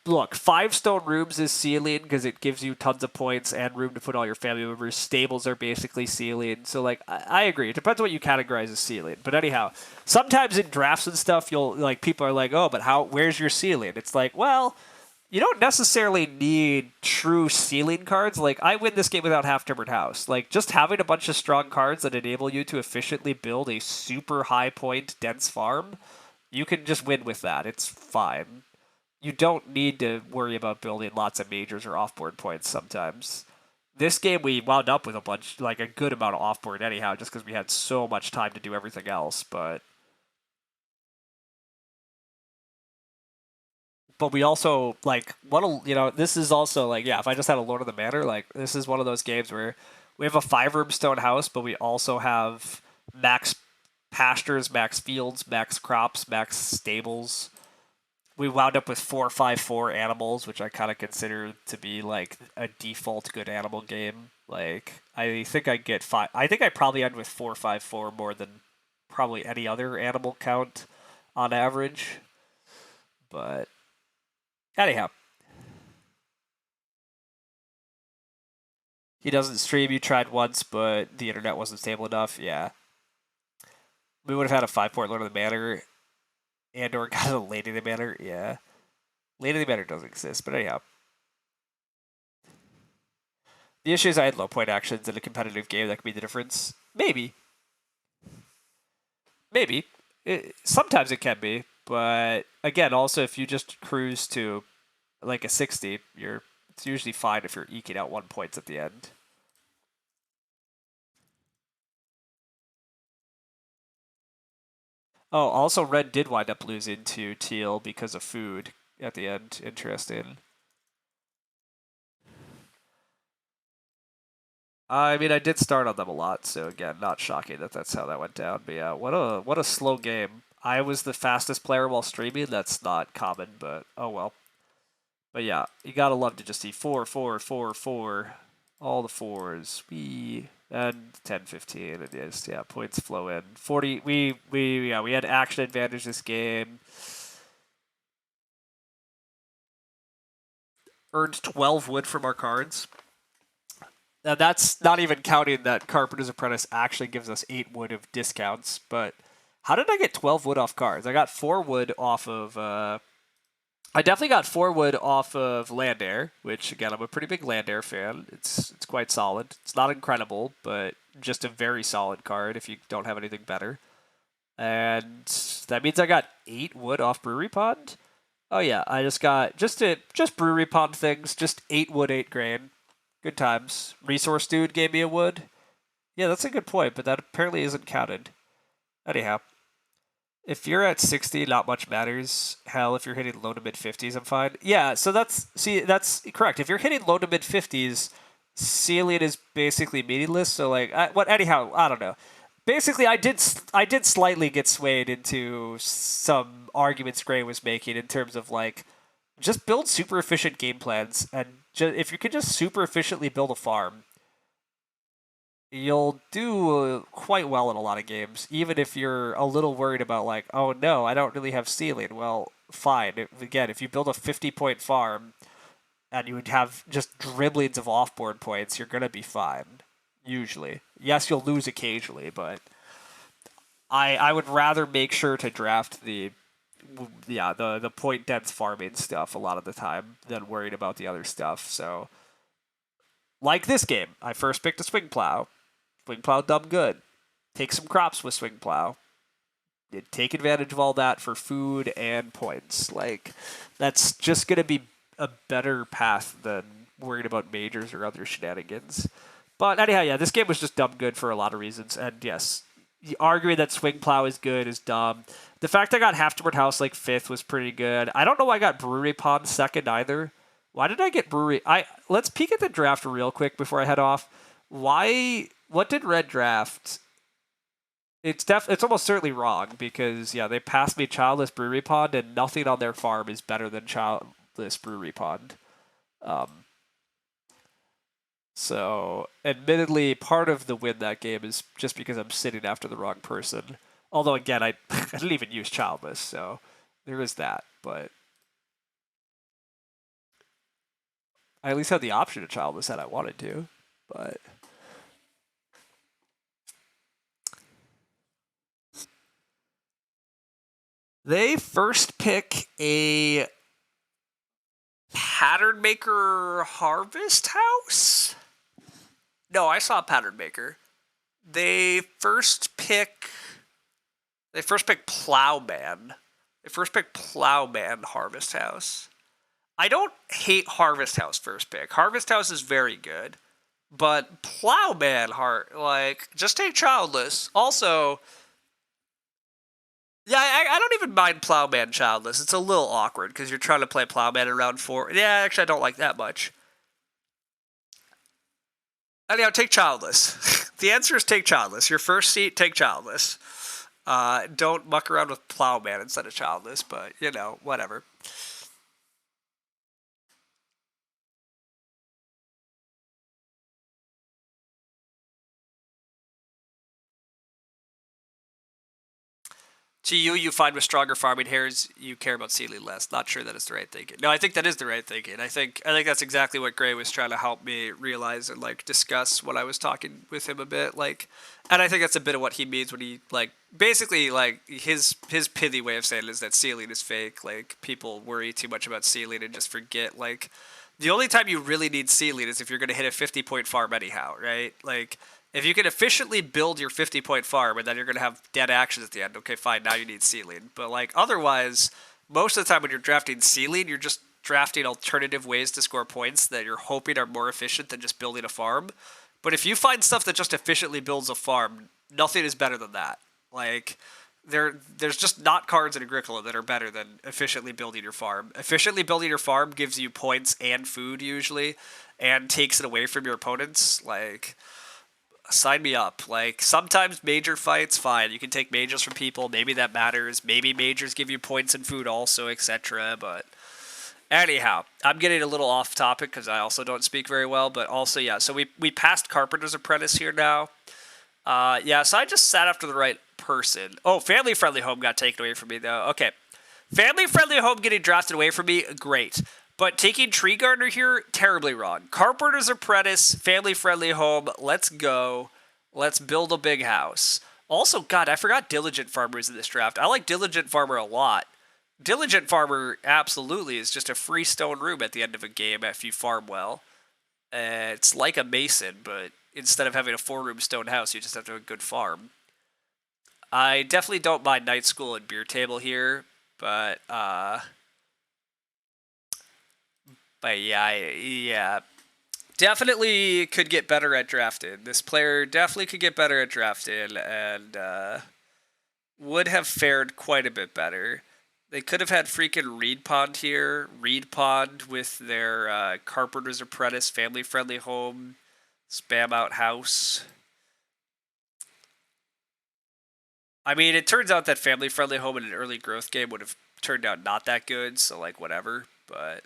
look, 5 stone rooms is ceiling because it gives you tons of points and room to put all your family members. Stables are basically ceiling. So, I agree. It depends on what you categorize as ceiling. But anyhow, sometimes in drafts and stuff, you'll, people are like, oh, but where's your ceiling? It's well, you don't necessarily need true ceiling cards. I win this game without half-timbered house. Just having a bunch of strong cards that enable you to efficiently build a super high-point, dense farm, you can just win with that. It's fine. You don't need to worry about building lots of majors or offboard points sometimes. This game, we wound up with a good amount of offboard anyhow, just because we had so much time to do everything else, but we also, this is also, if I just had a Lord of the Manor, this is one of those games where we have a 5-room stone house, but we also have max pastures, max fields, max crops, max stables. We wound up with 4-5-4 animals, which I kind of consider to be a default good animal game. I think I get 5. I think I probably end with 4-5-4 more than probably any other animal count on average. But anyhow, he doesn't stream. You tried once, but the internet wasn't stable enough. Yeah. We would have had a 5-point Lord of the Manor and or got a Lady of the Manor. Yeah. Lady of the Manor doesn't exist, but anyhow. The issue is I had low point actions in a competitive game that could be the difference. Maybe. Maybe. Sometimes it can be, but again, also if you just cruise to like a 60, it's usually fine if you're eking out 1 points at the end. Oh, also red did wind up losing to teal because of food at the end. Interesting. I mean, I did start on them a lot, so again, not shocking that that's how that went down. But yeah, what a slow game. I was the fastest player while streaming. That's not common, but oh well. But yeah, you gotta love to just see 4, 4, 4, 4, all the fours. And 10, 15, and just yeah, points flow in. 40. We had action advantage this game. Earned 12 wood from our cards. Now that's not even counting that Carpenter's Apprentice actually gives us 8 wood of discounts. But how did I get 12 wood off cards? I got 4 wood off of. I definitely got 4 wood off of Land Air, which again I'm a pretty big Land Air fan. It's quite solid. It's not incredible, but just a very solid card if you don't have anything better. And that means I got 8 wood off Brewery Pond. Oh yeah, I just got just Brewery Pond things, just 8 wood, 8 grain. Good times. Resource Dude gave me a wood. Yeah, that's a good point, but that apparently isn't counted. Anyhow, if you're at 60, not much matters. Hell, if you're hitting low to mid 50s, I'm fine. Yeah, so that's correct. If you're hitting low to mid 50s, ceiling is basically meaningless. So like, anyhow, I don't know. Basically, I did slightly get swayed into some arguments Gray was making in terms of like, just build super efficient game plans, and if you can just super efficiently build a farm, you'll do quite well in a lot of games, even if you're a little worried about like, oh no, I don't really have ceiling. Well, fine. Again, if you build a 50-point farm and you would have just dribblings of off-board points, you're gonna be fine. Usually, yes, you'll lose occasionally, but I would rather make sure to draft the point dense farming stuff a lot of the time than worried about the other stuff. So, like this game, I first picked a swing plow. Swing plow dumb good. Take some crops with swing plow. Take advantage of all that for food and points. Like, that's just gonna be a better path than worried about majors or other shenanigans. But anyhow, yeah, this game was just dumb good for a lot of reasons. And yes, arguing that swing plow is good is dumb. The fact I got Half-Timbered House like 5th was pretty good. I don't know why I got Brewery Pond 2nd either. Why did I get Brewery? Let's peek at the draft real quick before I head off. What did Red draft? It's almost certainly wrong because yeah, they passed me Childless Brewery Pond and nothing on their farm is better than Childless Brewery Pond. Um, so admittedly, part of the win that game is just because I'm sitting after the wrong person. Although again, I I didn't even use Childless, so there is that. But I at least had the option of Childless that I wanted to. But they first pick a Pattern Maker Harvest House? No, I saw Pattern Maker. They first pick Plowman. They first pick Plowman Harvest House. I don't hate Harvest House first pick. Harvest House is very good. But Plowman just take Childless. Also, yeah, I don't even mind Plowman Childless. It's a little awkward because you're trying to play Plowman in round 4. Yeah, actually, I don't like that much. Anyhow, take Childless. The answer is take Childless. Your first seat, take Childless. Don't muck around with Plowman instead of Childless, but, whatever. To you, you find with stronger farming hairs, you care about seedling less. Not sure that is the right thinking. No, I think that is the right thinking. I think that's exactly what Gray was trying to help me realize and like discuss when I was talking with him a bit. Like, and I think that's a bit of what he means when he like basically like his pithy way of saying it is that sealing is fake. Like people worry too much about sealing and just forget like the only time you really need sealing is if you're going to hit a 50-point farm anyhow, right? Like, if you can efficiently build your 50-point farm and then you're going to have dead actions at the end, okay, fine, now you need sealing. But, like, otherwise, most of the time when you're drafting sealing, you're just drafting alternative ways to score points that you're hoping are more efficient than just building a farm. But if you find stuff that just efficiently builds a farm, nothing is better than that. Like, there's just not cards in Agricola that are better than efficiently building your farm. Efficiently building your farm gives you points and food usually, and takes it away from your opponents. Like, sign me up. Like, sometimes major fights, fine. You can take majors from people. Maybe that matters. Maybe majors give you points and food also, etc. But anyhow, I'm getting a little off topic because I also don't speak very well. But also, yeah. So we passed Carpenter's Apprentice here now. Yeah, so I just sat after the right person. Oh, Family Friendly Home got taken away from me, though. Okay. Family Friendly Home getting drafted away from me, great. But taking Tree Gardener here, terribly wrong. Carpenter's Apprentice, Family Friendly Home, let's go. Let's build a big house. Also, God, I forgot Diligent Farmer is in this draft. I like Diligent Farmer a lot. Diligent Farmer absolutely is just a free stone room at the end of a game if you farm well. It's like a mason, but instead of having a 4-room stone house, you just have to have a good farm. I definitely don't mind Night School and Beer Table here, but yeah, definitely could get better at drafting. This player definitely could get better at drafting, and would have fared quite a bit better. They could have had freaking Reed Pond here. Reed Pond with their Carpenter's Apprentice, Family Friendly Home, Spam Out House. I mean, it turns out that Family Friendly Home in an early growth game would have turned out not that good, so, like, whatever. But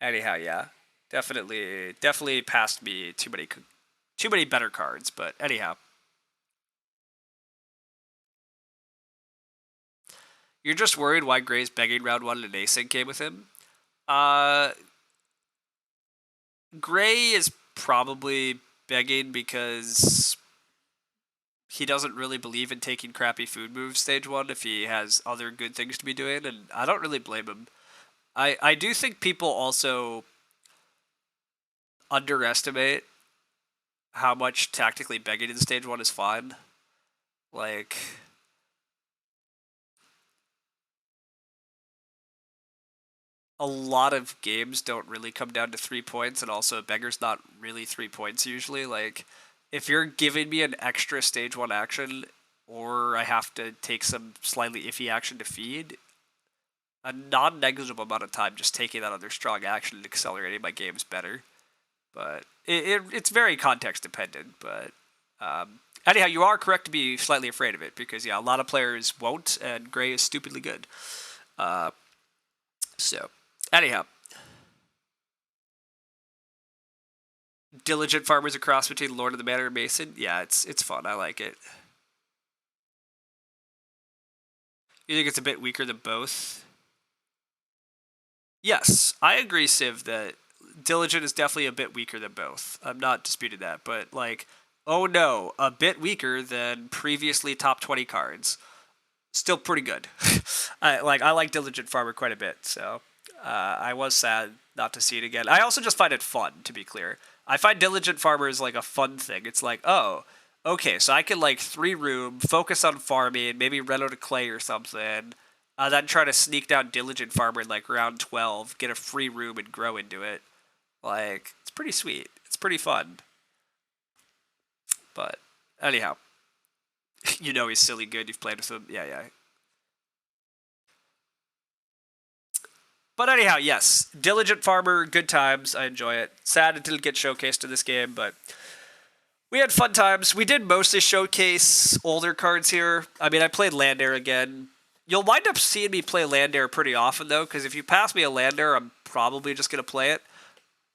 anyhow, yeah. Definitely passed me too many better cards, but anyhow. You're just worried why Gray's begging round 1 in an async game with him? Gray is probably begging because he doesn't really believe in taking crappy food moves stage 1 if he has other good things to be doing, and I don't really blame him. I do think people also underestimate how much tactically begging in stage 1 is fun. Like, a lot of games don't really come down to 3 points, and also a beggar's not really 3 points usually. Like, if you're giving me an extra stage 1 action, or I have to take some slightly iffy action to feed, a non-negligible amount of time just taking that other strong action and accelerating my game's better. But it's very context dependent. But anyhow, you are correct to be slightly afraid of it because, yeah, a lot of players won't, and Gray is stupidly good. So, anyhow. Diligent Farmer's a cross between Lord of the Manor and Mason. Yeah, it's fun. I like it. You think it's a bit weaker than both? Yes, I agree, Civ, that Diligent is definitely a bit weaker than both. I'm not disputing that, but, like, oh no, a bit weaker than previously top 20 cards. Still pretty good. I like Diligent Farmer quite a bit, so I was sad not to see it again. I also just find it fun, to be clear. I find Diligent Farmer is like a fun thing. It's like, oh, okay, so I can like 3-room, focus on farming, maybe run out of clay or something, then try to sneak down Diligent Farmer in like round 12, get a free room and grow into it. Like, it's pretty sweet. It's pretty fun. But anyhow, you know he's silly good. You've played with him. Yeah. But anyhow, yes, Diligent Farmer, good times. I enjoy it. Sad it didn't get showcased in this game, but we had fun times. We did mostly showcase older cards here. I mean, I played Landair again. You'll wind up seeing me play Landair pretty often, though, because if you pass me a Landair, I'm probably just going to play it.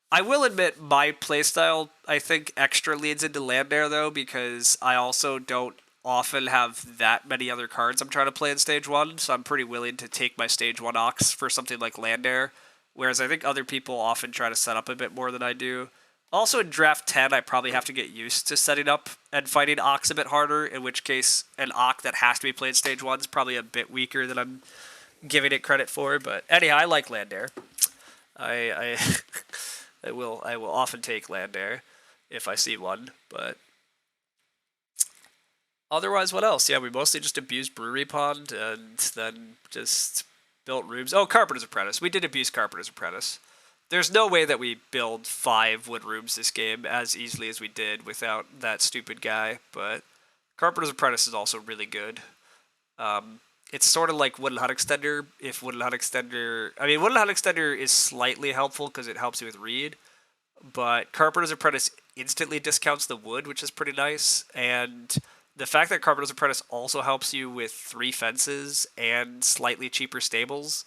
I will admit my playstyle, I think, extra leads into Landair, though, because I also don't often have that many other cards I'm trying to play in stage 1, so I'm pretty willing to take my stage 1 Ox for something like Land Air, whereas I think other people often try to set up a bit more than I do. Also in draft 10, I probably have to get used to setting up and fighting Ox a bit harder, in which case an Ox that has to be played stage 1 is probably a bit weaker than I'm giving it credit for, but anyhow, I like Land Air. I I will often take Land Air if I see one, but otherwise, what else? Yeah, we mostly just abused Brewery Pond and then just built rooms. Oh, Carpenter's Apprentice. We did abuse Carpenter's Apprentice. There's no way that we build 5 wood rooms this game as easily as we did without that stupid guy, but Carpenter's Apprentice is also really good. It's sort of like Wooden Hut Extender. If Wooden Hut Extender, I mean, Wooden Hut Extender is slightly helpful because it helps you with Reed, but Carpenter's Apprentice instantly discounts the wood, which is pretty nice. And the fact that Carpenter's Apprentice also helps you with 3 fences and slightly cheaper stables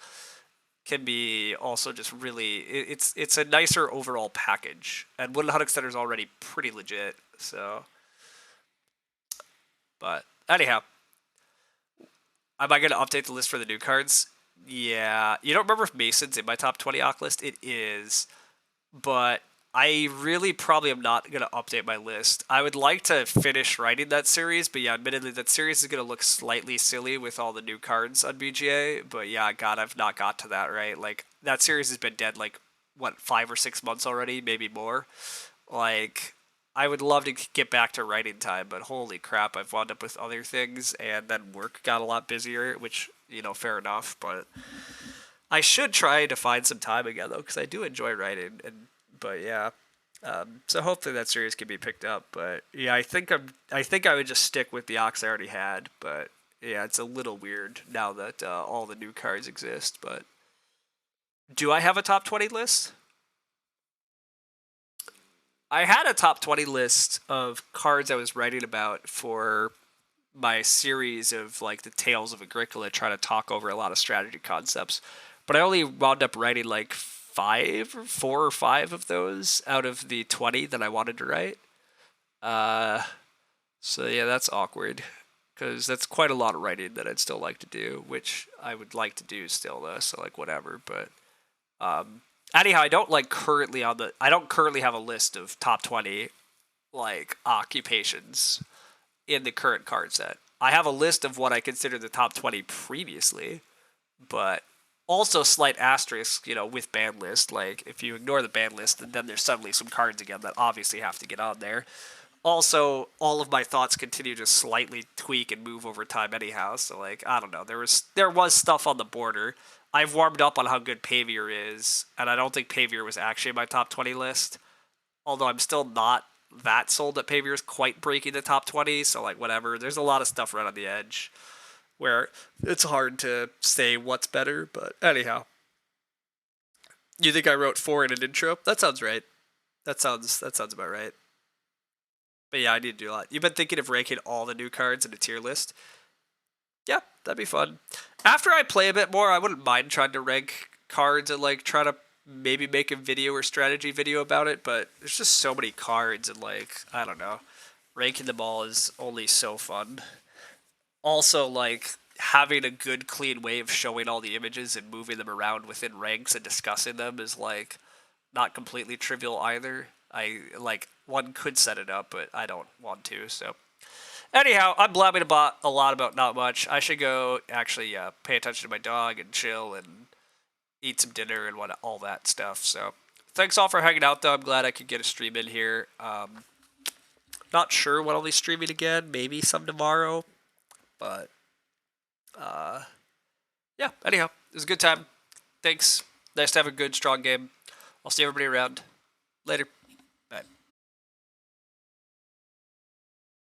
can be also just really it's a nicer overall package. And Wooden Hut Extender is already pretty legit. So, but anyhow, am I going to update the list for the new cards? Yeah. You don't remember if Mason's in my top 20 Ock list? It is. But I really probably am not going to update my list. I would like to finish writing that series, but yeah, admittedly, that series is going to look slightly silly with all the new cards on BGA. But yeah, God, I've not got to that, right? Like, that series has been dead, like, what, 5 or 6 months already? Maybe more. Like, I would love to get back to writing time, but holy crap, I've wound up with other things, and then work got a lot busier, which, fair enough, but I should try to find some time again, though, because I do enjoy writing, but yeah. So hopefully that series can be picked up, but yeah, I think I would just stick with the Ox I already had, but yeah, it's a little weird now that all the new cards exist, but do I have a top 20 list? I had a top 20 list of cards I was writing about for my series of like the Tales of Agricola, trying to talk over a lot of strategy concepts. But I only wound up writing like 4 or 5 of those out of the 20 that I wanted to write. So yeah, that's awkward because that's quite a lot of writing that I'd still like to do, which I would like to do still though. So like whatever, but anyhow, I don't currently have a list of top 20 like occupations in the current card set. I have a list of what I consider the top 20 previously, but also slight asterisk, with ban list. Like if you ignore the ban list, then there's suddenly some cards again that obviously have to get on there. Also, all of my thoughts continue to slightly tweak and move over time anyhow. So like, I don't know. There was stuff on the border. I've warmed up on how good Pavior is, and I don't think Pavior was actually in my top 20 list. Although I'm still not that sold that Pavior is quite breaking the top 20, so like whatever. There's a lot of stuff right on the edge where it's hard to say what's better, but anyhow. You think I wrote 4 in an intro? That sounds right. That sounds about right. But yeah, I need to do a lot. You've been thinking of ranking all the new cards in a tier list? Yeah, that'd be fun. After I play a bit more, I wouldn't mind trying to rank cards and like try to maybe make a video or strategy video about it, but there's just so many cards and like, I don't know. Ranking them all is only so fun. Also, like, having a good, clean way of showing all the images and moving them around within ranks and discussing them is like not completely trivial either. One could set it up, but I don't want to, so. Anyhow, I'm blabbing about a lot about not much. I should go actually pay attention to my dog and chill and eat some dinner and all that stuff. So thanks all for hanging out, though. I'm glad I could get a stream in here. Not sure when I'll be streaming again. Maybe some tomorrow. But yeah, anyhow, it was a good time. Thanks. Nice to have a good, strong game. I'll see everybody around. Later.